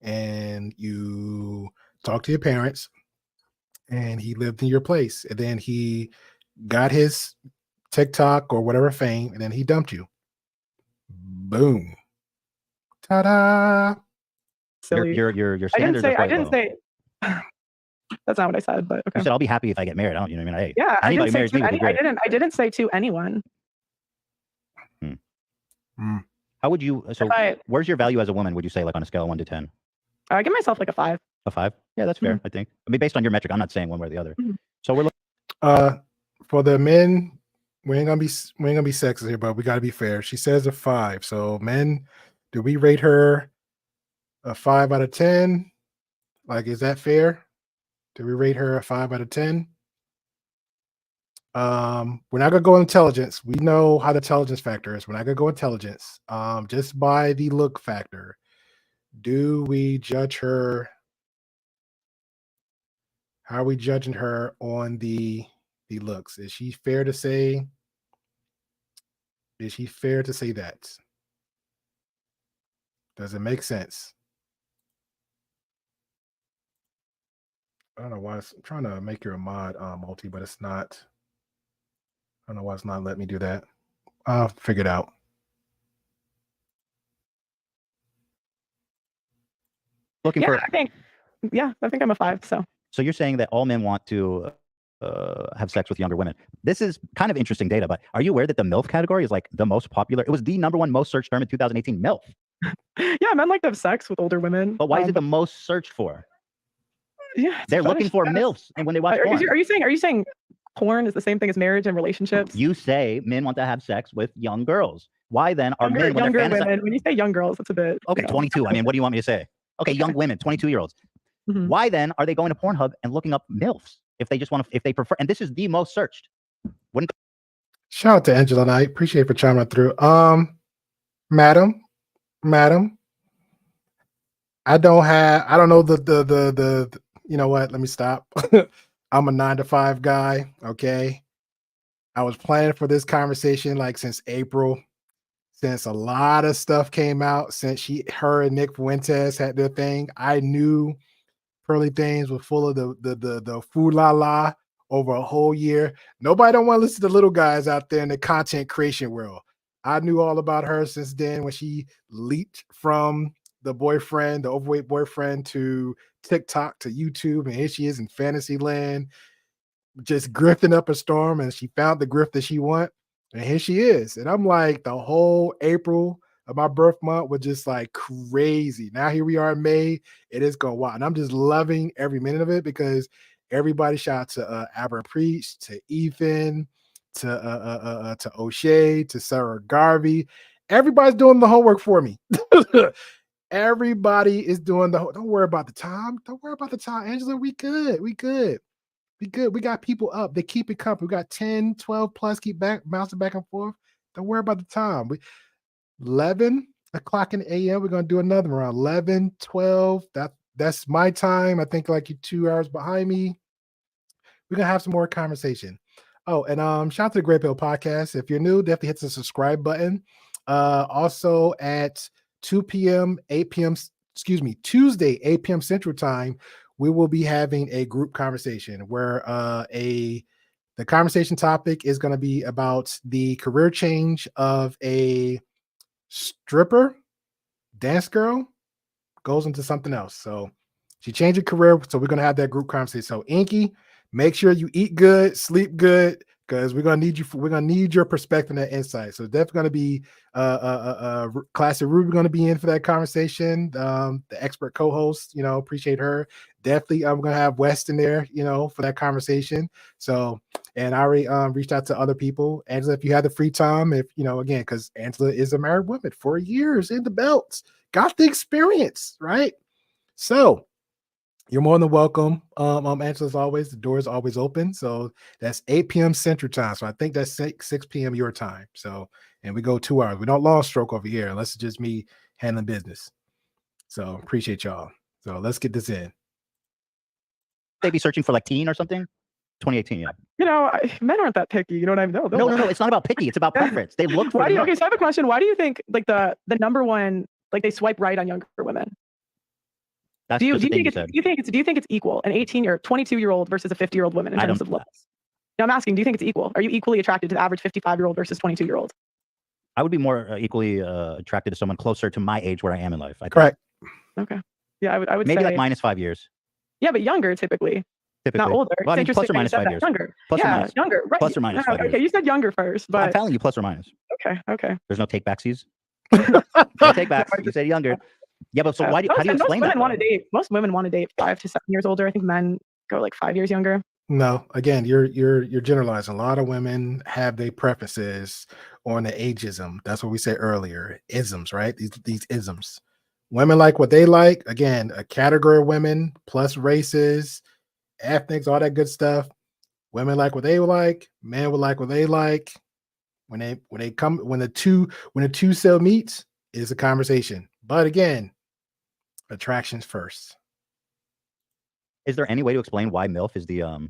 and you talked to your parents, and he lived in your place, and then he got his TikTok or whatever fame, and then he dumped you. Boom. Ta-da. Silly. Your standards are quite I didn't low. say. That's not what I said, but okay. You said I'll be happy if I get married. I don't, you know what I mean? Yeah, anybody marries me would be great. I didn't say to anyone. How would you? So, where's your value as a woman? Would you say, like on a scale of 1 to 10? I give myself like a 5. A 5? Yeah, that's fair. I think. I mean, based on your metric, I'm not saying one way or the other. So we're looking. For the men, we ain't gonna be sexist here, but we got to be fair. She says a 5. So men, do we rate her a 5 out of 10? Like, is that fair? Do we rate her a 5 out of 10? We're not gonna go intelligence. We know how the intelligence factor is. We're not gonna go intelligence. Just by the look factor. Do we judge her? How are we judging her on the looks? Is she fair to say? That? Does it make sense? I don't know why I'm trying to make her a mod multi, but it's not. I don't know why it's not letting me do that. I'll figure it out. Looking for. I think I'm a 5. So you're saying that all men want to have sex with younger women. This is kind of interesting data, but are you aware that the MILF category is like the most popular? It was the #1 most searched term in 2018. MILF. Yeah, men like to have sex with older women. But why is it the most searched for? Yeah, they're looking for MILFs, and when they watch porn. Are you saying porn is the same thing as marriage and relationships? You say men want to have sex with young girls. Why then are men younger women? When you say young girls, it's a bit. Okay, 22. I mean, what do you want me to say? Okay, young women, 22-year-olds. Why then are they going to Pornhub and looking up MILFs if they just want to, if they prefer? And this is the most searched. Shout out to Angela Knight. Appreciate for chiming through. Madam, I don't know the you know what? Let me stop. I'm a 9-to-5 guy. Okay. I was planning for this conversation like since April, since a lot of stuff came out, since her and Nick Fuentes had their thing. I knew Pearly Things were full of the foo la la over a whole year. Nobody don't want to listen to little guys out there in the content creation world. I knew all about her since then when she leaped from the boyfriend, the overweight boyfriend, to TikTok, to YouTube, and here she is in fantasy land, just grifting up a storm, and she found the grift that she want, and here she is. And I'm like, the whole April of my birth month was just like crazy. Now here we are in May, it is going wild, and I'm just loving every minute of it because everybody, shout out to Aber Preach, to Ethan, to O'Shea, to Sarah Garvey. Everybody's doing the homework for me. Everybody is doing don't worry about the time. Don't worry about the time, Angela. We good. We good. We good. We got people up. They keep it company. We got 10, 12 plus, keep bouncing back and forth. Don't worry about the time. 11 o'clock in the AM, we're going to do another round. 11, 12. That's my time. I think like you're 2 hours behind me. We're going to have some more conversation. Oh, and shout out to the Great Pill Podcast. If you're new, definitely hit the subscribe button. Also at 2 p.m., 8 p.m., Tuesday, 8 p.m. Central Time, we will be having a group conversation where the conversation topic is going to be about the career change of a stripper, dance girl, goes into something else. So she changed her career. So we're going to have that group conversation. So Inky, make sure you eat good, sleep good, because we're going to need you. We're going to need your perspective and insight. So definitely going to be Classic Ruby going to be in for that conversation. The expert co-host, appreciate her. Definitely, I'm going to have West in there, for that conversation. So, and I already reached out to other people. Angela, if you have the free time, again, because Angela is a married woman, 4 years in the belts, got the experience, right? So you're more than welcome. Angela, as always, the door is always open. So that's 8 p.m. Central Time. So I think that's 6 p.m. your time. So, and we go 2 hours. We don't long stroke over here unless it's just me handling business. So appreciate y'all. So let's get this in. They be searching for like teen or something? 2018, yeah. Men aren't that picky. You know what I mean? No. It's not about picky. It's about preference. They look for. Okay, so I have a question. Why do you think like the number one, like they swipe right on younger women? That's do you think it's equal, an 22-year-old versus a 50-year-old woman in terms of looks? No, I'm asking, do you think it's equal? Are you equally attracted to the average 55-year-old versus 22-year-old? I would be more equally attracted to someone closer to my age where I am in life. Correct. Okay. Yeah, I would maybe say like minus 5 years. Yeah, but younger typically. Not older. Well, I mean, plus or interesting minus that you 5 said years. that. Younger. Plus or Yeah, minus. younger. Right. Plus or minus 5 years. Okay, you said younger first, but I'm telling you, plus or minus. Okay. There's no take backsies. No take backs. You say younger. Yeah, but so how do you explain that? Most women want to date 5 to 7 years older. I think men go like 5 years younger. No, again, you're generalizing. A lot of women have their preferences on the ageism. That's what we said earlier. Isms, right? These isms. Women like what they like. Again, a category of women plus races, ethnics, all that good stuff. Women like what they like. Men will like what they like. When the two cell meets, is a conversation. But again, attractions first. Is there any way to explain why MILF is the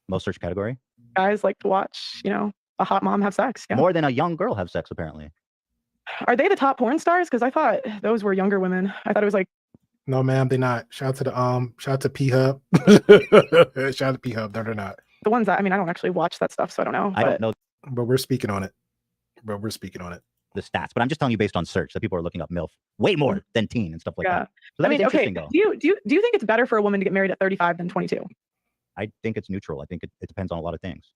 most searched category? Guys like to watch, a hot mom have sex. Yeah. More than a young girl have sex, apparently. Are they the top porn stars? Because I thought those were younger women. I thought it was like. No, ma'am, they're not. Shout out to P Hub. Shout out to P Hub. No, they're not. The ones that I don't actually watch that stuff, so I don't know. I don't know. But we're speaking on it. The stats, but I'm just telling you based on search that people are looking up MILF way more than teen and stuff like that. So that is interesting, though. Do you think it's better for a woman to get married at 35 than 22? I think it's neutral. I think it depends on a lot of things.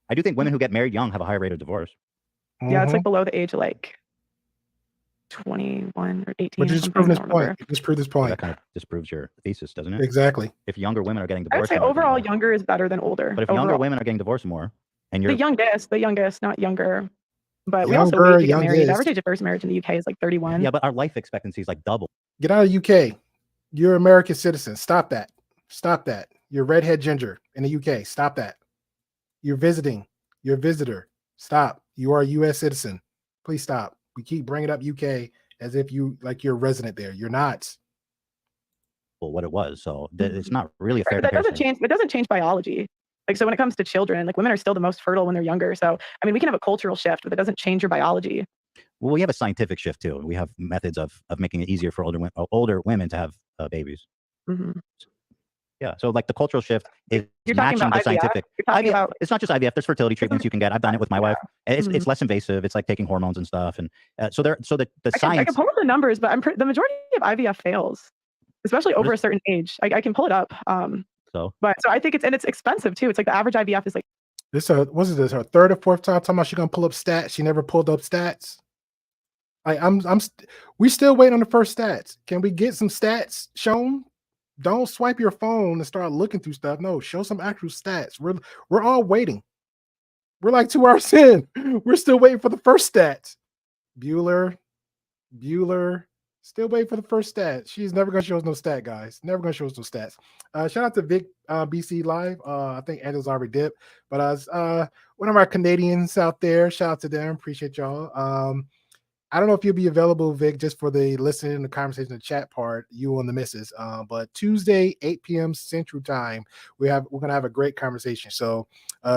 I do think women who get married young have a higher rate of divorce. Yeah, it's like below the age of like 21 or 18. But you just proved this point. That kind of disproves your thesis, doesn't it? Exactly. If younger women are getting I would divorced, say overall younger is better than older. But if younger women are getting divorced more, and you're the youngest, not younger. But we also wait to get married. The average age of first marriage in the UK is like 31. Yeah, but our life expectancy is like double. Get out of UK. You're an American citizen. Stop that. You're redhead ginger in the UK. Stop that. You're visiting. You're a visitor. Stop. You are a US citizen. Please stop. We keep bringing up UK as if you're a resident there. You're not. Well, what it was. So it's not really a fair That comparison. doesn't change biology. Like, so when it comes to children, like women are still the most fertile when they're younger. So, we can have a cultural shift, but it doesn't change your biology. Well, we have a scientific shift too. We have methods of making it easier for older women to have babies. Mm-hmm. Yeah. So like the cultural shift is You're matching talking about the scientific. IVF. It's not just IVF. There's fertility treatments you can get. I've done it with my wife. It's less invasive. It's like taking hormones and stuff. And so the science. I can pull up the numbers, but the majority of IVF fails, especially over a certain age. I can pull it up. So I think it's expensive too. It's like the average IVF is like. Her third or fourth time talking about she's gonna pull up stats. She never pulled up stats. We still waiting on the first stats. Can we get some stats shown? Don't swipe your phone and start looking through stuff. No, show some actual stats. We're all waiting. We're like 2 hours in. We're still waiting for the first stats. Bueller, Still waiting for the first stat. She's never gonna show us no stat, guys. Never gonna show us no stats. Shout out to Vic BC Live. I think Angela's already dipped, but one of our Canadians out there. Shout out to them. Appreciate y'all. I don't know if you'll be available, Vic, just for the listening, the conversation, the chat part. You and the missus. But Tuesday, 8 p.m. Central Time, we're gonna have a great conversation. So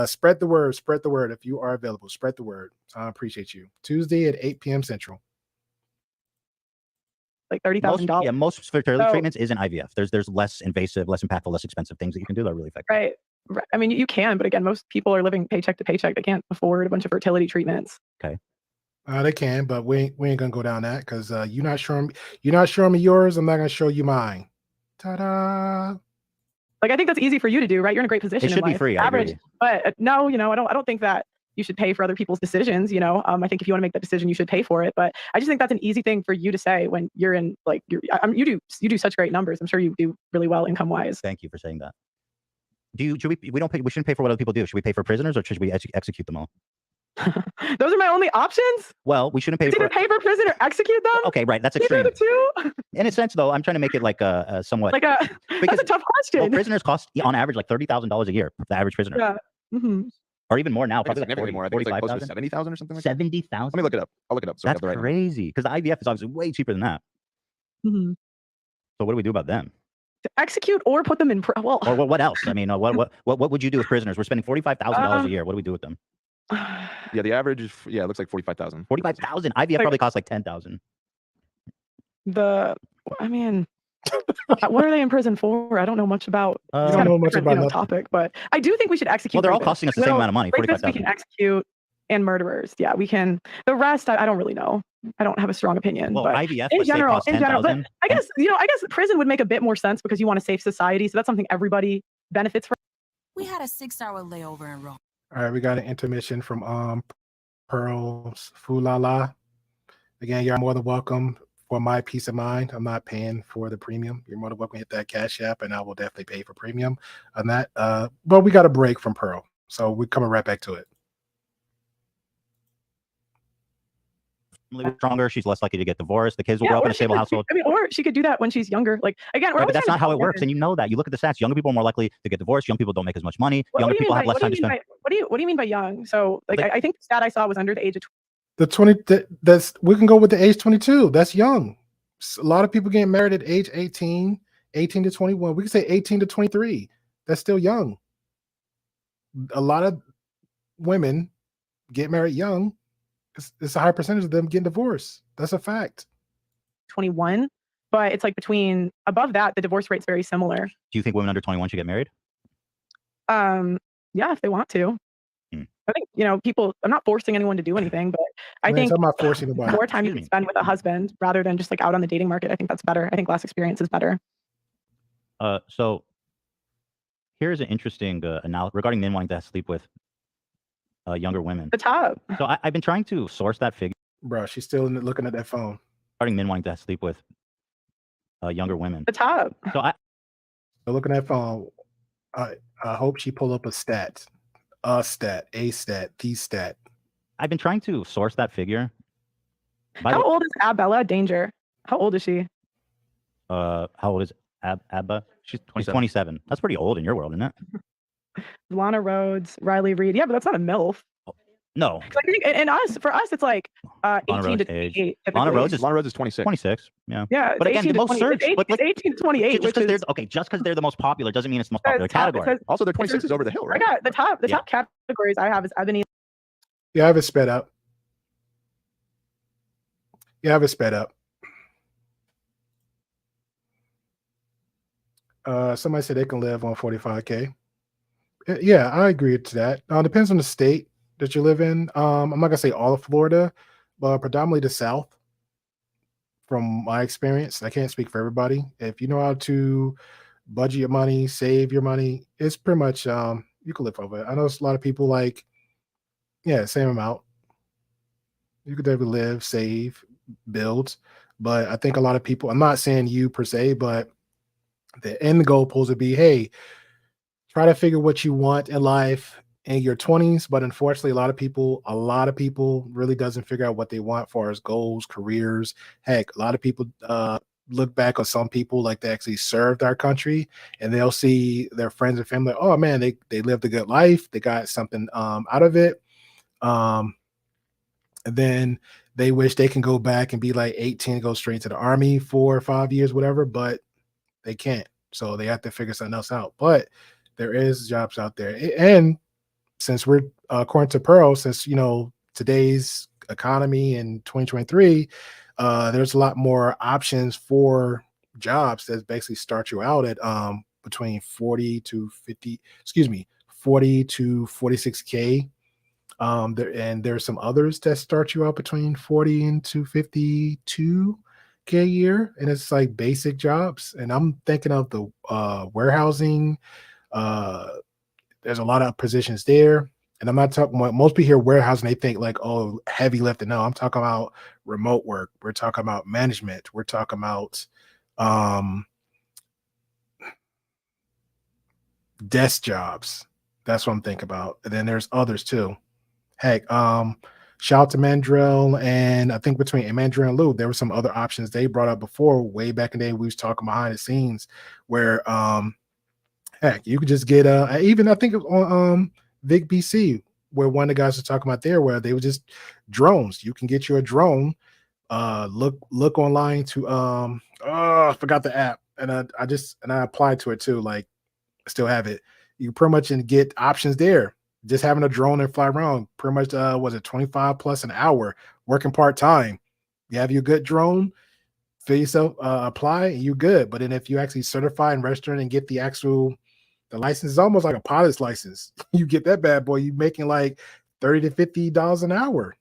spread the word. Spread the word if you are available. Spread the word. I appreciate you. Tuesday at 8 p.m. Central. Like $30,000. Yeah, most fertility treatments isn't IVF. There's less invasive, less impactful, less expensive things that you can do that are really effective. Right. I mean, you can, but again, most people are living paycheck to paycheck. They can't afford a bunch of fertility treatments. Okay. They can, but we ain't gonna go down that because you're not showing me yours. I'm not gonna show you mine. Ta-da! Like I think that's easy for you to do, right? You're in a great position. It should in life. be free. Average, but no, I don't think that you should pay for other people's decisions. I think if you want to make that decision, you should pay for it. But I just think that's an easy thing for you to say when you're in you do such great numbers. I'm sure you do really well income wise. Thank you for saying that. We shouldn't pay for what other people do. Should we pay for prisoners or should we execute them all? Those are my only options. Well, we shouldn't pay either pay for prison or execute them. Okay, right. That's extreme. Either the two. In a sense, though, I'm trying to make it like a somewhat that's a tough question. Well, prisoners cost on average like $30,000 a year for the average prisoner. Yeah. Mm-hmm. Or even more now, probably like significantly more. I think it's like close to 70,000 or something like that. 70,000. Let me look it up. I'll look it up. So that's crazy because the IVF is obviously way cheaper than that. Mm-hmm. So what do we do about them? To execute or put them in or what else? I mean, what would you do with prisoners? We're spending $45,000 a year. What do we do with them? Yeah, the average is it looks like 45,000. 45,000. IVF probably costs like 10,000. What are they in prison for? I don't know much about. I don't know much about the topic, but I do think we should execute. Well, they're all costing us the same amount of money. 45,000. We can execute, and murderers. Yeah, we can. The rest, I don't really know. I don't have a strong opinion. Well, but IVF in general, but I guess I guess prison would make a bit more sense because you want a safe society, so that's something everybody benefits from. We had a 6-hour layover in Rome. All right, we got an intermission from Pearl's Fulala. Again, you're more than welcome. For my peace of mind, I'm not paying for the premium. You're more than welcome to hit that Cash App, and I will definitely pay for premium on that. But we got a break from Pearl, so we're coming right back to it. Stronger, she's less likely to get divorced. The kids will grow up in a stable household. Or she could do that when she's younger. Like again, but that's not how it works, and you know that. You look at the stats. Younger people are more likely to get divorced. Young people don't make as much money. Younger people have less time to spend. What do you mean by young? So I think the stat I saw was under the age of 20. We can go with the age 22. That's young. A lot of people getting married at age 18 to 21. We can say 18 to 23. That's still young. A lot of women get married young. It's a high percentage of them getting divorced. That's a fact. 21, but it's like between above that, the divorce rate's very similar. Do you think women under 21 should get married? Yeah, if they want to. I think, people, I'm not forcing anyone to do anything, but I think I'm not forcing anybody. More time you can spend with a husband rather than just like out on the dating market. I think that's better. I think less experience is better. So here's an interesting analysis regarding men wanting to sleep with younger women. The top. So I've been trying to source that figure. Bro, she's still looking at that phone. Regarding men wanting to sleep with younger women. The top. So looking at that phone. I hope she pull up a stat. A stat, the stat. I've been trying to source that figure. How old is Abella Danger? How old is she? How old is Abba? She's 27. That's pretty old in your world, isn't it? Lana Rhodes, Riley Reid. Yeah, but that's not a MILF. No. For us, it's like 18 to 28. Lana Rhodes is 26. 26. Yeah. Yeah. But again, the most searched. It's 18 to 28. Just because they're the most popular doesn't mean it's the most popular category. Also, they're 26 is over the hill, right? I got the top categories I have is Ebony. Yeah, I have it sped up. Somebody said they can live on 45K. Yeah, I agree to that. Depends on the state that you live in. I'm not gonna say all of Florida, but predominantly the South. From my experience, I can't speak for everybody. If you know how to budget your money, save your money, it's pretty much you can live over it. I know a lot of people same amount. You could definitely live, save, build, but I think a lot of people. I'm not saying you per se, but the end goal pulls to be, hey, try to figure what you want in life in your 20s, but unfortunately a lot of people really doesn't figure out what they want for as goals, careers. Heck, a lot of people look back on some people like they actually served our country, and they'll see their friends and family, oh man, they lived a good life, they got something out of it. And then they wish they can go back and be like 18 and go straight to the army for 5 years, whatever, but they can't. So they have to figure something else out. But there is jobs out there. And since we're according to Pearl, since today's economy in 2023, there's a lot more options for jobs that basically start you out at between 40 to 46K. There's some others that start you out between 40 and to 52K a year, and it's like basic jobs. And I'm thinking of the warehousing. There's a lot of positions there. And I'm not talking about, most people hear warehousing, they think like, oh, heavy lifting. No, I'm talking about remote work. We're talking about management. We're talking about desk jobs. That's what I'm thinking about. And then there's others too. Heck, shout out to Mandrill, and I think between Mandrill and Lou, there were some other options they brought up before, way back in the day. We was talking behind the scenes where heck, you could just get even I think on Vic BC, where one of the guys was talking about there, where they were just drones. You can get you a drone. Look online to I forgot the app, and I applied to it too. Like, I still have it. You pretty much can get options there. Just having a drone and fly around, pretty much was it 25 plus an hour, working part-time. You have your good drone, fill yourself, apply, and you're good. But then if you actually certify and register and get the license, is almost like a pilot's license. You get that bad boy, you making like $30 to $50 an hour,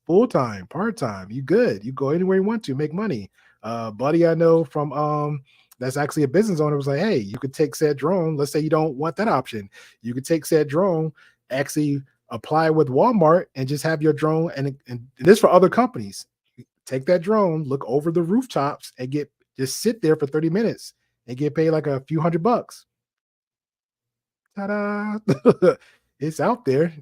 full-time, part-time. You good. You go anywhere you want to, make money. Buddy I know from that's actually a business owner was like, hey, you could take said drone. Let's say you don't want that option. You could take said drone, actually apply with Walmart, and just have your drone, and this for other companies. Take that drone, look over the rooftops, and just sit there for 30 minutes and get paid like a few $100. Ta-da! It's out there.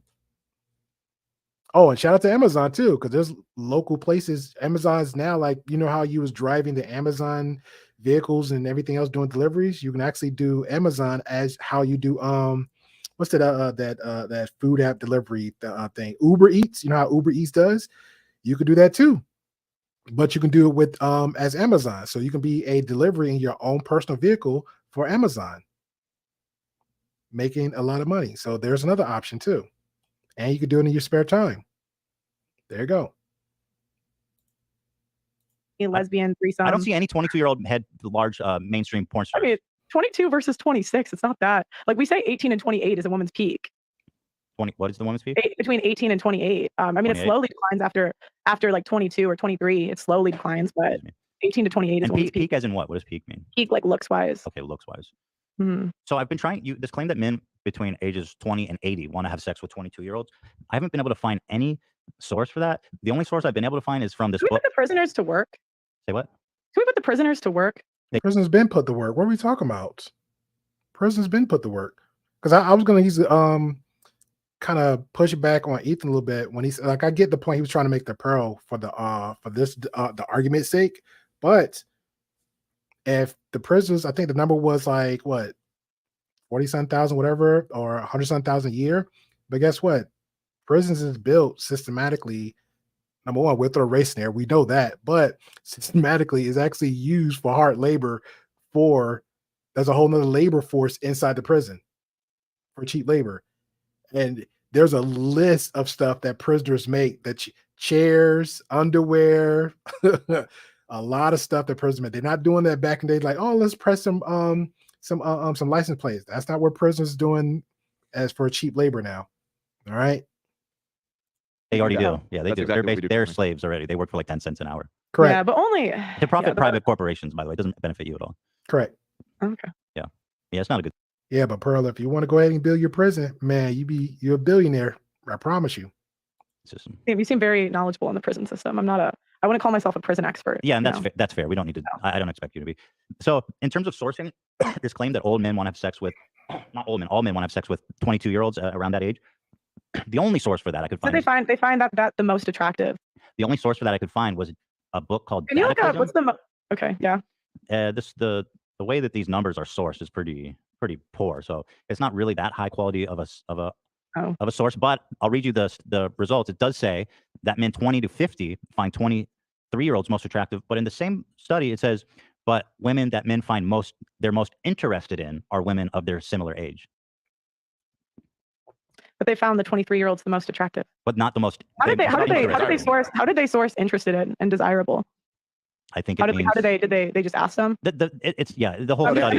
Oh, and shout out to Amazon too, because there's local places. Amazon's now, like, how you was driving the Amazon vehicles and everything else doing deliveries. You can actually do Amazon as how you do what's that food app delivery thing, Uber Eats. You know how Uber Eats does? You could do that too, but you can do it with as Amazon. So you can be a delivery in your own personal vehicle for Amazon, making a lot of money. So there's another option too. And you can do it in your spare time. There you go. A lesbian threesome. I don't see any 22-year-old head large mainstream porn stars. I mean, 22 versus 26. It's not that. Like, we say 18 and 28 is a woman's peak. 20. What is the woman's peak? Between 18 and 28. I mean, 28. It slowly declines after like 22 or 23. It slowly declines, but 18 to 28 is and woman's peak. Peak as in what? What does peak mean? Peak like looks wise. Okay, looks wise. Mm-hmm. So I've been trying this claim that men between ages 20 and 80 want to have sex with 22-year-olds. I haven't been able to find any source for that. The only source I've been able to find is from this book. Can we put the prisoners to work? Say what? Can we put the prisoners to work? Prisoners been put to work. What are we talking about? Prisoners been put to work. Because I was going to use kind of push back on Ethan a little bit when he's like, I get the point he was trying to make the Pearl for the argument's sake, but if the prisoners, I think the number was like what, 40-some thousand, whatever, or 100-some thousand a year. But guess what? Prisons is built systematically. Number one, we'll throw race in there. We know that, but systematically is actually used for hard labor. There's a whole nother labor force inside the prison for cheap labor. And there's a list of stuff that prisoners make, that chairs, underwear, a lot of stuff that prisoners make. They're not doing that back in the day, like, oh, let's press some license plates. That's not what prisoners doing as for cheap labor now. All right. They already do. Yeah, they do. Exactly They're slaves already. They work for like 10 cents an hour. Correct. Yeah, but only to profit private corporations, by the way. It doesn't benefit you at all. Correct. Okay. Yeah. Yeah, it's not a good. Yeah, but Pearl, if you want to go ahead and build your prison, man, you're a billionaire. I promise you. System. You seem very knowledgeable in the prison system. I wouldn't call myself a prison expert. Yeah, and that's fair. We don't need to. I don't expect you to be. So, in terms of sourcing, this claim that old men want to have sex with, not old men, all men want to have sex with 22-year-olds around that age. the only source for that I could So find. they find that the most attractive. The only source for that I could find was a book called. Can you look up what's the okay? Yeah. The way that these numbers are sourced is pretty poor. So it's not really that high quality of a source. But I'll read you the results. It does say that men 20 to 50 find 23-year-olds most attractive. But in the same study, it says, but women that men find they're most interested in are women of their similar age. But they found the 23-year-olds the most attractive. But not the most. How did they source interested in and desirable? I think how did they just ask them? The whole study.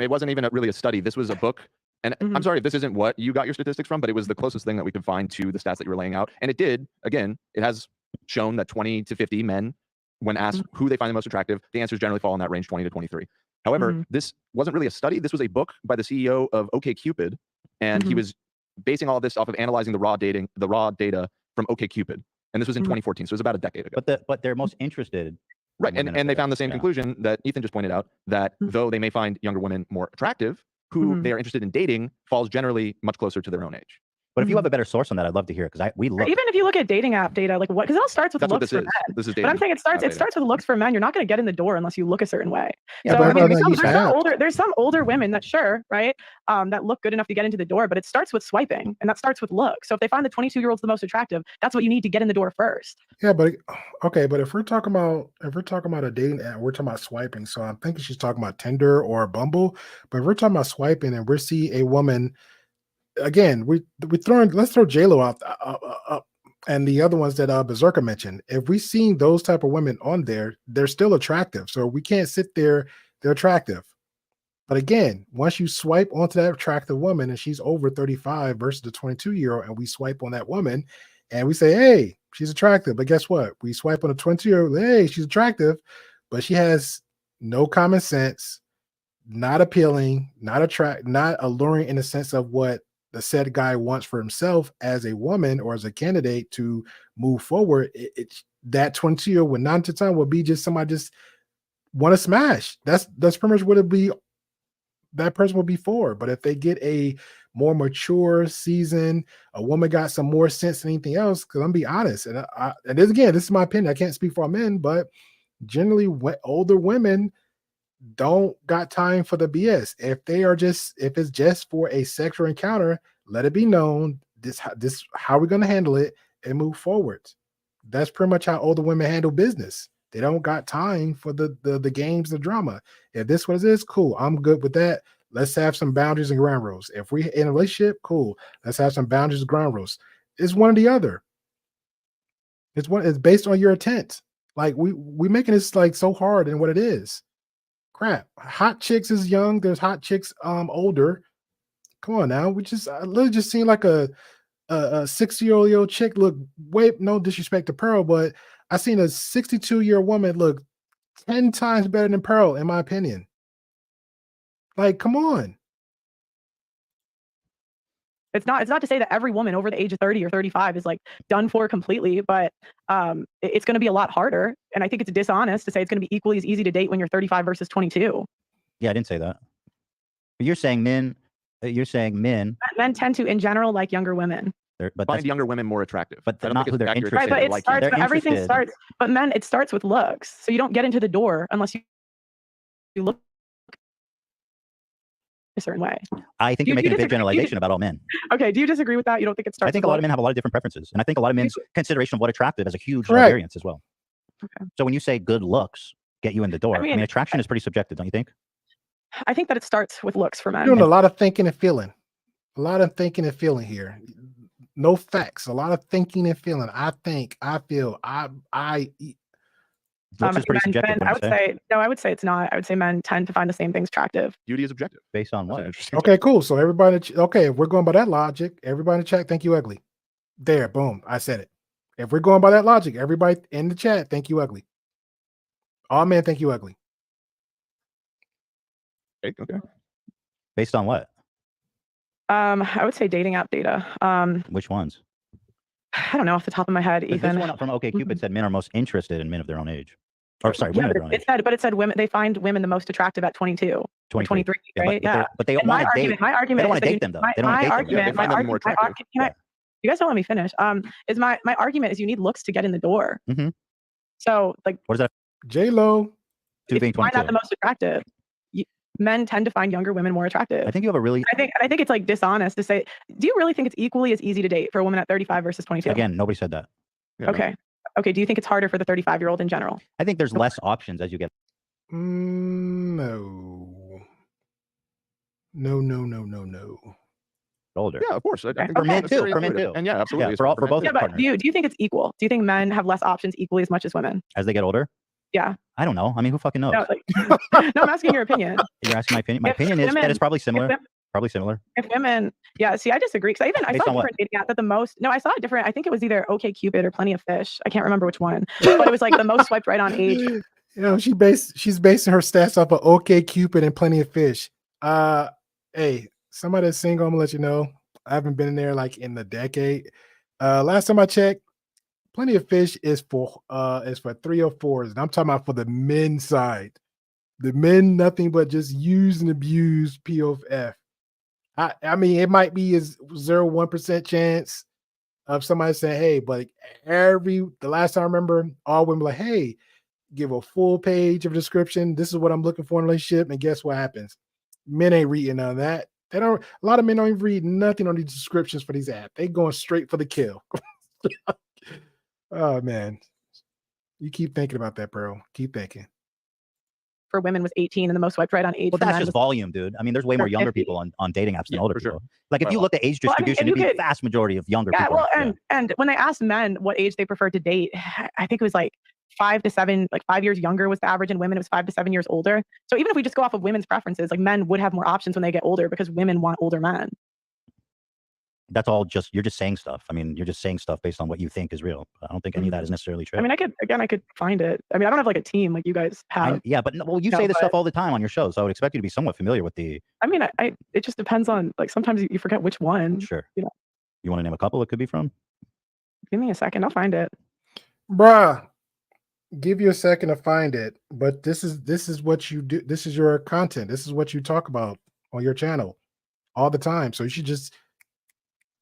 It wasn't even really a study. This was a book. And I'm sorry if this isn't what you got your statistics from, but it was the closest thing that we could find to the stats that you were laying out. And it did, again, it has shown that 20 to 50 men, when asked who they find the most attractive, the answers generally fall in that range 20 to 23. However, this wasn't really a study. This was a book by the CEO of OkCupid. And he was basing all of this off of analyzing the raw data from OkCupid. And this was in 2014. So it was about a decade ago. But they're most interested. Right. And they found the same conclusion that Ethan just pointed out, that though they may find younger women more attractive, who they are interested in dating falls generally much closer to their own age. But if you have a better source on that, I'd love to hear it, because we look. Even if you look at dating app data, like what? Because it all starts with looks for men. This is but I'm saying it starts with looks for men. You're not going to get in the door unless you look a certain way. Yeah, so but I mean, there's some older women that right, that look good enough to get into the door. But it starts with swiping, and that starts with looks. So if they find the 22-year-olds the most attractive, that's what you need to get in the door first. Yeah, but okay, but if we're talking about a dating app, we're talking about swiping. So I'm thinking she's talking about Tinder or Bumble. But if we're talking about swiping, and we see a woman. Again, let's throw J-Lo out and the other ones that Berserker mentioned. If we seen those type of women on there, they're still attractive. So we can't sit there, they're attractive. But again, once you swipe onto that attractive woman and she's over 35 versus the 22-year-old, and we swipe on that woman and we say, hey, she's attractive. But guess what? We swipe on a 22-year-old, hey, she's attractive, but she has no common sense, not appealing, not alluring in the sense of what the said guy wants for himself as a woman or as a candidate to move forward. That 22-year-old with 9 to 10 will be just somebody just want to smash. That's pretty much what that person will be for. But if they get a more mature season, a woman got some more sense than anything else, because I'm be honest, and this is my opinion. I can't speak for men, but generally older women don't got time for the BS. If it's just for a sexual encounter, let it be known this how we're going to handle it and move forward. That's pretty much how older women handle business. They don't got time for the games, the drama. If this what it is, cool. I'm good with that. Let's have some boundaries and ground rules. If we in a relationship, cool. Let's have some boundaries and ground rules. It's one or the other. It's based on your intent. Like we making this like so hard than what it is. Crap. Hot chicks is young. There's hot chicks older. Come on now. We literally just seen like a 60-year-old chick look no disrespect to Pearl, but I seen a 62-year-old woman look 10 times better than Pearl, in my opinion. Like, come on. It's not to say that every woman over the age of 30 or 35 is like done for completely, but it's going to be a lot harder. And I think it's dishonest to say it's going to be equally as easy to date when you're 35 versus 22. Yeah, I didn't say that. But you're saying men. Men tend to, in general, like younger women. But find younger women more attractive. But they're not who they're interested in. Right, but everything starts. But men, it starts with looks. So you don't get into the door unless you look a certain way. I think you're making a big generalization about all men. Okay, do you disagree with that? You don't think it starts? I think a lot of men have a lot of different preferences, and I think a lot of men's consideration of what attractive has a huge variance as well. Okay. So when you say good looks get you in the door, I mean attraction is pretty subjective, don't you think? I think that it starts with looks for men. Doing a lot of thinking and feeling. A lot of thinking and feeling here. No facts. A lot of thinking and feeling. I think, I feel, I Looks is pretty subjective. I would say it's not. I would say men tend to find the same things attractive. Beauty is objective. Based on what? Okay, cool. So everybody, if we're going by that logic, everybody in the chat, thank you, ugly. There, boom, I said it. If we're going by that logic, everybody in the chat, thank you, ugly. All men, thank you, ugly. Okay. Based on what? I would say dating app data. Which ones? I don't know off the top of my head, Ethan. This one from OkCupid said men are most interested in men of their own age. Or sorry, women of their own age. It said women. They find women the most attractive at 22, 23, right? But they want to date. My argument. They don't want to date them though. They don't want to date them. They find them more attractive. You guys don't let me finish. Is my argument is you need looks to get in the door. Mm-hmm. So like, what is that? J-Lo. To being 22. Why not the most attractive? Men tend to find younger women more attractive. I think you have a really. I think it's like dishonest to say. Do you really think it's equally as easy to date for a woman at 35 versus 22? Again, nobody said that. Yeah, Okay. Okay. Do you think it's harder for the 35-year-old in general? I think there's less options as you get. No. No. Older. Yeah, of course. I think For men that's too. very For men intuitive. too. And yeah, absolutely. Yeah, it's for men both too. Yeah, but partners. do you think it's equal? Do you think men have less options equally as much as women? As they get older? Yeah. I don't know. I mean, who fucking knows? No, no, I'm asking your opinion. You're asking my opinion. My If opinion is women- that it's probably similar. if- Probably similar. If women, yeah, see, I disagree because I Based saw a on what? different dating app that the most. No, I saw a different. I think it was either OkCupid or Plenty of Fish. I can't remember which one, but it was like the most swiped right on age. You know, she's basing her stats off of OkCupid and Plenty of Fish. Hey, somebody that's single, I'm gonna let you know. I haven't been in there like in the decade. Last time I checked, Plenty of Fish is for 304s, and I'm talking about for the men's side. The men, nothing but just use and abuse POF. I mean, it might be a 0.1% chance of somebody saying, hey, but the last time I remember, all women were like, hey, give a full page of description. This is what I'm looking for in a relationship. And guess what happens? Men ain't reading none of that. A lot of men don't even read nothing on these descriptions for these apps. They going straight for the kill. Oh man. You keep thinking about that, bro. Keep thinking. For women was 18 and the most swiped right on age. Well, for that's men just was volume, dude. I mean, there's way more younger 50. people on dating apps than older for sure. people. Like if By a you lot. looked at age Well, I mean, distribution, if you it'd be get- the vast majority of younger Yeah, people. well, and when they asked men what age they preferred to date, I think it was like 5 to 7, like 5 years younger was the average, and women it was 5 to 7 years older. So even if we just go off of women's preferences, like men would have more options when they get older because women want older men. That's all you're just saying stuff. I mean, you're just saying stuff based on what you think is real. I don't think any of that is necessarily true. I mean, I could find it. I mean, I don't have like a team like you guys have. Yeah, but well, you No, say this but- stuff all the time on your show, so I would expect you to be somewhat familiar with the. I mean, it just depends on like sometimes you forget which one. Sure. You know. You want to name a couple it could be from? Give me a second, I'll find it. Bruh, give you a second to find it. But this is what you do. This is your content. This is what you talk about on your channel all the time. So you should just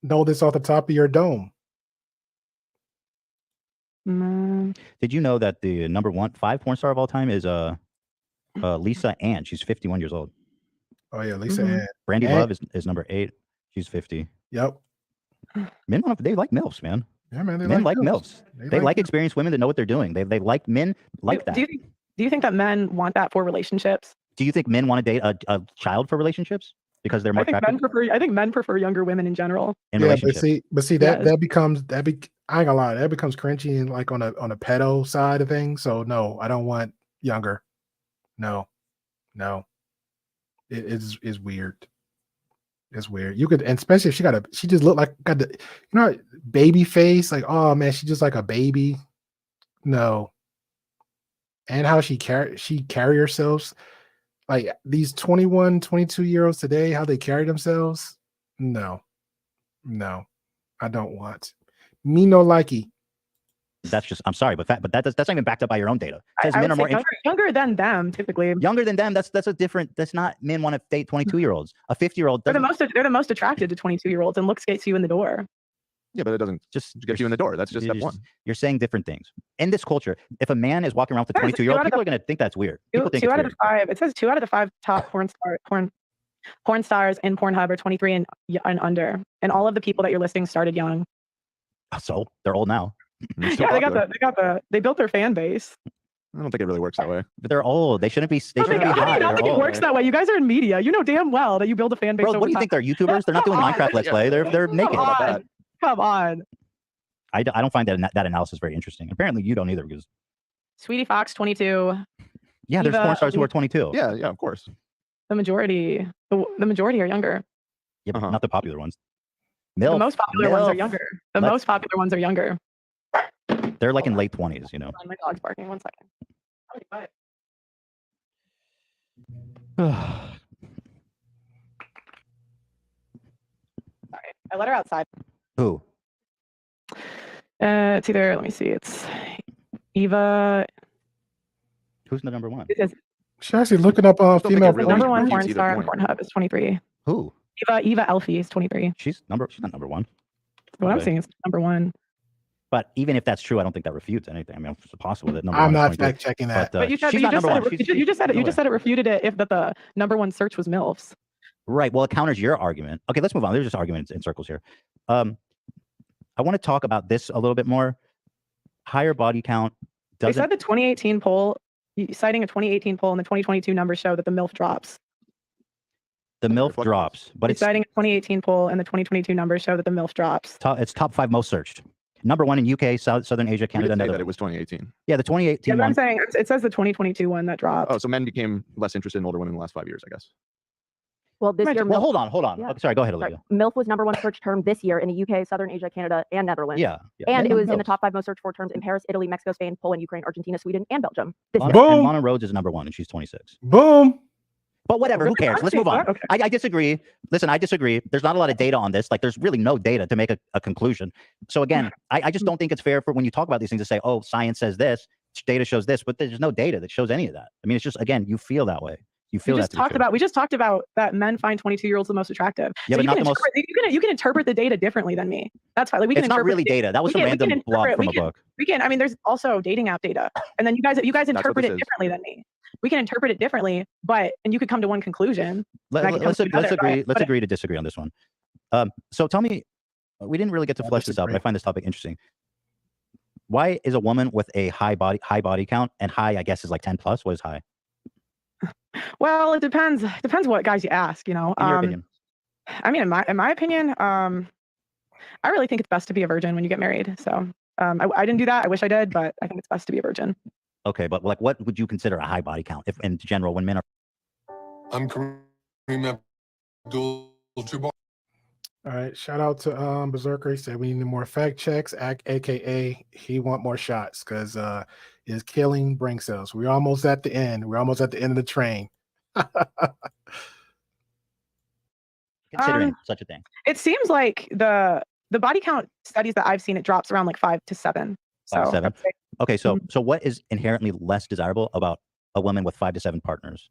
know this off the top of your dome. Did you know that the number 5 porn star of all time is Lisa Ann? She's 51 years old. Oh yeah, Lisa Ann. Brandy Ann. Love is number 8. She's 50. Yep. Men they like MILFs, man. Yeah, man. Men like MILFs. MILFs. They like MILFs. experienced women that know what they're doing. They like men like that. Do you think that men want that for relationships? Do you think men want to date a child for relationships because they're more attractive I think men prefer younger women in general. in Yeah, relationships? but see that becomes I ain't gonna lie, that becomes cringy and like on a pedo side of things. So no, I don't want younger. No. It is weird. It's weird. You could, and especially if she just looked like got the baby face, like oh man, she just like a baby. No. And how she carry herself, like these 21, 22-year-olds today, how they carry themselves. No, I don't want. Me no likey. That's just, I'm sorry, but that's not even backed up by your own data. It says I men would are say more younger than them typically. younger than them. That's a different. That's not men want to date 22-year-olds. A 50-year-old. They're the most attracted to 22-year-olds, and looks gets you in the door. Yeah, but it doesn't just get you in the door. That's just step one. You're saying different things. In this culture, if a man is walking around with a 22-year-old, people are going to think that's weird. People think Two it's out weird. of the 5. It says 2 out of the 5 top porn stars in Pornhub are 23 and under, and all of the people that you're listing started young. So they're old now. Yeah, they built their fan base. I don't think it really works that way. But they're old. They shouldn't be. They How shouldn't do be you hot. not They're think it old. works that way? You guys are in media. You know damn well that you build a fan base. Bro, what do you think? They're YouTubers? They're not doing Minecraft Let's Play. They're naked. Come on. I don't find that analysis very interesting. Apparently, you don't either because. Sweetie Fox, 22. Yeah, there's Eva, porn stars who are 22. Yeah, of course. The majority are younger. Yeah, but not the popular ones. The most popular ones are MILF. younger. The most popular ones are younger. They're like in late 20s, you know. My dog's barking. 1 second. Sorry, I let her outside. Who? It's either, let me see, it's Eva. Who's the number 1? She's actually looking up female. Number 1 porn star on Pornhub is 23. Who? Eva Elfie is 23. She's not number 1. What I'm Okay. saying is number one. But even if that's true, I don't think that refutes anything. I mean, it's possible that number I'm one is not 22. fact checking that. But you said she's you not just number said one. it, you just said it. You just said it refuted it if that the number one search was MILFs. Right. Well, it counters your argument. Okay, let's move on. There's just arguments in circles here. I want to talk about this a little bit more. Higher body count They doesn't. said the 2018 poll, citing a 2018 poll and the 2022 numbers show that the MILF drops. The MILF drops, but it's citing a 2018 poll and the 2022 numbers show that the MILF drops. it's top 5 most searched. Number 1 in UK, Southern Asia, We Canada, did say that Netherlands. it was 2018. Yeah, the 2018 Yeah, but I'm one. saying it says the 2022 one that dropped. Oh, so men became less interested in older women in the last 5 years, I guess. Well, this year, Well, MILF, hold on. Yeah. Okay, sorry, go ahead, Olivia. MILF was number one search term this year in the UK, Southern Asia, Canada, and Netherlands. Yeah. And Yeah, it was in MILF. the top 5 most searched for terms in Paris, Italy, Mexico, Spain, Poland, Ukraine, Argentina, Sweden, and Belgium. This year. And Lana Rhodes is number 1, and she's 26. Boom. But whatever, who cares? Let's move on. Okay. I disagree. Listen, I disagree. There's not a lot of data on this. Like, there's really no data to make a conclusion. So again, I just don't think it's fair for when you talk about these things to say, oh, science says this, data shows this, but there's no data that shows any of that. I mean, it's just, again, you feel that way. You feel that. We just talked about that men find 22-year-olds the most attractive. Yeah, so but you not can the most. you can interpret the data differently than me. That's fine. Like we can. It's not really data. That was a random blob from a book. We can. I mean, there's also dating app data, and then you guys interpret it differently than me. We can interpret it differently, and you could come to one conclusion. Let's agree to disagree on this one. So tell me, we didn't really get to flesh this out, but I find this topic interesting. Why is a woman with a high body count, and high, I guess, is like 10 plus? What is high? Well, it depends. Depends what guys you ask. You know. In your opinion. I mean, in my opinion, I really think it's best to be a virgin when you get married. So I didn't do that. I wish I did, but I think it's best to be a virgin. Okay, but like, what would you consider a high body count, if in general, when men are? I'm Kareem Abdul-Jabbar. All right, shout out to Berserker. He said we need more fact checks, aka he want more shots because is killing brain cells. We're almost at the end. We're almost at the end of the train. Considering such a thing. It seems like the body count studies that I've seen, it drops around like 5 to 7. 5 to 7. Okay, so what is inherently less desirable about a woman with 5 to 7 partners?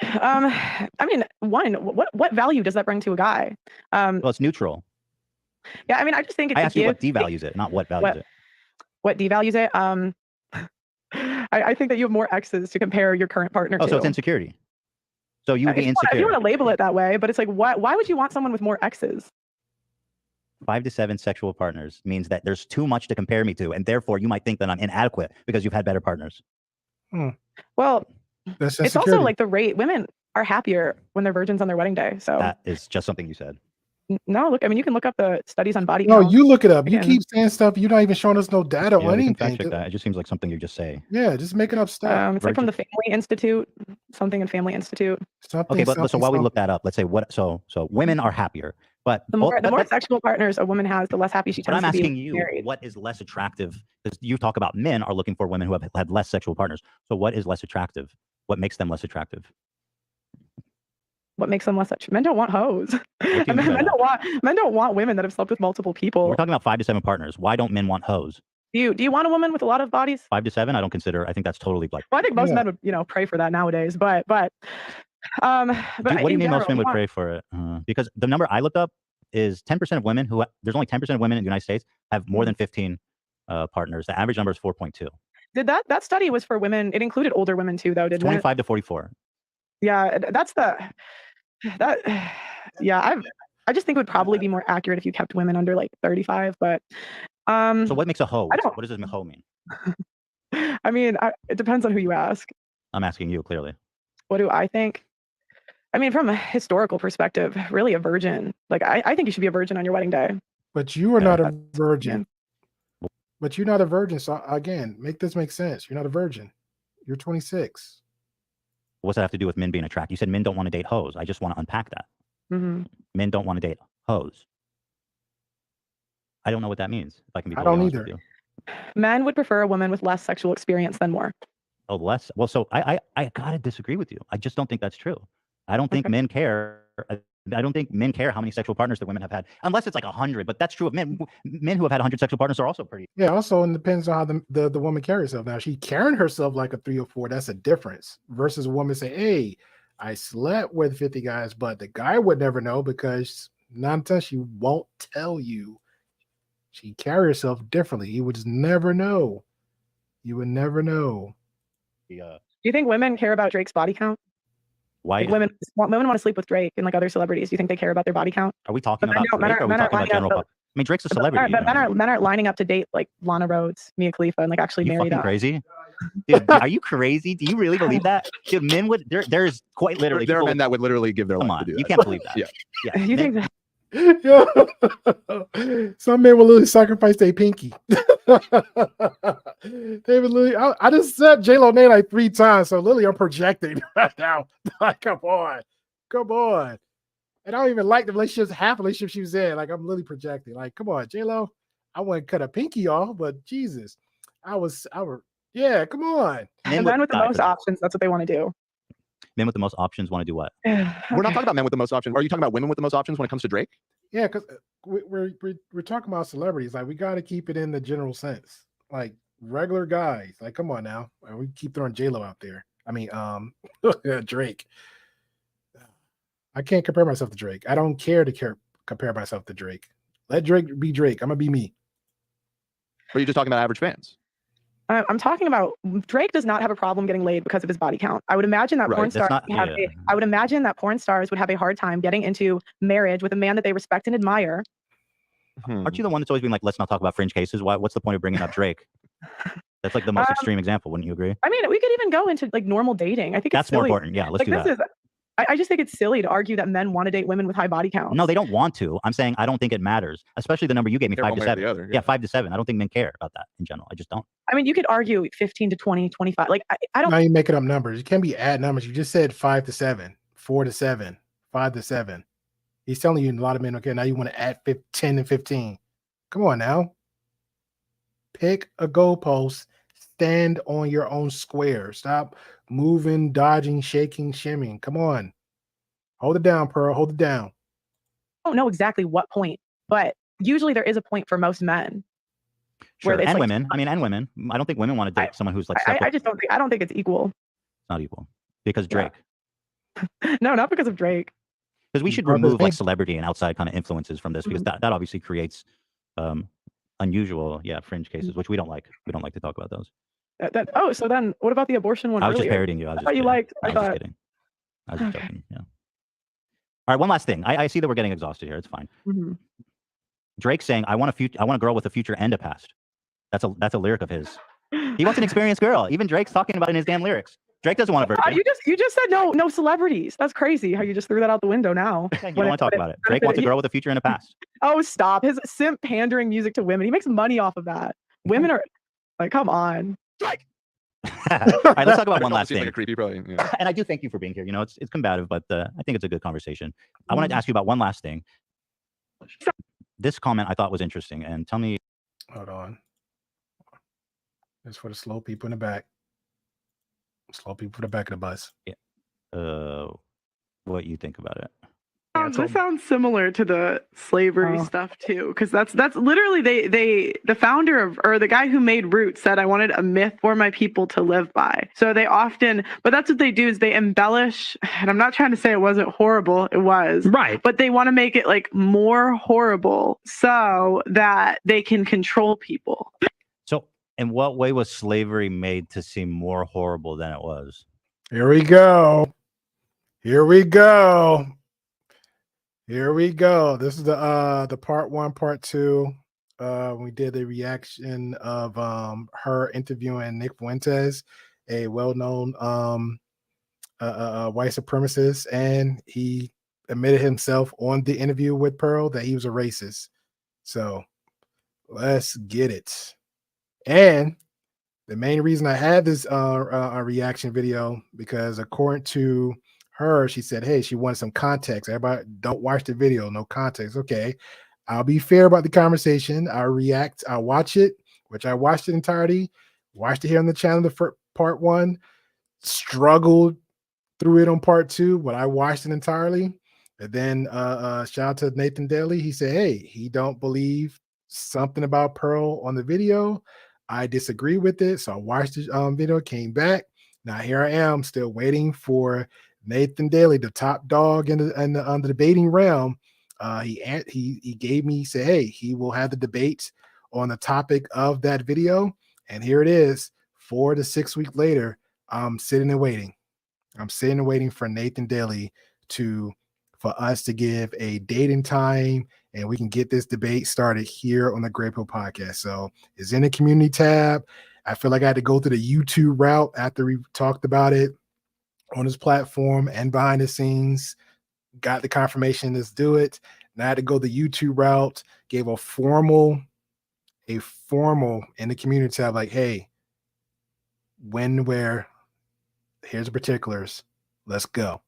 I mean, one, what value does that bring to a guy? Well, it's neutral. Yeah, I mean, I just think it's I asked you what devalues it, not what values it. What devalues it? I think that you have more exes to compare your current partner to. Oh, so it's insecurity. So you would be insecure. If you want to label it that way, but it's like, why would you want someone with more exes? 5 to 7 sexual partners means that there's too much to compare me to, and therefore you might think that I'm inadequate because you've had better partners. Well, that's it's also like the rate. Women are happier when they're virgins on their wedding day. So that is just something you said. No, look, I mean, you can look up the studies on body No, count. you look it up. You keep saying stuff. You're not even showing us no data Yeah, or we can anything. fact check that. It just seems like something you just say. Yeah, just making up stuff. It's like from the Family Institute, something in Family Institute. Okay, but so while we look that up, let's say so women are happier, but The more sexual partners a woman has, the less happy she But tends I'm to be asking you, married. what is less attractive? Because you talk about men are looking for women who have had less sexual partners. So what is less attractive? What makes them less attractive? What makes them less such? Men don't want hoes. Men don't want women that have slept with multiple people. We're talking about 5 to 7 partners. Why don't men want hoes? Do you want a woman with a lot of bodies? 5 to 7? I don't consider. I think that's totally like. Well, I think most men would, pray for that nowadays. But What do you mean most men would pray? pray for it? Because the number I looked up is 10% of women there's only 10% of women in the United States have more than 15 partners. The average number is 4.2. Did that study was for women? It included older women too, though, didn't 25 to 44. Yeah, I just think it would probably be more accurate if you kept women under like 35. But So what makes a hoe? What does a hoe mean? I mean, it depends on who you ask. I'm asking you clearly. What do I think? I mean, from a historical perspective, really a virgin. Like I think you should be a virgin on your wedding day. But you are not a virgin. But you're not a virgin. So again, make this make sense. You're not a virgin. You're 26. What's that have to do with men being attracted? You said men don't want to date hoes. I just want to unpack that. Mm-hmm. Men don't want to date hoes. I don't know what that means. If I can be I totally don't honest either. with you. Men would prefer a woman with less sexual experience than more. Oh, less. Well, so I gotta disagree with you. I just don't think that's true. I don't think men care. I don't think men care how many sexual partners that women have had, unless it's like 100. But that's true of men. Men who have had 100 sexual partners are also pretty. Yeah, also it depends on how the woman carries herself. Now, she carrying herself like a 3 or 4, that's a difference. Versus a woman say, hey, I slept with 50 guys, but the guy would never know because 9 times she won't tell you She carry herself differently. You would just never know. You would never know. Yeah. Do you think women care about Drake's body count? Why Like women want to sleep with Drake and like other celebrities. Do you think they care about their body count? are we talking But men about don't- men Drake? Or are we men talking about lining up, general? I mean, Drake's a celebrity. But men aren't lining up to date like Lana Rhoades, Mia Khalifa, and like actually you marry fucking them. crazy? Dude, are you crazy? Do you really believe that? Dude, men would there's quite literally There are people men that would literally give their come life on. to do that. You can't believe that. Yeah. Yeah. You think that? Yo, some men will literally sacrifice their pinky. They would literally. I just said J-Lo name like 3 times, so literally I'm projecting right now. Like, come on. And I don't even like the relationships, half relationship she was in. Like, I'm literally projecting. Like, come on, J-Lo. I wouldn't cut a pinky off, but Jesus, yeah, come on. And men with the most options, that's what they want to do. Men with the most options want to do what? We're not talking about men with the most options. Are you talking about women with the most options when it comes to Drake? Yeah, because we're talking about celebrities. Like, we got to keep it in the general sense. Like, regular guys. Like, come on now. We keep throwing J-Lo out there. I mean, Drake. I can't compare myself to Drake. I don't care to compare myself to Drake. Let Drake be Drake. I'm gonna be me. Or are you just talking about average fans? I'm talking about Drake does not have a problem getting laid because of his body count. I would imagine that I would imagine that porn stars would have a hard time getting into marriage with a man that they respect and admire. Aren't you the one that's always been like, let's not talk about fringe cases? What's the point of bringing up Drake? That's like the most extreme example. Wouldn't you agree? I mean, we could even go into like normal dating. I think that's it's silly. more important. Yeah, let's do that. I just think it's silly to argue that men want to date women with high body counts. No, they don't want to. I'm saying I don't think it matters, especially the number you gave me, 5 to 7. Yeah, 5 to 7. I don't think men care about that in general. I just don't. I mean, you could argue 15 to 20, 25. Like, I don't. Now you're making up numbers. You can't be add numbers. You just said 5 to 7, 4 to 7, 5 to 7. He's telling you a lot of men, okay, now you want to add 10 and 15. Come on now. Pick a goalpost. Stand on your own square. Stop moving, dodging, shaking, shimming. Come on. Hold it down, Pearl. Hold it down. I don't know exactly what point, but usually there is a point for most men. Sure. And like, women. I mean, and women. I don't think women want to date someone who's like. I just don't think. I don't think it's equal. It's not equal because Drake. Yeah. No, not because of Drake. Because we should remove like celebrity and outside kind of influences from this, because that obviously creates unusual, fringe cases, which we don't like. We don't like to talk about those. So then what about the abortion one? I was just parodying you. I thought you liked. I was just kidding. I was just joking. Yeah. All right, one last thing. I see that we're getting exhausted here. It's fine. Drake saying, "I want a girl with a future and a past." That's a lyric of his. He wants an experienced girl. Even Drake's talking about it in his damn lyrics. Drake doesn't want a virgin. You just said no celebrities. That's crazy. How you just threw that out the window now. You don't want to talk about it. Drake wants a girl with a future and a past. Oh, stop. His simp pandering music to women. He makes money off of that. Women are like, come on. Drake. All right, let's talk about one last thing. Like a creepy, probably. Yeah. And I do thank you for being here. You know, it's combative, but I think it's a good conversation. I wanted to ask you about one last thing. This comment I thought was interesting, and tell me. Hold on. It's for the slow people in the back. Slow people in the back of the bus. Yeah. What you think about it? This sounds similar to the slavery stuff too, because that's literally the founder of, or the guy who made Roots said, I wanted a myth for my people to live by. So they often, but that's what they do, is they embellish, and I'm not trying to say it wasn't horrible, it was. Right. But they want to make it like more horrible so that they can control people. So in what way was slavery made to seem more horrible than it was? Here we go. Here we go. Here we go. This is the part 1, part 2. We did the reaction of her interviewing Nick Fuentes, a well-known white supremacist, and he admitted himself on the interview with Pearl that he was a racist. So let's get it. And the main reason I had this reaction video, because according to her, she said, hey, she wanted some context. Everybody don't watch the video, no context. Okay, I'll be fair about the conversation. I'll watch it, which I watched it entirety, watched it here on the channel for part 1, struggled through it on part 2, but I watched it entirely. And then shout out to Nathan Daly. He said, hey, he don't believe something about Pearl on the video. I disagree with it. So I watched the video, came back. Now here I am still waiting for Nathan Daly, the top dog in the debating realm. He gave me, he said, hey, he will have the debate on the topic of that video. And here it is, 4 to 6 weeks later. I'm sitting and waiting. I'm sitting and waiting for Nathan Daly for us to give a date and time, and we can get this debate started here on the Grey Pill Podcast. So it's in the community tab. I feel like I had to go through the YouTube route after we talked about it on this platform and behind the scenes. Got the confirmation, let's do it. Now I had to go the YouTube route, gave a formal in the community tab, like, hey, when, where, here's the particulars, let's go.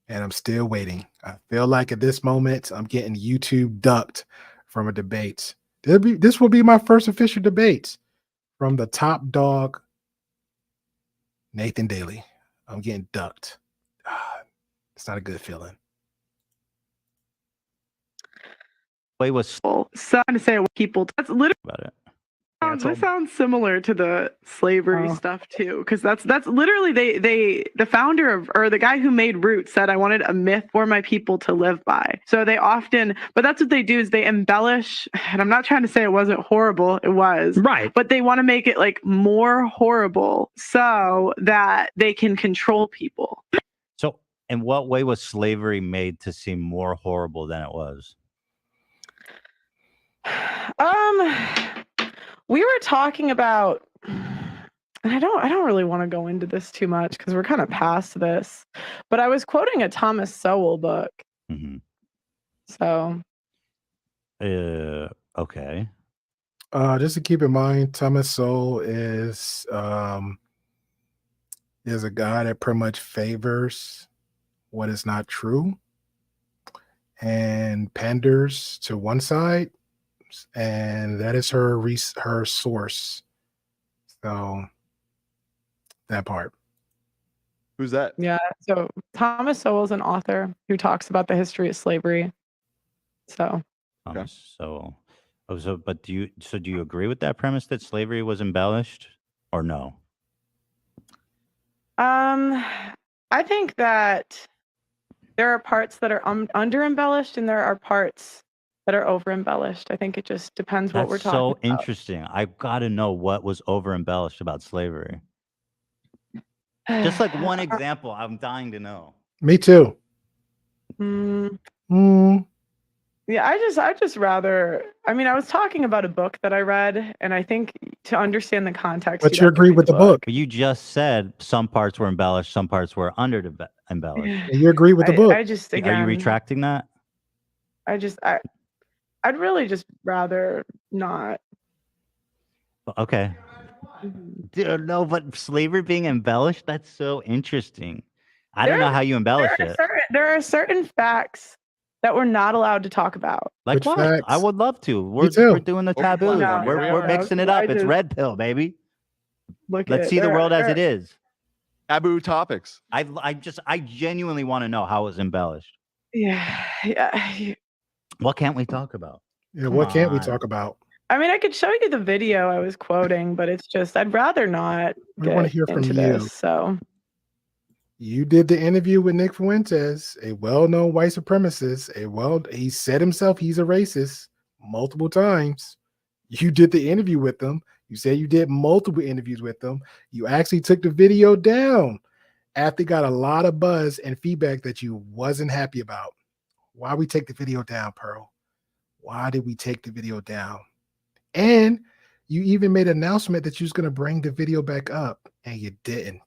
And I'm still waiting. I feel like at this moment, I'm getting YouTube ducked from a debate. This will be my first official debate from the top dog, Nathan Daly. I'm getting ducked. It's not a good feeling. Way was So to say what people, that's literally about it. that sounds similar to the slavery stuff too, because that's literally the founder of, or the guy who made Roots said, I wanted a myth for my people to live by. So they often, but that's what they do, is they embellish, and I'm not trying to say it wasn't horrible, it was, Right. but they want to make it like more horrible so that they can control people. So in what way was slavery made to seem more horrible than it was? We were talking about, and I don't really want to go into this too much because we're kind of past this, but I was quoting a Thomas Sowell book. Mm-hmm. So okay. Just to keep in mind, Thomas Sowell is a guy that pretty much favors what is not true and panders to one side, and that is her source. So that part. Who's that? yeah, so Thomas Sowell is an author who talks about the history of slavery. So Thomas Sowell. Oh, so do you agree with that premise that slavery was embellished, or no? I think that there are parts that are under embellished and there are parts that are over embellished. I think it just depends what we're That's talking so about. interesting. I've got to know what was over embellished about slavery. Just like one example, I'm dying to know. Me too. Yeah, I just rather, I mean, I was talking about a book that I read, and I think to understand the context. But you'd you have to agree read with the book. But you just said some parts were embellished, some parts were under embellished. And you agree with the book. I just, Are again, you retracting that? I'd really just rather not. Okay. Dude, no, but slavery being embellished, that's so interesting. I don't know how you embellish it. There are certain facts that we're not allowed to talk about. Like Which what? facts? I would love to. We're doing the taboos. No, We're mixing it up. It's red pill, baby. Let's see the world as it is. Taboo topics. I genuinely want to know how it's embellished. Yeah. What can't we talk about? Yeah, what can't we talk about? I mean, I could show you the video I was quoting, but it's just, I'd rather not. We want to hear from into you. this, so You did the interview with Nick Fuentes, a well-known white supremacist. He said himself he's a racist multiple times. You did the interview with him. You said you did multiple interviews with him. You actually took the video down after it got a lot of buzz and feedback that you wasn't happy about. Why we take the video down, Pearl? Why did we take the video down? And you even made an announcement that you was going to bring the video back up, and you didn't.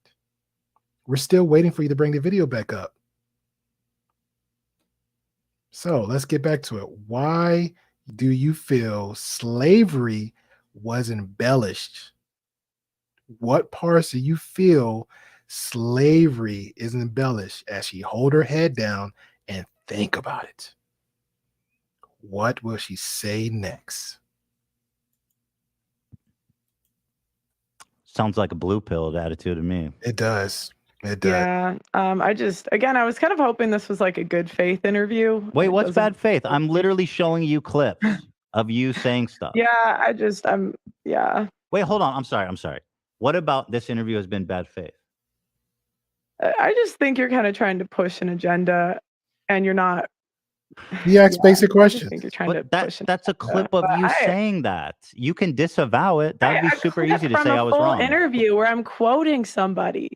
We're still waiting for you to bring the video back up. So let's get back to it. Why do you feel slavery was embellished? What parts do you feel slavery is embellished as she hold her head down and think about it? What will she say next? Sounds like a blue pilled attitude to me. It does. It does. yeah. I was kind of hoping this was like a good faith interview. Wait, It what's doesn't- bad faith? I'm literally showing you clips of you saying stuff. Yeah, yeah. Wait, hold on. I'm sorry. What about this interview has been bad faith? I just think you're kind of trying to push an agenda, and you're not He asked basic I questions. think you're trying to But push it. that's a clip of you saying that. You can disavow it. That'd be A super clip easy to from say a I was full wrong. interview where I'm quoting somebody.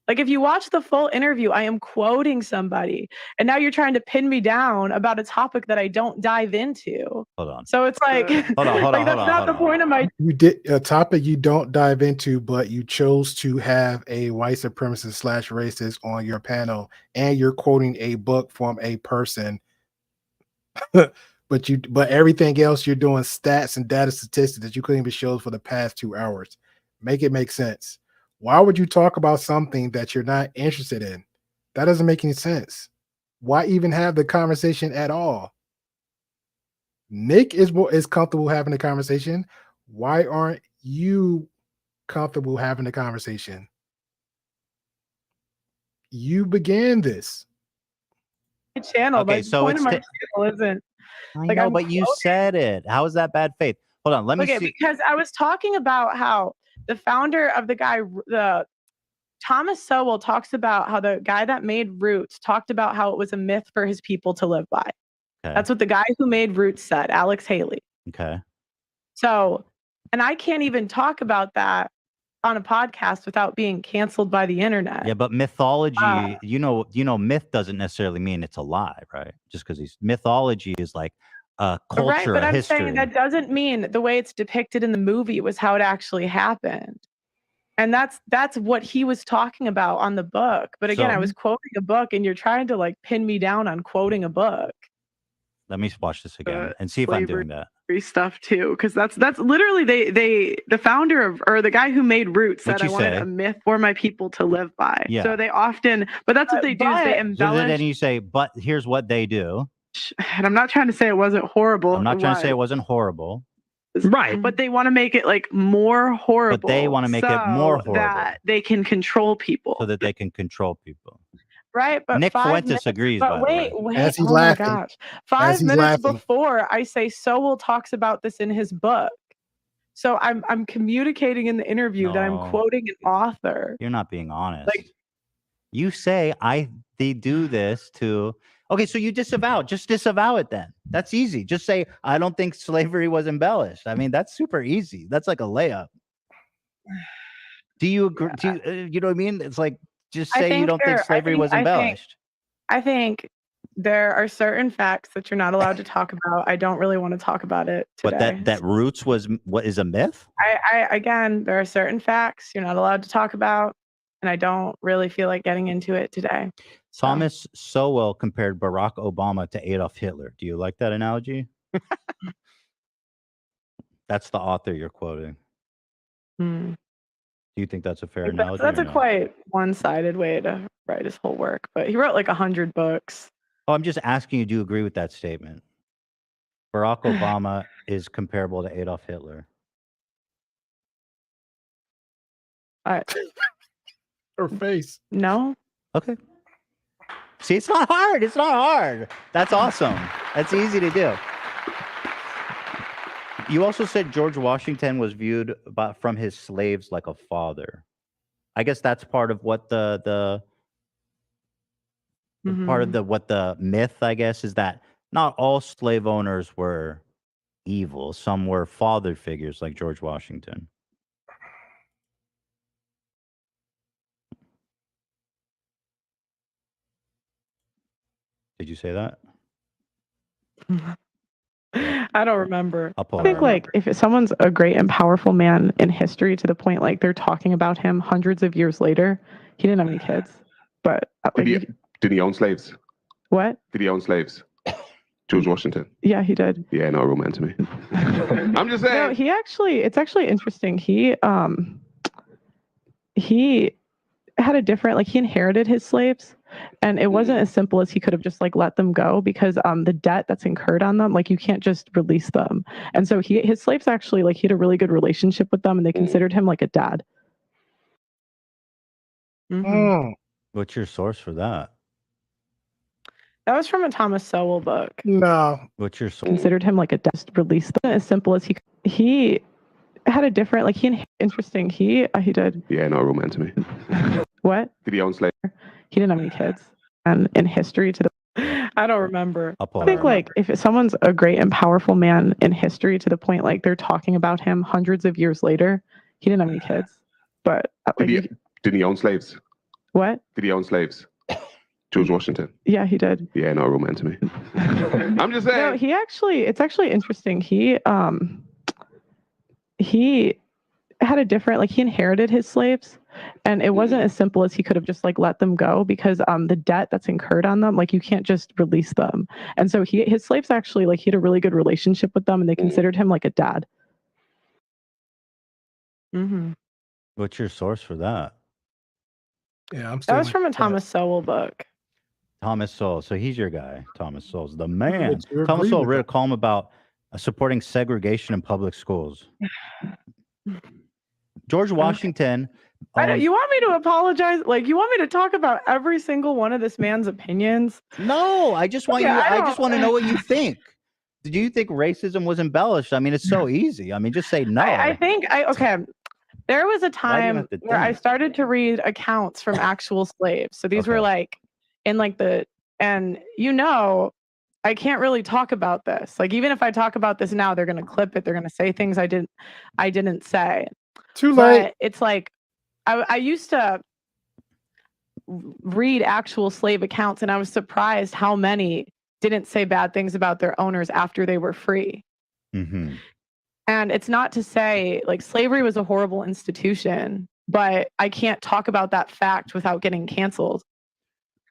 Like if you watch the full interview, I am quoting somebody, and now you're trying to pin me down about a topic that I don't dive into. Hold on. So it's like, Hold on, like that's not the point of my. You did a topic you don't dive into, but you chose to have a white supremacist / racist on your panel, and you're quoting a book from a person. but everything else you're doing stats and data statistics that you couldn't even show for the past 2 hours. Make it make sense. Why would you talk about something that you're not interested in? That doesn't make any sense. Why even have the conversation at all? Nick is comfortable having the conversation. Why aren't you comfortable having the conversation? You began this. Channel. Okay, Like, so the point it's of my channel isn't. I Like, know, I'm but you quoting. said it. How is that bad faith? Hold on, let me Okay, see. because I was talking about how the founder of the Thomas Sowell talks about how the guy that made Roots talked about how it was a myth for his people to live by. Okay. That's what the guy who made Roots said, Alex Haley. Okay. So, and I can't even talk about that on a podcast without being canceled by the internet. Yeah, but mythology, you know, myth doesn't necessarily mean it's a lie, right? Just because mythology is like a culture, right, but a I'm history. saying that doesn't mean the way it's depicted in the movie was how it actually happened. And that's what he was talking about on the book. But again, I was quoting a book, and you're trying to like pin me down on quoting a book. Let me watch this again and see if I'm doing that. Stuff too, because that's literally the founder of, or the guy who made Roots said, What'd I you wanted say? a myth for my people to live by. Yeah. So they often, but that's what they do, is they So embellish. then you say, but here's what they do. And I'm not trying to say it wasn't horrible. I'm not trying to say it wasn't horrible. Right, but they want to make it like more horrible. But they want to make it more so horrible that they can control people. so that they can control people. Right, but Nick 5 Fuentes minutes, agrees, by but the way. wait, As he's oh laughing. my gosh. As 5 he's minutes laughing. before I say Sowell talks about this in his book. So I'm communicating in the interview that I'm No. quoting an author. You're not being honest. Like, you say they do this to. Okay, so you disavow. Just disavow it then. That's easy. Just say I don't think slavery was embellished. I mean, that's super easy. That's like a layup. Do you agree? Do you, you know what I mean? It's like just say you don't think slavery was embellished. I think there are certain facts that you're not allowed to talk about. I don't really want to talk about it today. But that Roots was what is a myth? I again, there are certain facts you're not allowed to talk about, and I don't really feel like getting into it today. Thomas Sowell compared Barack Obama to Adolf Hitler. Do you like that analogy? That's the author you're quoting. Hmm. Do you think that's a fair analogy? That's or a no? quite one-sided way to write his whole work, but he wrote like 100 books. Oh, I'm just asking you, do you agree with that statement? Barack Obama is comparable to Adolf Hitler. Her face. No. Okay. See, it's not hard. It's not hard. That's awesome. That's easy to do. You also said George Washington was viewed from his slaves like a father. I guess that's part of what part of what the myth, I guess, is that not all slave owners were evil. Some were father figures like George Washington. Did you say that? I don't remember. I think like if someone's a great and powerful man in history to the point like they're talking about him hundreds of years later, he didn't have any kids. But like, did he own slaves? What? Did he own slaves? George Washington. Yeah, he did. Yeah, no romance to me. I'm just saying. No, it's actually interesting. He had a different, like he inherited his slaves, and it wasn't as simple as he could have just like let them go, because the debt that's incurred on them, like you can't just release them. And so his slaves actually, like he had a really good relationship with them, and they considered him like a dad. What's your source for that? That was from a Thomas Sowell book. No. What's your source? Considered him like a dad. Release them as simple as he had a different, like interesting. He did. Yeah, no romance to me. What? Did he own slaves? He didn't have any kids. And in history to the I don't remember. I'll pull I it think up. like if someone's a great and powerful man in history to the point like they're talking about him hundreds of years later, he didn't have any kids. But Didn't he own slaves? What? Did he own slaves? George Washington. Yeah, he did. Yeah, no, real man to me. I'm just saying. No, it's actually interesting. He had a different, like he inherited his slaves, and it wasn't as simple as he could have just like let them go, because the debt that's incurred on them, like you can't just release them. And so his slaves actually, like he had a really good relationship with them, and they considered him like a dad. Mm-hmm. What's your source for that? Yeah, That was from a Thomas Sowell book. Thomas Sowell. So he's your guy. Thomas Sowell's the man. But you Thomas agree Sowell with wrote a him. column about supporting segregation in public schools. George Washington. You want me to apologize? Like you want me to talk about every single one of this man's opinions? No, I just want I just want to know what you think. Do you think racism was embellished? I mean, it's so easy. I mean, just say no. I think okay. There was a time have to where I think? started to read accounts from actual slaves. So these were like in like and I can't really talk about this. Like even if I talk about this now, they're gonna clip it. They're gonna say things I didn't say. Too late. But it's like I used to read actual slave accounts, and I was surprised how many didn't say bad things about their owners after they were free. Mm-hmm. And it's not to say like slavery was a horrible institution, but I can't talk about that fact without getting canceled.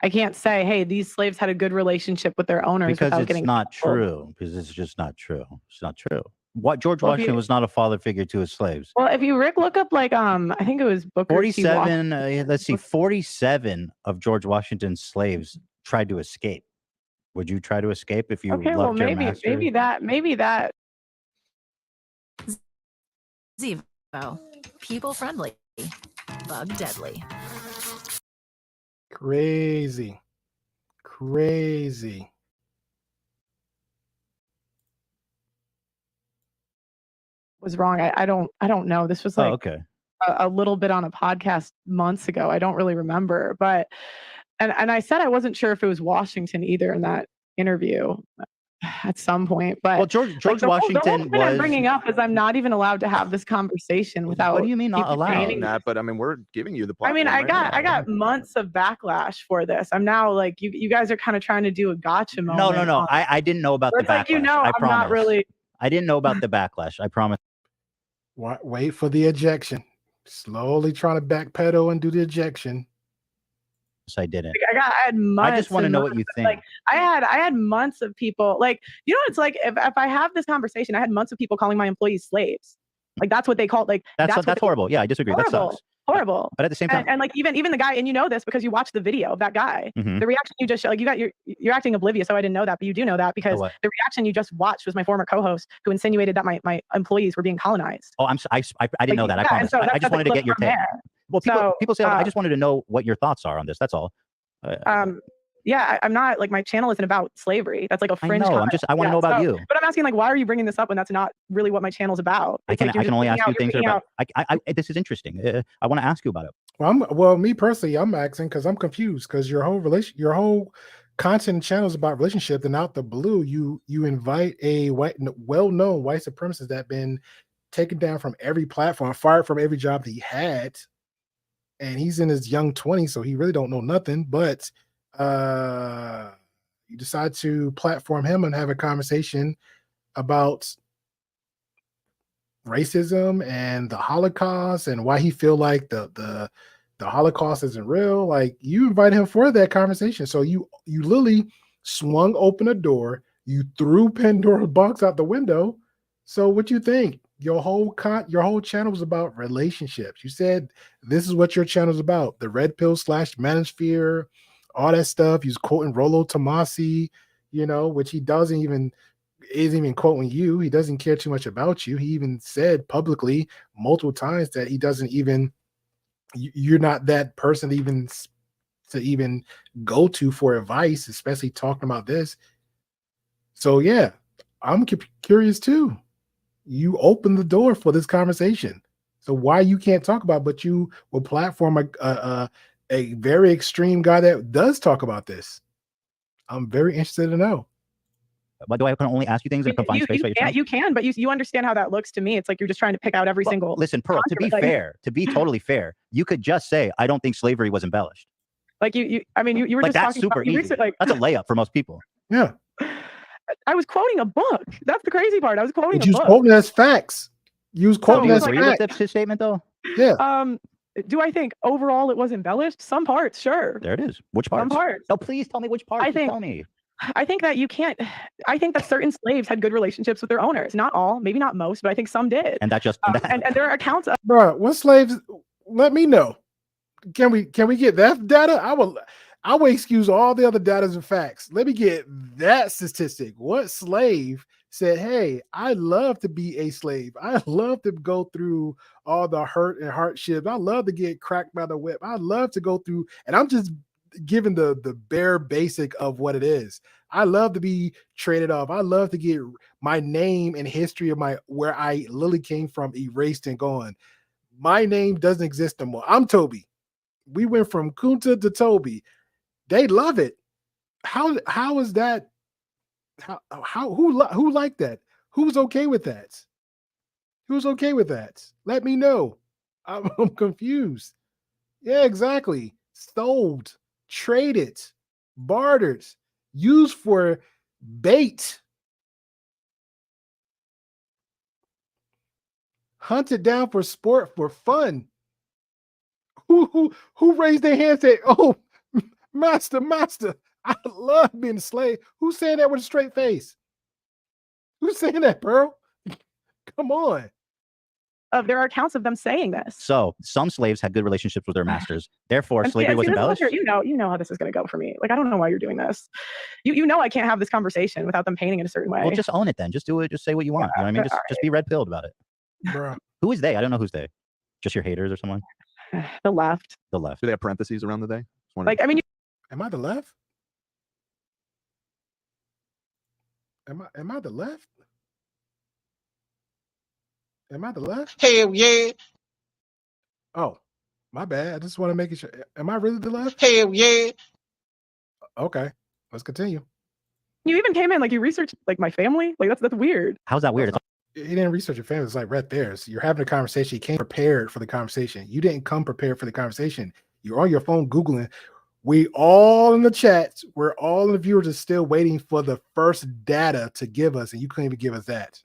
I can't say, hey, these slaves had a good relationship with their owners Because without it's getting not canceled. true. Because it's just not true. It's not true. George Well, if Washington you- was not a father figure to his slaves. Well, if you look up like I think it was Booker T. 47. Washington. Let's see. 47 of George Washington's slaves tried to escape. Would you try to escape if you Okay, well loved your master? maybe that. Zevo, people friendly, bug deadly. Crazy. Was wrong. I don't know. This was like okay. a little bit on a podcast months ago. I don't really remember, but and I said I wasn't sure if it was Washington either in that interview at some point. But Well, George the whole Washington thing I'm was. bringing up is I'm not even allowed to have this conversation without. What do you mean not people allowed? saying- That, but I mean, we're giving you the I platform. mean, I right got months of backlash for this. I'm now like you guys are kind of trying to do a gotcha moment. No. I didn't know about Where the it's backlash. like I I'm promise. not really. I didn't know about the backlash. I promise. Wait for the ejection. Slowly trying to backpedal and do the ejection. I didn't. I had months. I just want to and know what you months, think. Like I had months of people like it's like if I have this conversation, I had months of people calling my employees slaves. Like that's what they call like That's what they- horrible. Yeah, I disagree. That horrible. sucks. Horrible. But at the same time, And like even the guy, and you know this because you watched the video of that guy. Mhm. The reaction you just like you're acting oblivious, so I didn't know that, but you do know that because what? the reaction you just watched was my former co-host who insinuated that my employees were being colonized. oh, I didn't know that. I Yeah, promise. and so I that's just the wanted to clip get your from take. there. Well, people say I uh, just wanted to know what your thoughts are on this. That's all. Yeah, I'm not like my channel isn't about slavery. That's like a fringe. I know. comment. I want to know about you. But I'm asking like, why are you bringing this up when that's not really what my channel's about? I It's can like you're just only picking ask you out- things you're about. picking This is interesting. I want to ask you about it. Well, me personally, I'm asking because I'm confused because your whole content and channel is about relationship, and out the blue, you invite a well-known white supremacist that been taken down from every platform, fired from every job that he had, and he's in his young 20s, so he really don't know nothing. But you decide to platform him and have a conversation about racism and the Holocaust and why he feel like the Holocaust isn't real. Like you invite him for that conversation. So you literally swung open a door, you threw Pandora's box out the window. So what you think? Your whole channel was about relationships. You said this is what your channel is about. The red pill / manosphere, all that stuff. He's quoting Rollo Tomasi, which he isn't even quoting you. He doesn't care too much about you. He even said publicly multiple times that he doesn't even, you're not that person to even go to for advice, especially talking about this. So yeah, I'm curious too. You opened the door for this conversation. So why you can't talk about it, but you will platform a very extreme guy that does talk about this. I'm very interested to know. Why do I can only ask you things in a confined space? You can, but you understand how that looks to me. It's like you're just trying to pick out every single. Listen, Pearl, to be fair, to be totally fair, you could just say, I don't think slavery was embellished. Like you were like just that's talking super about, you easy. research, like, that's a layup for most people. Yeah. I was quoting a book. That's the crazy part. I was quoting But a you book. quoting as facts. You was quoting do you as agree facts. with his statement though? Yeah. Do I think overall it was embellished? Some parts, sure. There it is. Which parts? Some parts. No, please tell me which parts. Tell me. I think that you can't. I think that certain slaves had good relationships with their owners. Not all, maybe not most, but I think some did. And that just and there are accounts of. Bro, what slaves? Let me know. Can we get that data? I will excuse all the other data and facts. Let me get that statistic. What slave said, "Hey, I love to be a slave. I love to go through all the hurt and hardship. I love to get cracked by the whip. I love to go through." And I'm just giving the bare basic of what it is. I love to be traded off. I love to get my name and history of where I literally came from erased and gone. My name doesn't exist no more. I'm Toby. We went from Kunta to Toby. They love it. How is that? Who liked that? Who's okay with that? Who's okay with that? Let me know. I'm confused. Yeah, exactly. Sold, traded, bartered, used for bait, hunted down for sport, for fun. Who raised their hand and said, "Oh, master, I love being a slave"? Who's saying that with a straight face? Who's saying that, Pearl? Come on. There are accounts of them saying this. So some slaves had good relationships with their masters. Therefore, slavery was embellished. You know how this is going to go for me. Like, I don't know why you're doing this. You know I can't have this conversation without them painting it a certain way. Well, just own it then. Just do it. Just say what you want. You know what I mean? Just be red-pilled about it. Bruh. Who is they? I don't know who's they. Just your haters or someone? The left. The left. Do they have parentheses around the they? Like, I mean, am I the left? Am I the left? Am I the left? Hell yeah. Oh, my bad. I just want to make sure. Am I really the left? Hell yeah. Okay, let's continue. You even came in like you researched like my family. Like that's weird. How's that weird? He didn't research your family. It's like right there. So you're having a conversation. You came prepared for the conversation. You didn't come prepared for the conversation. You're on your phone Googling. We all in the chats, we're all in the viewers are still waiting for the first data to give us, and you couldn't even give us that.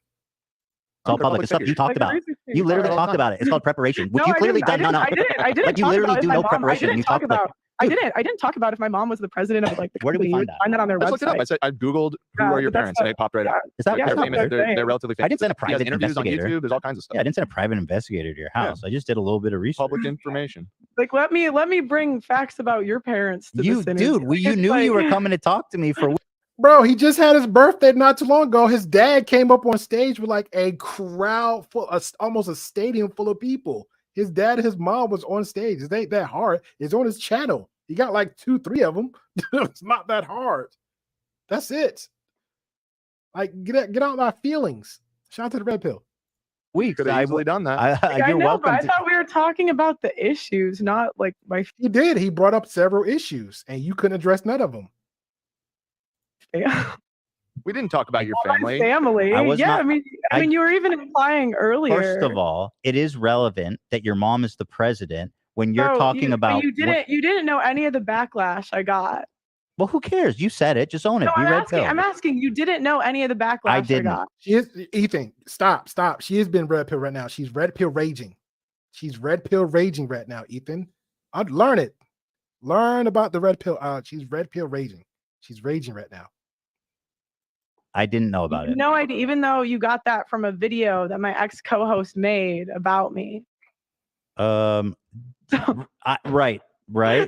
It's all public. It's stuff you talked about. You literally talked about it. It's called preparation, which you clearly done. No, I didn't. Like you literally do no preparation. You talk about. I didn't talk about if my mom was the president of like the Where do we find that? Find that on their I website. looked it up. I said I googled who are your parents, and it popped right up. Is that they're famous? They're relatively famous. I didn't send a private interviews on investigator. YouTube. There's all kinds of stuff. Yeah, I didn't send a private investigator to your house. I just did a little bit of research. Public information. Like let me bring facts about your parents to you, this interview. Dude, you knew you were coming to talk to me for. Bro, he just had his birthday not too long ago. His dad came up on stage with like a crowd full, almost a stadium full of people. His dad and his mom was on stage. It ain't that hard. It's on his channel. He got like 2-3 of them. It's not that hard. That's it. Like get out my feelings. Shout out to the Red Pill. We could have easily done that. I know, but I thought we were talking about the issues, not like my. He did. He brought up several issues, and you couldn't address none of them. Yeah. We didn't talk about your family. Family. I mean, you were even implying earlier. First of all, it is relevant that your mom is the president when you're talking about. You didn't know any of the backlash I got. Well, who cares? You said it. Just own it. No, Be red pill. I'm asking. You didn't know any of the backlash I didn't. got. She is Ethan. Stop. She has been red pill right now. She's red pill raging. She's red pill raging right now, Ethan. I'd learn it. Learn about the red pill. She's red pill raging. She's raging right now. I didn't know about it. No idea, even though you got that from a video that my ex co-host made about me. Right.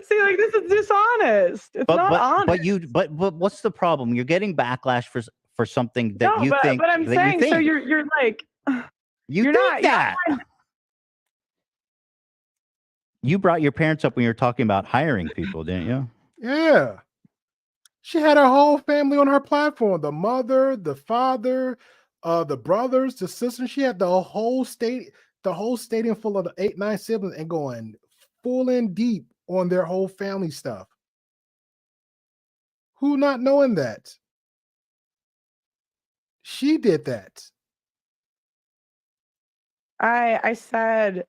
See, like this is dishonest. It's not honest. But what's the problem? You're getting backlash for something that you think. But I'm saying, so you're like, you're not that. You brought your parents up when you were talking about hiring people, didn't you? Yeah. She had her whole family on her platform. The mother, the father, the brothers, the sisters. She had the whole stadium full of the 8-9 siblings and going full in deep on their whole family stuff. Who not knowing that? She did that. I said,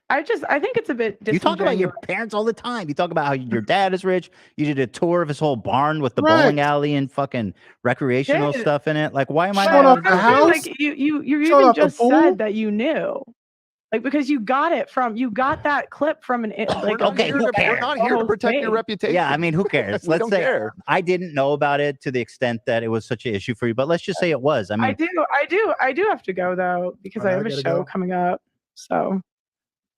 I think it's a bit You talk about your disingenuous. parents all the time. You talk about how your dad is rich. You did a tour of his whole barn with the Right. bowling alley and fucking recreational Yeah. stuff in it. Like, why am I Showing not? off the I feel house, like you showing even off the just pool. said that you knew. Like, because you got that clip from an like Okay, who cares? We're not here to protect your reputation. Yeah, I mean, who cares? We Let's don't say care. I didn't know about it to the extent that it was such an issue for you, but let's just say it was. I mean, I do have to go though because I have a show coming up. So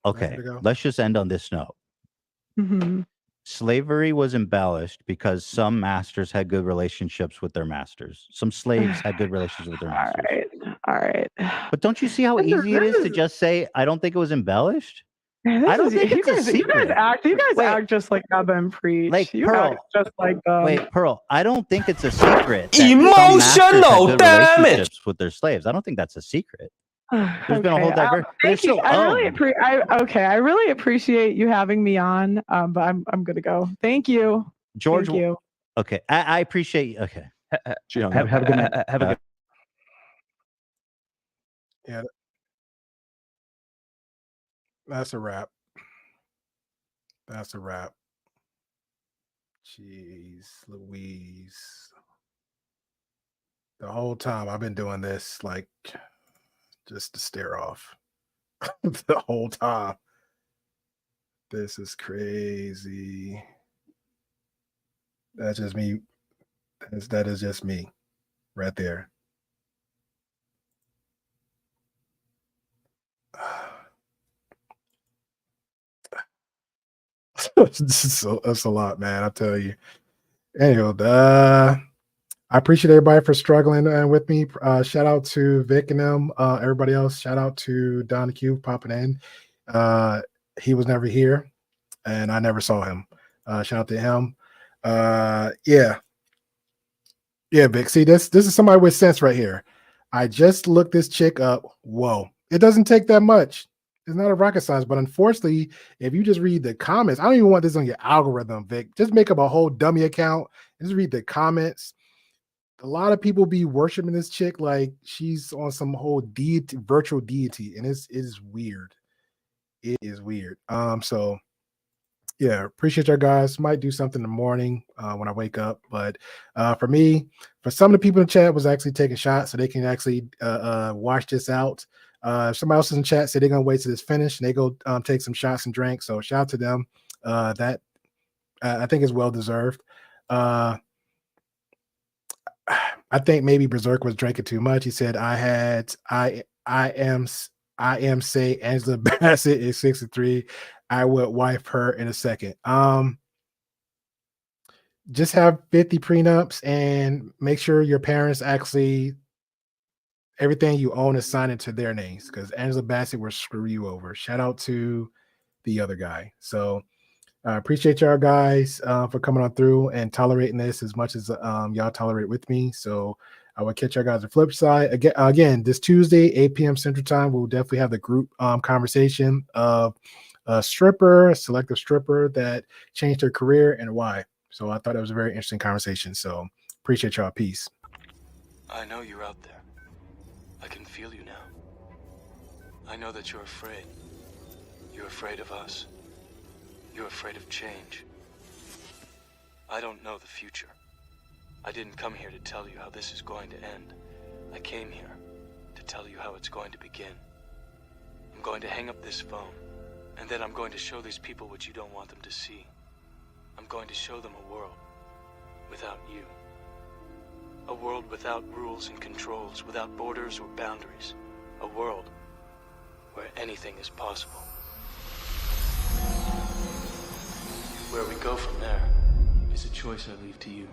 okay, let's just end on this note. mhm. Slavery was embellished because some masters had good relationships with their masters. Some slaves had good relationships with their masters. All right. But don't you see how easy it is to just say, I don't think it was embellished? I don't think it's a secret. You guys act just like Evan preach. Like you Pearl. act just like Wait, Pearl, I don't think it's a secret. Emotional damage. Relationships with their slaves. I don't think that's a secret. There's been a whole diversity. Thank you. I really appreciate you having me on. But I'm gonna go. Thank you. George. Thank you. Okay, I appreciate you. Okay. Have a good night. Have a good. Yeah. That's a wrap. That's a wrap. Jeez Louise. The whole time I've been doing this, like, just to stare off. The whole time. This is crazy. That's just me. That is just me right there. That's a lot, man. I tell you. Anyway, I appreciate everybody for struggling with me. Shout out to Vic and them. Everybody else. Shout out to Don Q popping in. He was never here, and I never saw him. Shout out to him. Yeah, Vic. See, this is somebody with sense right here. I just looked this chick up. Whoa, it doesn't take that much. It's not a rocket science, but unfortunately, if you just read the comments, I don't even want this on your algorithm, Vic. Just make up a whole dummy account and just read the comments. A lot of people be worshiping this chick like she's on some whole deity, virtual deity, and it is weird. It is weird. So yeah, appreciate y'all guys. Might do something in the morning when I wake up, but for me, for some of the people in the chat was actually taking shots, so they can actually watch this out. Somebody else in the chat said they're gonna wait till it's finished and they go take some shots and drinks. So shout out to them. That I think is well deserved. I think maybe Berserk was drinking too much. He said, I am say Angela Bassett is 63. I would wife her in a second. Just have 50 prenups and make sure your parents actually everything you own is signed into their names, because Angela Bassett will screw you over. Shout out to the other guy. So I appreciate y'all guys for coming on through and tolerating this as much as y'all tolerate with me. So I will catch y'all guys on the flip side. Again, this Tuesday, 8 p.m. Central Time, we'll definitely have the group conversation of a selective stripper that changed her career and why. So I thought it was a very interesting conversation. So appreciate y'all. Peace. I know you're out there. I can feel you now. I know that you're afraid. You're afraid of us. You're afraid of change. I don't know the future. I didn't come here to tell you how this is going to end. I came here to tell you how it's going to begin. I'm going to hang up this phone, and then I'm going to show these people what you don't want them to see. I'm going to show them a world without you. A world without rules and controls, without borders or boundaries. A world where anything is possible. Where we go from there is a choice I leave to you.